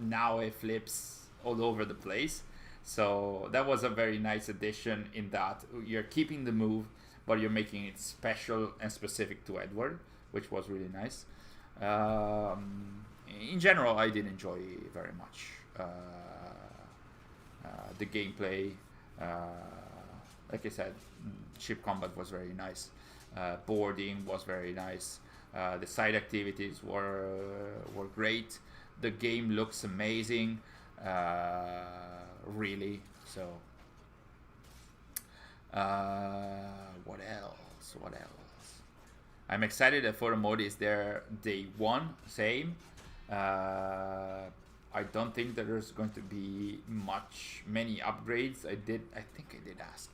Speaker 1: Naue flips all over the place. So that was a very nice addition, in that you're keeping the move, but you're making it special and specific to Edward, which was really nice. In general, I did enjoy very much the gameplay. Like I said, ship combat was very nice. Boarding was very nice. The side activities were great. The game looks amazing, really. So, what else? What else? I'm excited that photo mode is there day one. Same. I don't think that there's going to be many upgrades. I think I did ask.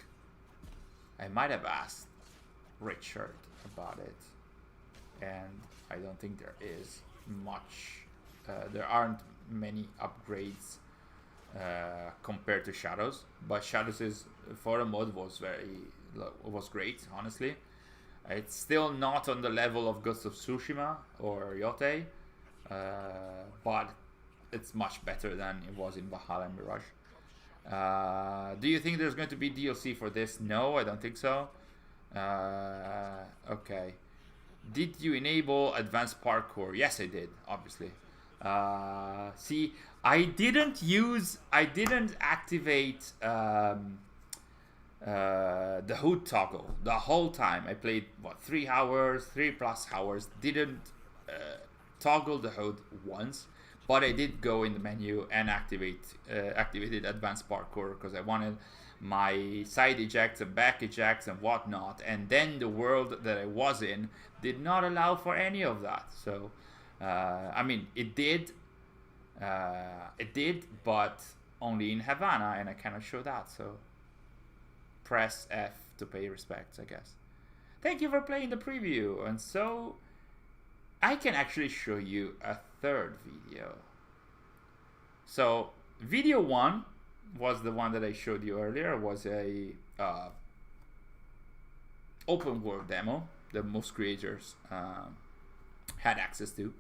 Speaker 1: I might have asked Richard about it, and I don't think there is much. There aren't many upgrades compared to Shadows, but Shadows' photo mode was great, honestly. It's still not on the level of Ghost of Tsushima or Yote, but it's much better than it was in Valhalla and Mirage. Do you think there's going to be DLC for this? No, I don't think so. Okay. Did you enable advanced parkour? Yes, I did, obviously. See, I didn't activate the HUD toggle the whole time. I played, 3 hours, 3+ hours, didn't toggle the HUD once, but I did go in the menu and activated advanced parkour, because I wanted my side ejects and back ejects and whatnot, and then the world that I was in did not allow for any of that. So I mean, it did, but only in Havana, and I cannot show that. So press F to pay respects, I guess. Thank you for playing the preview. And so I can actually show you a third video. So video 1 was the one that I showed you earlier. Was a open world demo that most creators had access to.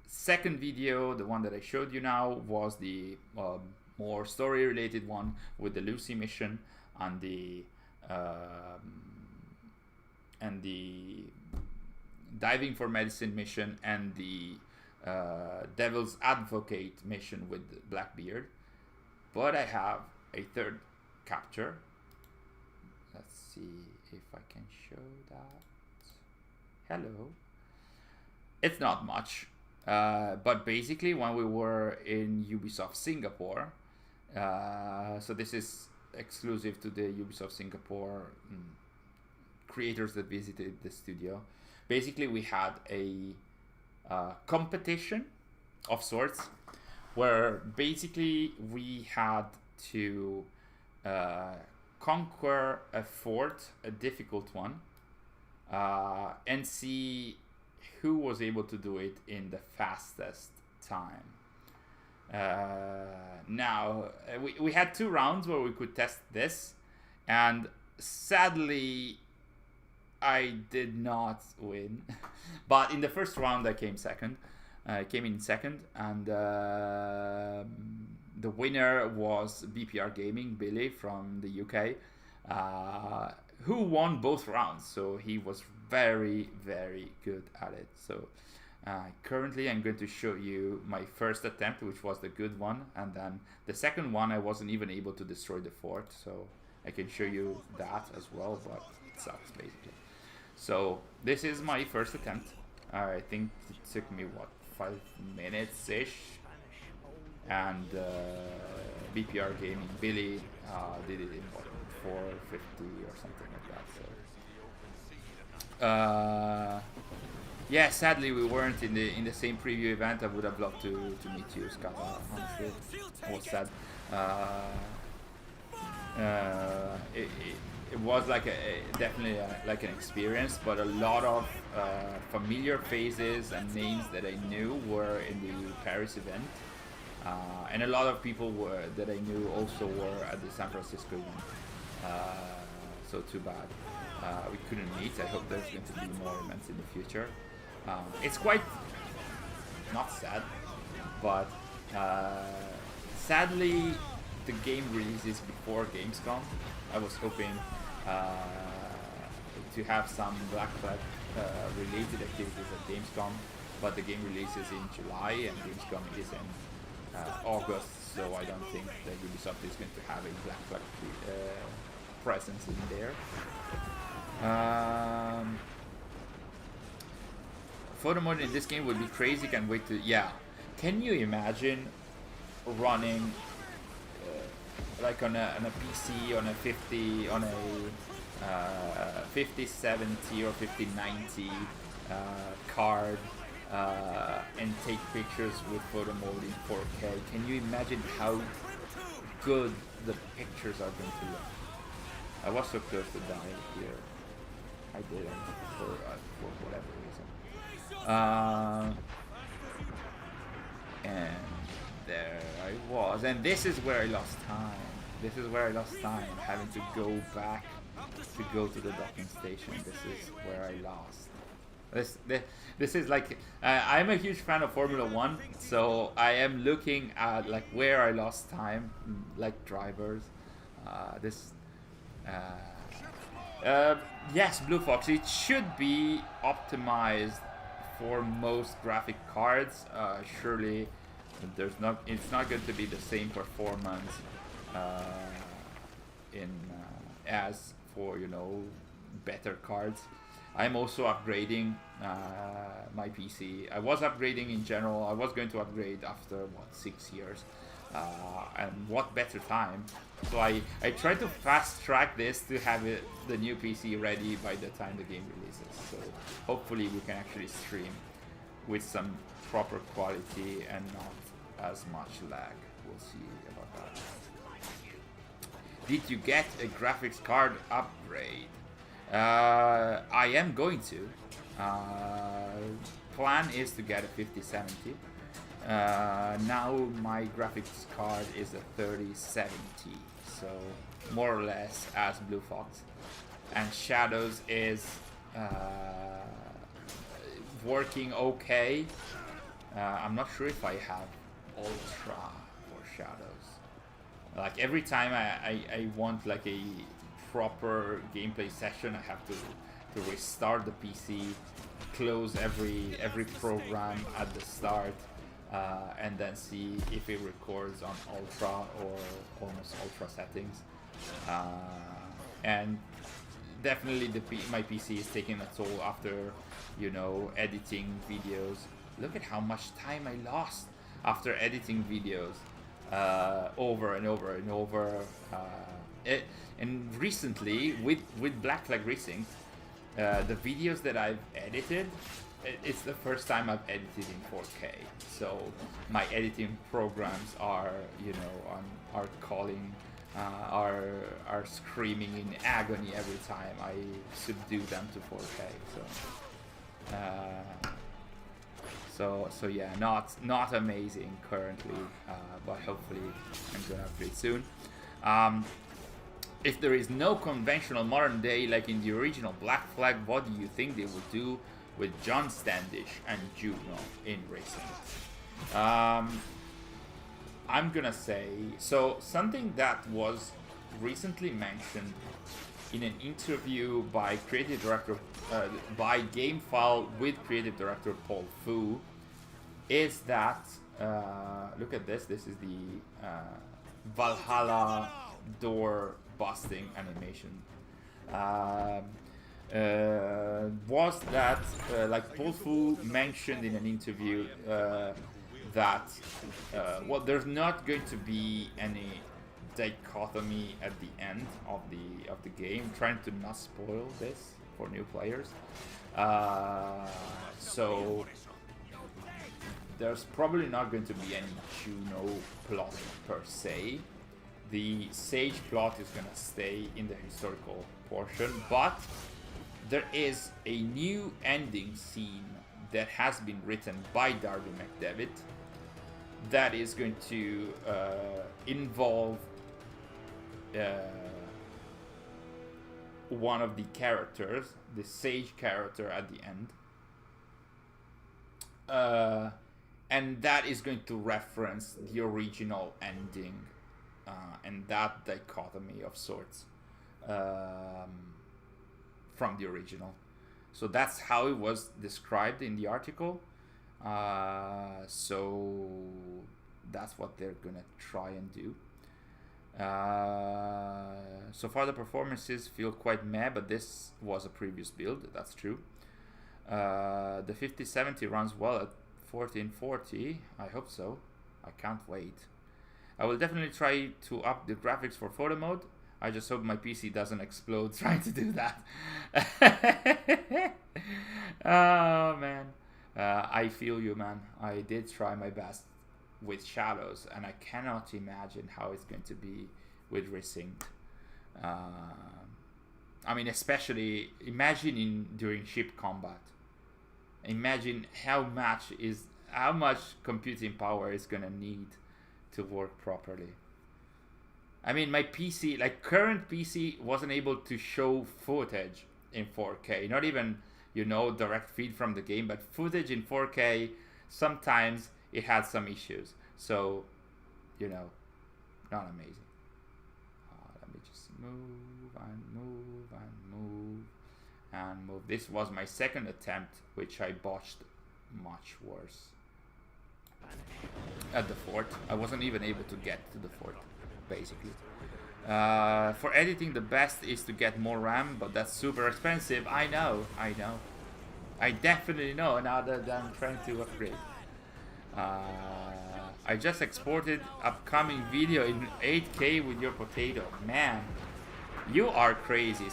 Speaker 1: Second video, the one that I showed you now, was the more story related one with the Lucy mission and the diving for medicine mission and the Devil's Advocate mission with Blackbeard. But I have a third capture. Let's see if I can show that. Hello. It's not much, but basically when we were in Ubisoft Singapore, so this is exclusive to the Ubisoft Singapore creators that visited the studio. Basically, we had a competition of sorts, where basically we had to conquer a fort, a difficult one, and see who was able to do it in the fastest time. Now, we had 2 rounds where we could test this, and sadly, I did not win. But in the first round, I came second. I came in second, and the winner was BPR Gaming, Billy from the UK, who won both rounds. So he was very, very good at it. So currently I'm going to show you my first attempt, which was the good one, and then the second one I wasn't even able to destroy the fort, so I can show you that as well, but it sucks basically. So this is my first attempt. I think it took me 5 minutes ish, and BPR Gaming Billy did it in 450 or something like that. So yeah, sadly we weren't in the same preview event. I would have loved to meet you, Scott. Honestly, it was sad. it was like definitely like an experience, but a lot of familiar faces and names that I knew were in the Paris event, and a lot of people that I knew also were at the San Francisco event. So too bad we couldn't meet. I hope there's going to be more events in the future. It's quite not sad, but sadly the game releases before Gamescom. I was hoping to have some Black Flag related activities at Gamescom, but the game releases in July and Gamescom is in August, so I don't think that Ubisoft is going to have a Black Flag presence in there. Photo mode in this game would be crazy. Can't wait to. Yeah, can you imagine running like on a PC on a 50 on a 5070 or 5090 card and take pictures with photo mode in 4K? Can you imagine how good the pictures are going to look? I was so close to dying here. I didn't for whatever reason. And there I was, and this is where I lost time. This is where I lost time, having to go back to go to the docking station. This is where I lost. This is like I'm a huge fan of Formula 1, so I am looking at like where I lost time, like drivers. Yes, Blue Fox. It should be optimized for most graphic cards. Surely, it's not going to be the same performance as for better cards. I'm also upgrading my PC. I was upgrading in general. I was going to upgrade after 6 years, and what better time? So I tried to fast track this to have the new PC ready by the time the game releases. So hopefully we can actually stream with some proper quality and not as much lag. We'll see about that. Did you get a graphics card upgrade? I am going to. Plan is to get a 5070. Now my graphics card is a 3070, so more or less as Blue Fox. And Shadows is working okay. I'm not sure if I have Ultra for Shadows. Like every time I want like a proper gameplay session, I have to restart the PC, close every program at the start, and then see if it records on Ultra or almost Ultra settings. And definitely my PC is taking a toll after editing videos. Look at how much time I lost after editing videos over and over and over. And recently with Black Flag Resynced, the videos that I've edited, it's the first time I've edited in 4K. So my editing programs are calling, are screaming in agony every time I subdue them to 4K. So yeah, not amazing currently, but hopefully I'm gonna upgrade soon. If there is no conventional modern day like in the original Black Flag, what do you think they will do with John Standish and Juno in racing? I'm gonna say, so something that was recently mentioned in an interview by creative director, by GameFile with creative director Paul Fu, is that, look at this is the Valhalla door busting animation. Was that, like Paul Fu mentioned in an interview, that well, there's not going to be any dichotomy at the end of the game, trying to not spoil this for new players. So there's probably not going to be any Juno plot per se, the Sage plot is gonna stay in the historical portion, but there is a new ending scene that has been written by Darby McDevitt that is going to involve one of the characters, the Sage character at the end. And that is going to reference the original ending and that dichotomy of sorts from the original. So that's how it was described in the article. So that's what they're gonna try and do. So far the performances feel quite meh, but this was a previous build, that's true. The 5070 runs well at 1440, I hope so. I can't wait. I will definitely try to up the graphics for photo mode. I just hope my PC doesn't explode trying to do that. Oh man, I feel you, man. I did try my best with shadows, and I cannot imagine how it's going to be with Resynced. I mean, especially imagine during ship combat. Imagine how much computing power is gonna need to work properly. I mean, my PC, like current PC, wasn't able to show footage in 4K. Not even, you know, direct feed from the game, but footage in 4K, sometimes it had some issues. So, you know, not amazing. Let me just move and move and move and move. This was my second attempt, which I botched much worse. At the fort. I wasn't even able to get to the fort, basically. For editing, the best is to get more RAM, but that's super expensive. I know. I definitely know, now that I'm trying to upgrade. I just exported upcoming video in 8K with your potato. Man, you are crazy,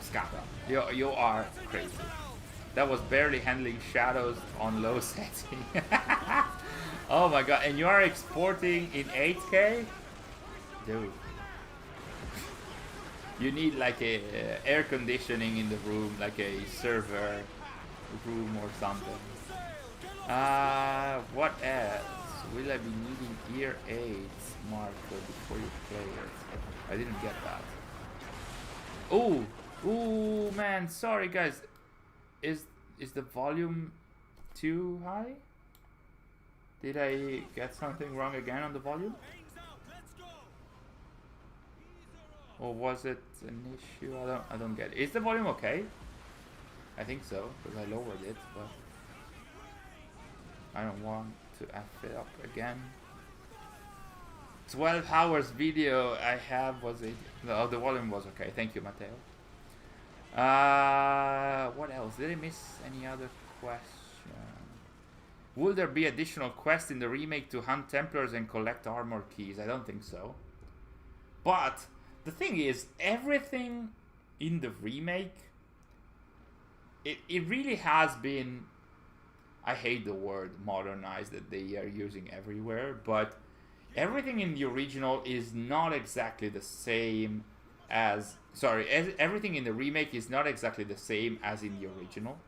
Speaker 1: Scata. You are crazy. That was barely handling shadows on low setting. Oh my god, and you are exporting in 8K? Dude. You need like a air conditioning in the room, like a server room or something. What else? Will I be needing ear aids, Marco, before you play it? I didn't get that. Ooh, man, sorry guys. Is the volume too high? Did I get something wrong again on the volume? Or was it an issue? I don't get it. Is the volume okay? I think so, because I lowered it, but I don't want to F it up again. 12 hours video I have, was it? No, the volume was okay. Thank you, Matteo. What else? Did I miss any other question? Will there be additional quests in the remake to hunt Templars and collect armor keys? I don't think so. But the thing is, everything in the remake, it really has been, I hate the word modernized that they are using everywhere, but everything in the original is not exactly the same as, everything in the remake is not exactly the same as in the original.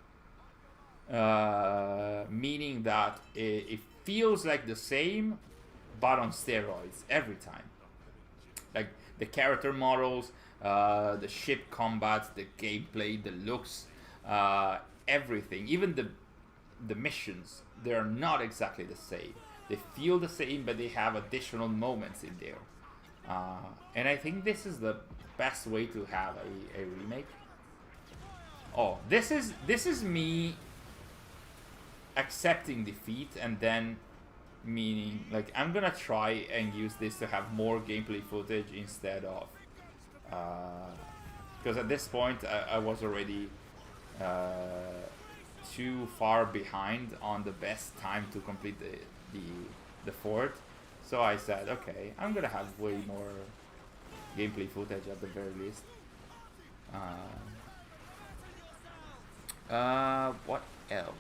Speaker 1: Meaning that it feels like the same, but on steroids every time. Like the character models, the ship combats, the gameplay, the looks, everything. Even the missions, they're not exactly the same. They feel the same, but they have additional moments in there. And I think this is the best way to have a remake. Oh, this is me accepting defeat and then meaning like I'm gonna try and use this to have more gameplay footage instead of because at this point I was already too far behind on the best time to complete the fort, so I said okay, I'm gonna have way more gameplay footage at the very least. What else?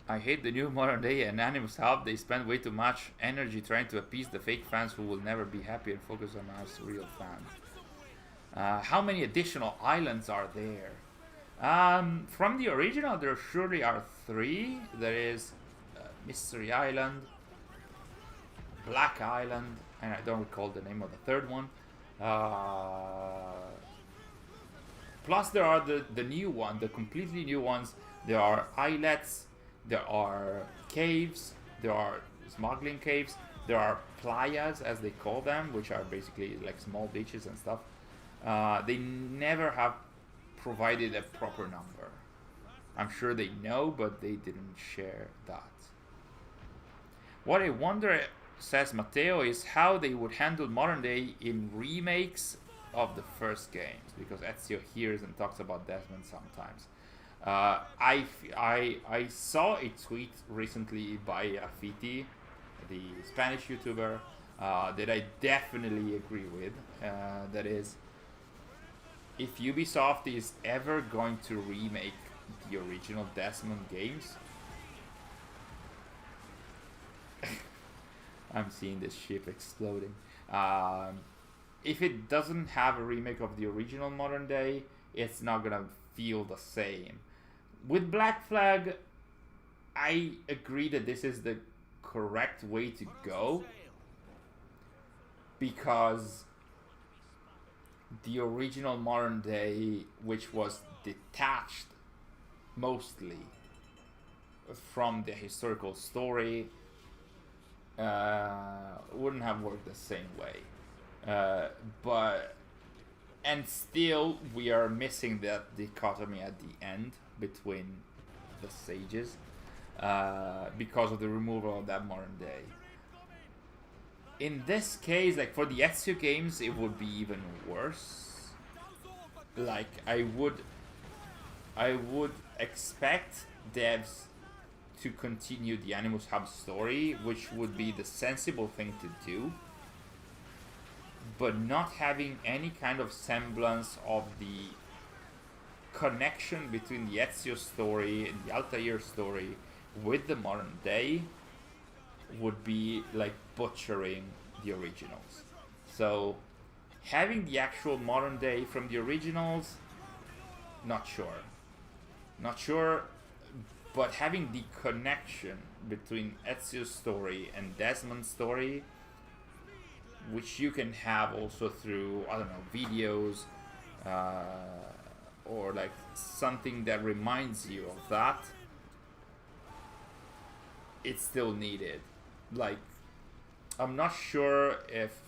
Speaker 1: I hate the new modern day Anonymous Hub. They spend way too much energy trying to appease the fake fans who will never be happy and focus on us real fans. How many additional islands are there? From the original, there surely are 3. There is Mystery Island, Black Island, and I don't recall the name of the third one. Plus, there are the new one, the completely new ones. There are islets, there are caves, there are smuggling caves, there are playas, as they call them, which are basically like small beaches and stuff. They never have provided a proper number. I'm sure they know, but they didn't share that. What I wonder, says Matteo, is how they would handle modern day in remakes of the first games, because Ezio hears and talks about Desmond sometimes. I saw a tweet recently by Afiti, the Spanish YouTuber, that I definitely agree with. That is, if Ubisoft is ever going to remake the original Desmond games, I'm seeing this ship exploding. If it doesn't have a remake of the original modern day, it's not gonna feel the same. With Black Flag, I agree that this is the correct way to go, because the original modern day, which was detached mostly from the historical story, wouldn't have worked the same way. And still we are missing that dichotomy at the end between the sages, because of the removal of that modern day. In this case, like for the Ezio games, it would be even worse. Like I would expect devs to continue the Animus Hub story, which would be the sensible thing to do, but not having any kind of semblance of the connection between the Ezio story and the Altair story with the modern day would be like butchering the originals. So having the actual modern day from the originals, not sure, but having the connection between Ezio's story and Desmond's story, which you can have also through, I don't know, videos, or like something that reminds you of that, it's still needed. Like, I'm not sure if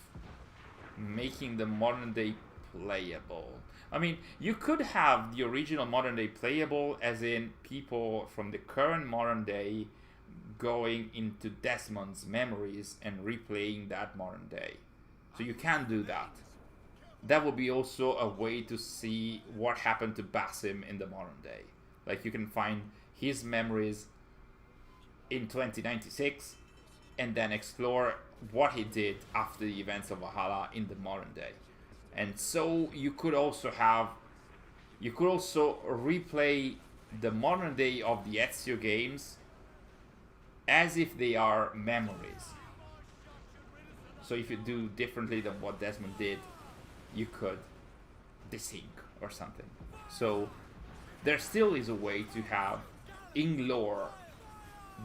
Speaker 1: making the modern day playable, I mean, you could have the original modern day playable, as in people from the current modern day going into Desmond's memories and replaying that modern day. So you can do that. That would be also a way to see what happened to Basim in the modern day. Like, you can find his memories in 2096 and then explore what he did after the events of Valhalla in the modern day. And so you could also replay the modern day of the Ezio games as if they are memories. So if you do differently than what Desmond did, you could desync or something. So there still is a way to have in lore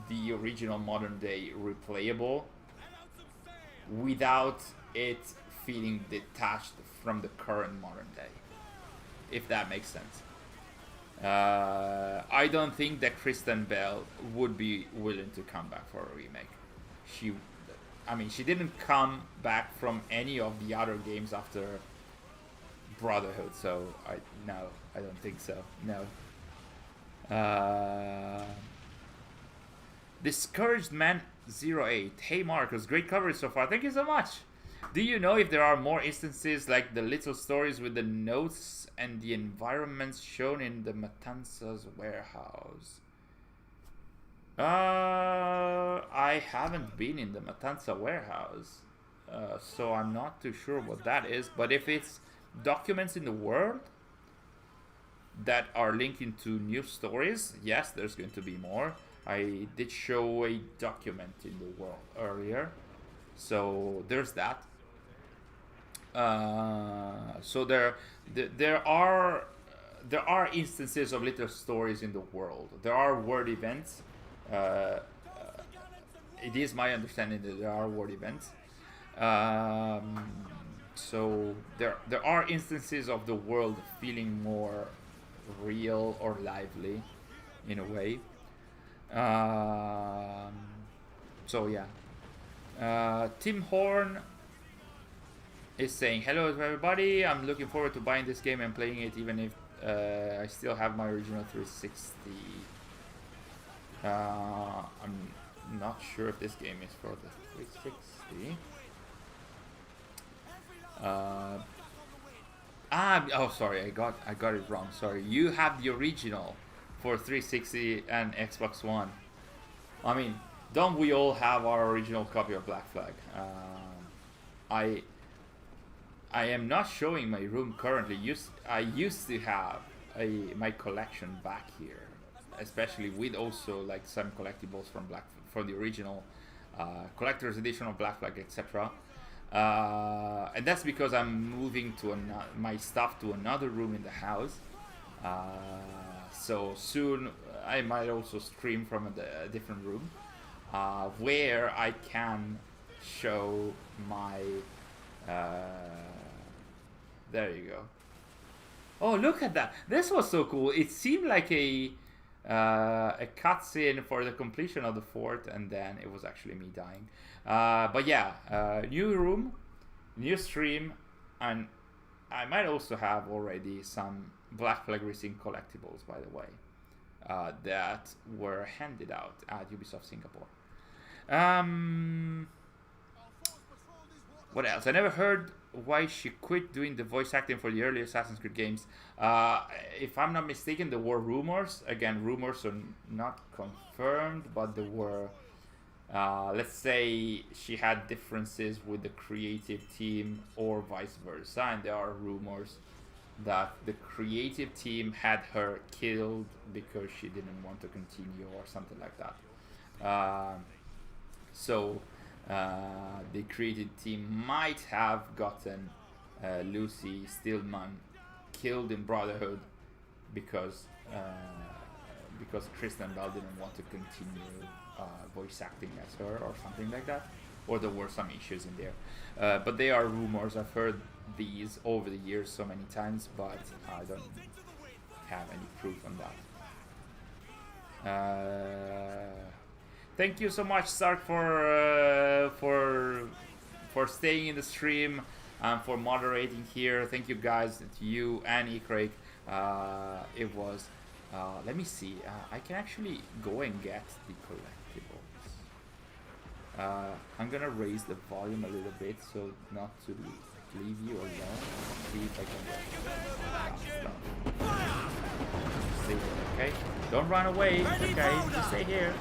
Speaker 1: the original modern day replayable without it feeling detached from the current modern day, if that makes sense. I don't think that Kristen Bell would be willing to come back for a remake. She didn't come back from any of the other games after Brotherhood, so I don't think so. No. Discouraged Man 08. Hey Markuz, great coverage so far. Thank you so much. Do you know if there are more instances like the little stories with the notes and the environments shown in the Matanzas warehouse? I haven't been in the Matanza warehouse, so I'm not too sure what that is. But if it's documents in the world that are linked into new stories, yes, there's going to be more. I did show a document in the world earlier, so there's that. So there are instances of little stories in the world. There are word events. It is my understanding that there are word events. So there are instances of the world feeling more real or lively, in a way. So yeah. Tim Horn is saying, hello to everybody, I'm looking forward to buying this game and playing it even if I still have my original 360. I'm not sure if this game is for the 360. Oh sorry, I got it wrong, sorry. You have the original for 360 and Xbox One. I mean, don't we all have our original copy of Black Flag? I am not showing my room currently. I used to have my collection back here, especially with also like some collectibles from the original collector's edition of Black Flag, etc. And that's because I'm moving to my stuff to another room in the house. So soon I might also stream from a different room where I can show my. There you go. Oh, look at that! This was so cool. It seemed like a cutscene for the completion of the fort, and then it was actually me dying. But yeah, new room, new stream, and I might also have already some Black Flag Resynced collectibles, by the way, that were handed out at Ubisoft Singapore. What else? I never heard why she quit doing the voice acting for the early Assassin's Creed games. If I'm not mistaken, there were rumors. Again, rumors are not confirmed, but there were, let's say she had differences with the creative team or vice versa, and there are rumors that the creative team had her killed because she didn't want to continue or something like that. The creative team might have gotten Lucy Stillman killed in Brotherhood because Kristen Bell didn't want to continue voice acting as her or something like that, or there were some issues in there. But they are rumors. I've heard these over the years so many times, but I don't have any proof on that. Thank you so much, Stark, for staying in the stream and for moderating here. Thank you guys, to you and Craig. It was. Let me see. I can actually go and get the collectibles. I'm gonna raise the volume a little bit so not to leave you alone. See if I can get stuff. Stay here, okay? Don't run away. Okay, just stay here.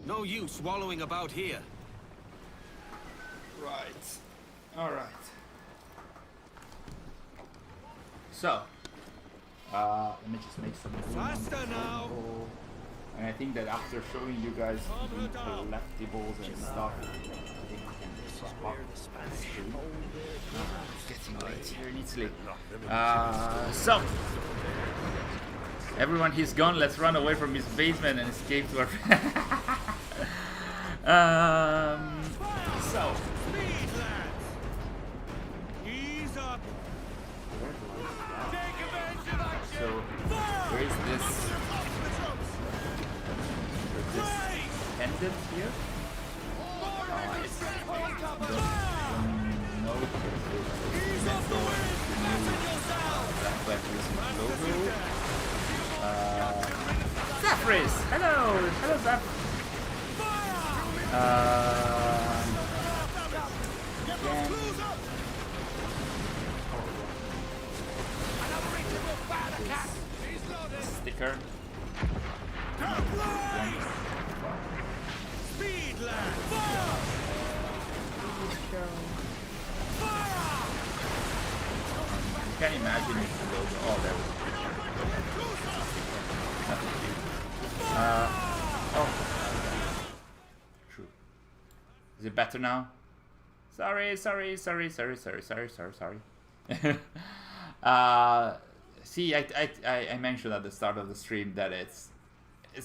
Speaker 4: No use wallowing about here.
Speaker 1: Right. All right. So, let me just make some room.
Speaker 4: Faster now.
Speaker 1: And I think that after showing you guys the collectibles and stuff, I think we can wrap up the stream. It's getting late here in Italy. So, everyone, he's gone. Let's run away from his basement and escape to our. So. So, where is this pendant here? It's no Black Flag Resynced logo. Zafris! Hello! Hello, Zaf! this sticker.
Speaker 4: Speed, lad!
Speaker 1: You can imagine if the logo. Oh, there we go. Nothing cute. Oh. True. Is it better now? Sorry. See, I mentioned at the start of the stream that it's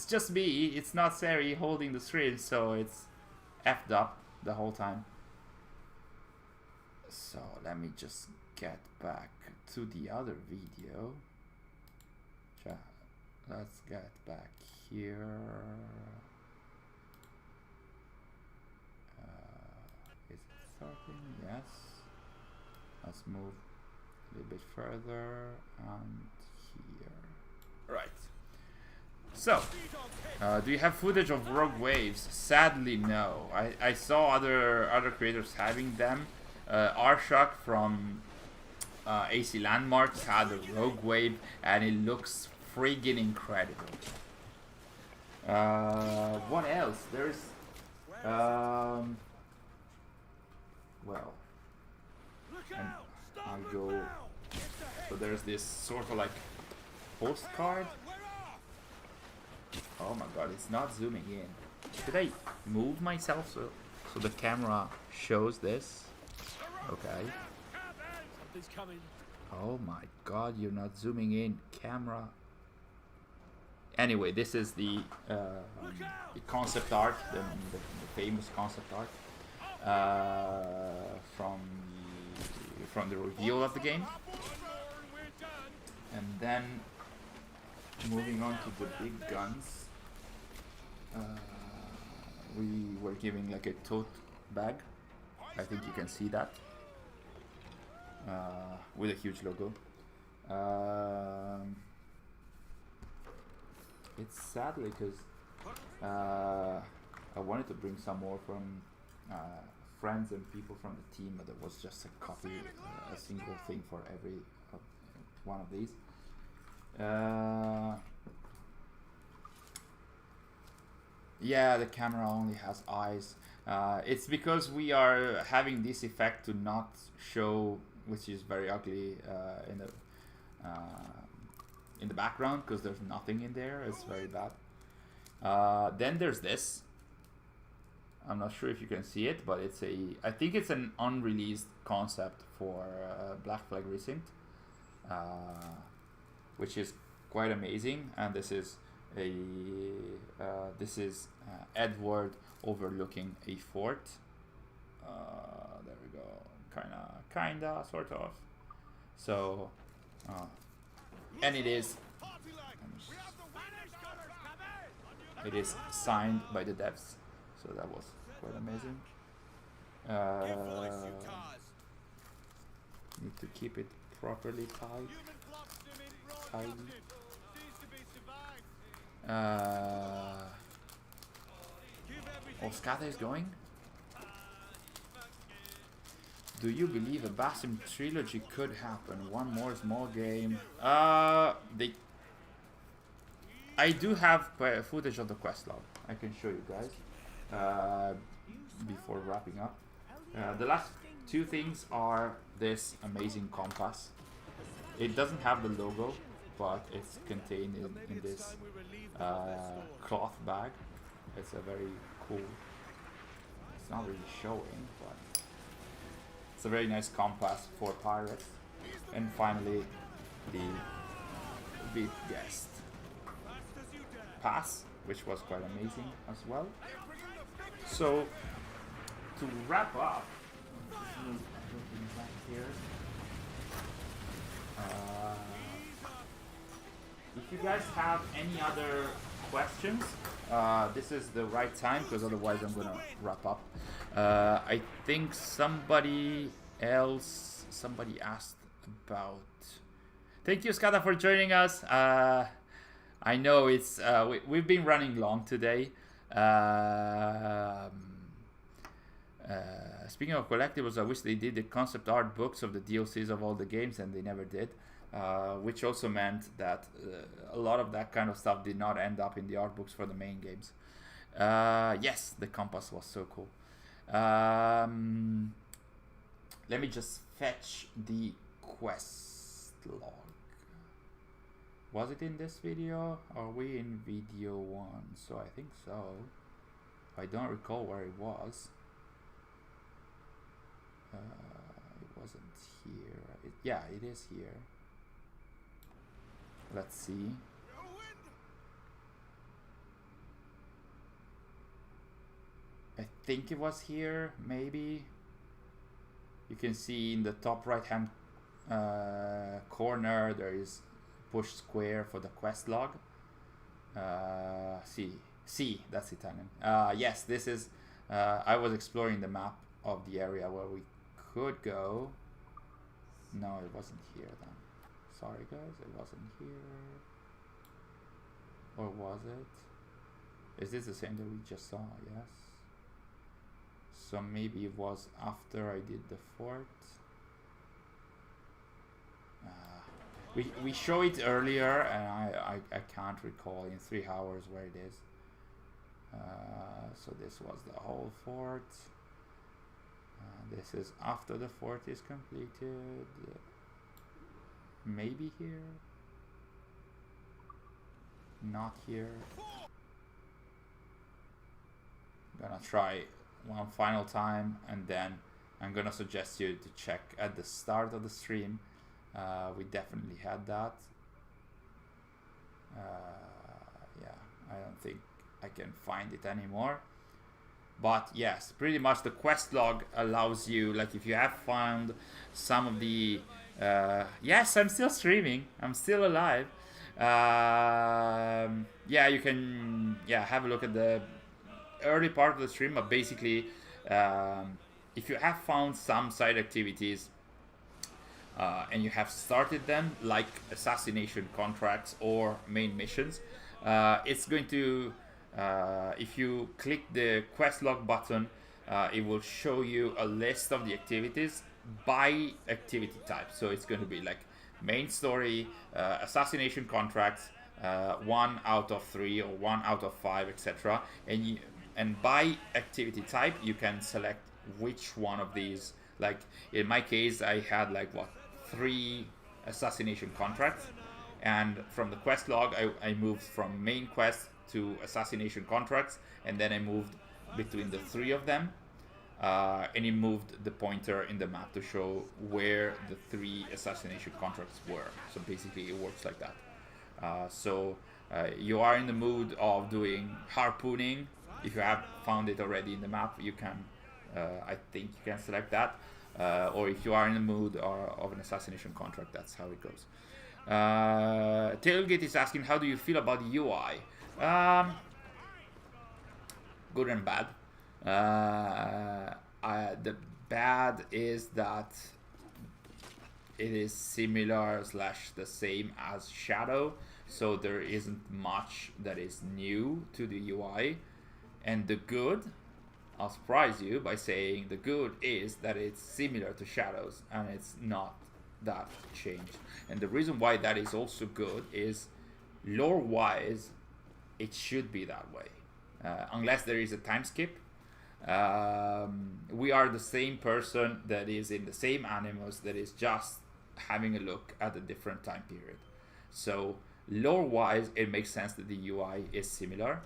Speaker 1: just me. It's not Sari holding the stream, so it's effed up the whole time. So let me just get back to the other video. Let's get back here. Is it starting? Yes. Let's move a little bit further and here. Right. So, do you have footage of Rogue Waves? Sadly, no. I saw other creators having them. Arshock from AC Landmarks had a Rogue Wave, and it looks friggin' incredible. What else? There's well, and I'll go. So there's this sort of like postcard. Oh my god, it's not zooming in. Should I move myself so the camera shows this? Okay. Oh my god, you're not zooming in, camera. Anyway, this is the concept art, the famous concept art from the reveal of the game. And then moving on to the big guns, we were giving like a tote bag. I think you can see that with a huge logo. It's sadly because I wanted to bring some more from friends and people from the team, but there was just a copy, a single thing for every one of these. Yeah, the camera only has eyes. It's because we are having this effect to not show, which is very ugly in the background, because there's nothing in there. It's very bad. Then there's this. I'm not sure if you can see it, but it's I think it's an unreleased concept for Black Flag Resynced, which is quite amazing. And this is Edward overlooking a fort. There we go. Kinda, sort of. So, and it is signed by the devs. So that was quite amazing. Need to keep it properly tight. Oscata is going. Do you believe a Basim trilogy could happen? One more small game. I do have footage of the quest log. I can show you guys before wrapping up. The last two things are this amazing compass. It doesn't have the logo, but it's contained in this cloth bag. It's a very cool. It's not really showing, but it's a very nice compass for pirates. And finally, the big guest pass, which was quite amazing as well. So to wrap up, back here. If you guys have any other questions, this is the right time, because otherwise I'm gonna wrap up. I think somebody asked about. Thank you, Skada, for joining us. I know it's we've been running long today. Speaking of collectibles, I wish they did the concept art books of the DLCs of all the games, and they never did. which also meant that a lot of that kind of stuff did not end up in the art books for the main games. Yes, the compass was so cool. Let me just fetch the quest log. Was it in this video? Are we in video 1? So I think so. I don't recall where it was. It wasn't here. Yeah, it is here. Let's see. I think it was here, maybe. You can see in the top right hand corner there is push square for the quest log. C, that's Italian. Yes, this is, I was exploring the map of the area where we could go. No, it wasn't here then. Sorry guys, it wasn't here. Or was it? Is this the same that we just saw? Yes. So maybe it was after I did the fort. We show it earlier and I can't recall in 3 hours where it is. So this was the whole fort. This is after the fort is completed. Maybe here. Not here. Gonna try one final time and then I'm gonna suggest you to check at the start of the stream. We definitely had that. Yeah, I don't think I can find it anymore. But yes, pretty much the quest log allows you, like if you have found some of the... yes, I'm still streaming. I'm still alive. Yeah, you can have a look at the early part of the stream, but basically if you have found some side activities and you have started them, like assassination contracts or main missions, it's going to, if you click the quest log button, it will show you a list of the activities by activity type. So it's going to be like main story, assassination contracts, 1 out of 3 or 1 out of 5, etc. And by activity type, you can select which one of these. Like in my case, I had like 3 assassination contracts, and from the quest log, I moved from main quest to assassination contracts, and then I moved between the 3 of them, and it moved the pointer in the map to show where the 3 assassination contracts were. So basically, it works like that. So you are in the mood of doing harpooning. If you have found it already in the map, you can, I think you can select that. Or if you are in the mood of an assassination contract, that's how it goes. Tailgate is asking, how do you feel about the UI? Good and bad. The bad is that it is similar / the same as Shadow, so there isn't much that is new to the UI. And the good, I'll surprise you by saying the good is that it's similar to Shadows and it's not that changed. And the reason why that is also good is lore-wise, it should be that way. Unless there is a time skip. We are the same person that is in the same animus that is just having a look at a different time period. So lore-wise, it makes sense that the UI is similar.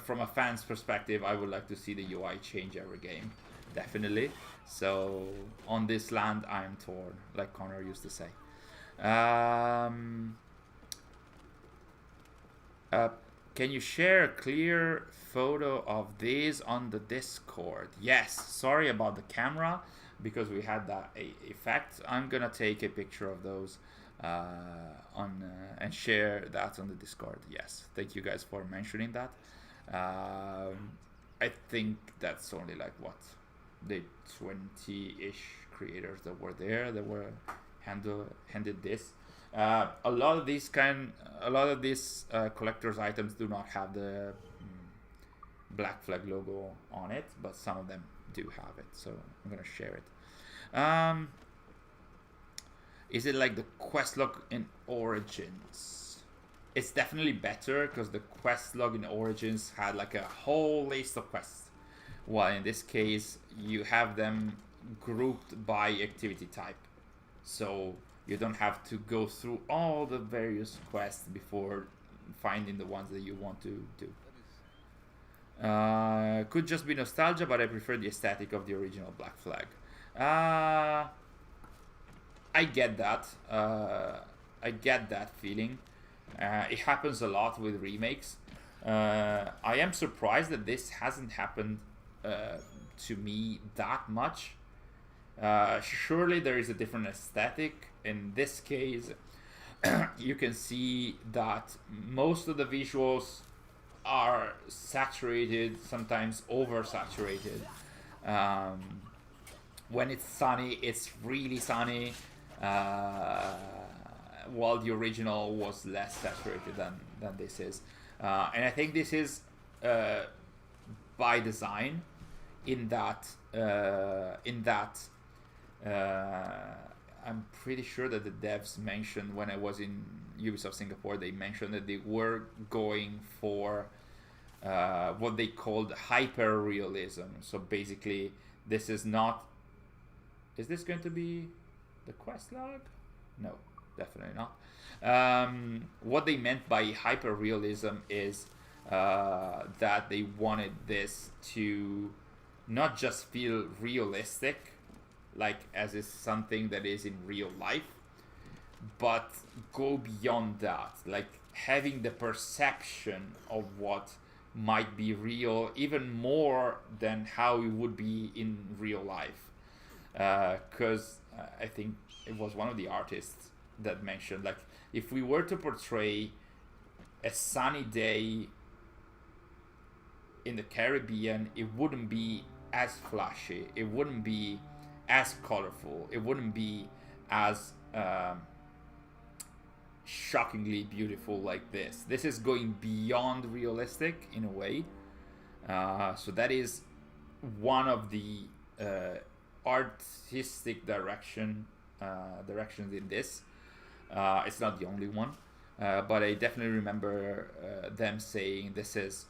Speaker 1: From a fan's perspective, I would like to see the UI change every game, definitely. So on this land, I'm torn, like Connor used to say. Can you share a clear photo of these on the Discord? Yes, sorry about the camera, because we had that effect. I'm gonna take a picture of those and share that on the Discord. Yes, thank you guys for mentioning that. I think that's only like the 20-ish creators that were there that were handed this. A lot of these collector's items do not have the Black Flag logo on it, but some of them do have it, so I'm gonna share it. Is it like the quest log in Origins? It's definitely better because the quest log in Origins had like a whole list of quests, while in this case you have them grouped by activity type, so you don't have to go through all the various quests before finding the ones that you want to do. Could just be nostalgia, but I prefer the aesthetic of the original Black Flag. I get that. I get that feeling. It happens a lot with remakes. I am surprised that this hasn't happened to me that much. Surely there is a different aesthetic. In this case, you can see that most of the visuals are saturated, sometimes oversaturated. When it's sunny, it's really sunny, while the original was less saturated than this is. And I think this is by design, in that I'm pretty sure that the devs mentioned, when I was in Ubisoft Singapore, they mentioned that they were going for what they called hyper realism. So basically, this is not. Is this going to be the quest log? No, definitely not. What they meant by hyper realism is that they wanted this to not just feel realistic, like as is something that is in real life, but go beyond that, like having the perception of what might be real even more than how it would be in real life. Because I think it was one of the artists that mentioned, like, if we were to portray a sunny day in the Caribbean, it wouldn't be as flashy, it wouldn't be as colorful, it wouldn't be as shockingly beautiful like this. This is going beyond realistic in a way. So that is one of the artistic directions in this. It's not the only one, but I definitely remember them saying this is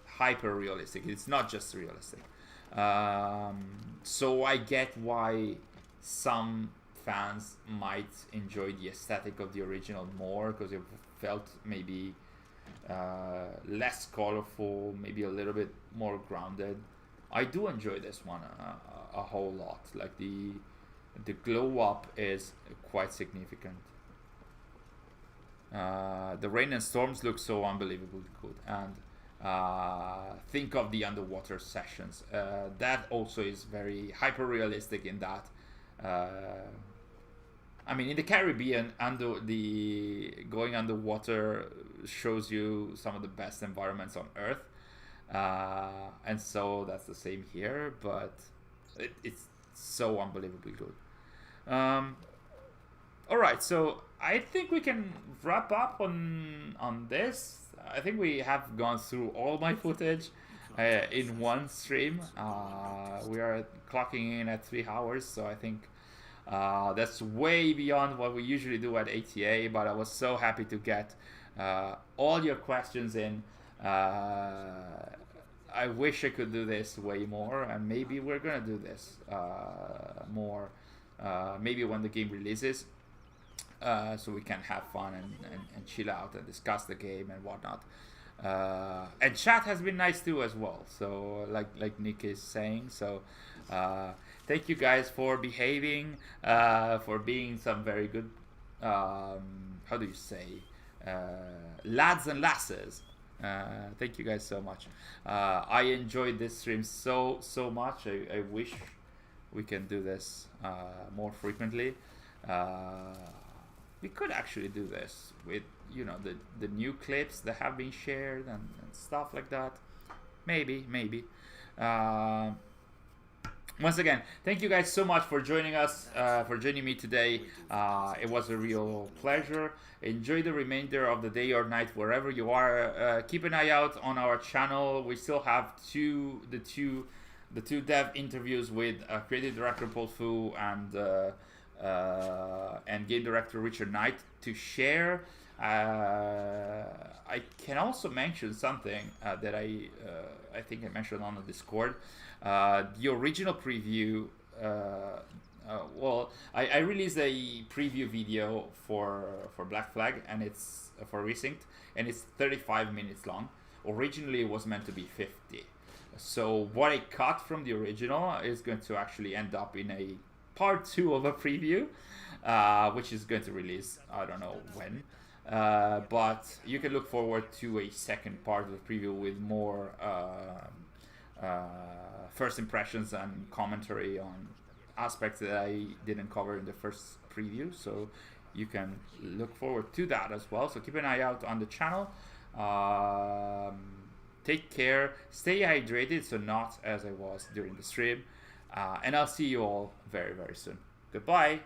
Speaker 1: hyper realistic. It's not just realistic. So I get why some fans might enjoy the aesthetic of the original more, because it felt maybe less colorful, maybe a little bit more grounded. I do enjoy this one a whole lot. Like the glow up is quite significant. The rain and storms look so unbelievably good, and think of the underwater sessions. That also is very hyper realistic in that. I mean, in the Caribbean, going underwater shows you some of the best environments on Earth, and so that's the same here. But it's so unbelievably good. All right, so I think we can wrap up on this. I think we have gone through all my footage in one stream. We are clocking in at 3 hours, so I think that's way beyond what we usually do at ATA, but I was so happy to get all your questions in. I wish I could do this way more, and maybe we're gonna do this more, maybe when the game releases, so we can have fun and chill out and discuss the game and whatnot. And chat has been nice too as well, so like Nick is saying. So thank you guys for behaving, for being some very good, how do you say, lads and lasses. Thank you guys so much. I enjoyed this stream so much. I wish we can do this more frequently. We could actually do this with, you know, the new clips that have been shared and stuff like that. Maybe. Once again, thank you guys so much for joining us, for joining me today. It was a real pleasure. Enjoy the remainder of the day or night wherever you are. Keep an eye out on our channel. We still have the two dev interviews with creative director Paul Fu and and game director Richard Knight to share. I can also mention something that I think I mentioned on the Discord. The original preview. Well, I released a preview video for Black Flag, and it's for Resynced, and it's 35 minutes long. Originally, it was meant to be 50. So what I cut from the original is going to actually end up in a part 2 of a preview, which is going to release, I don't know when. But you can look forward to a second part of the preview with more first impressions and commentary on aspects that I didn't cover in the first preview. So you can look forward to that as well. So keep an eye out on the channel. Take care, stay hydrated, so not as I was during the stream. And I'll see you all very, very soon. Goodbye.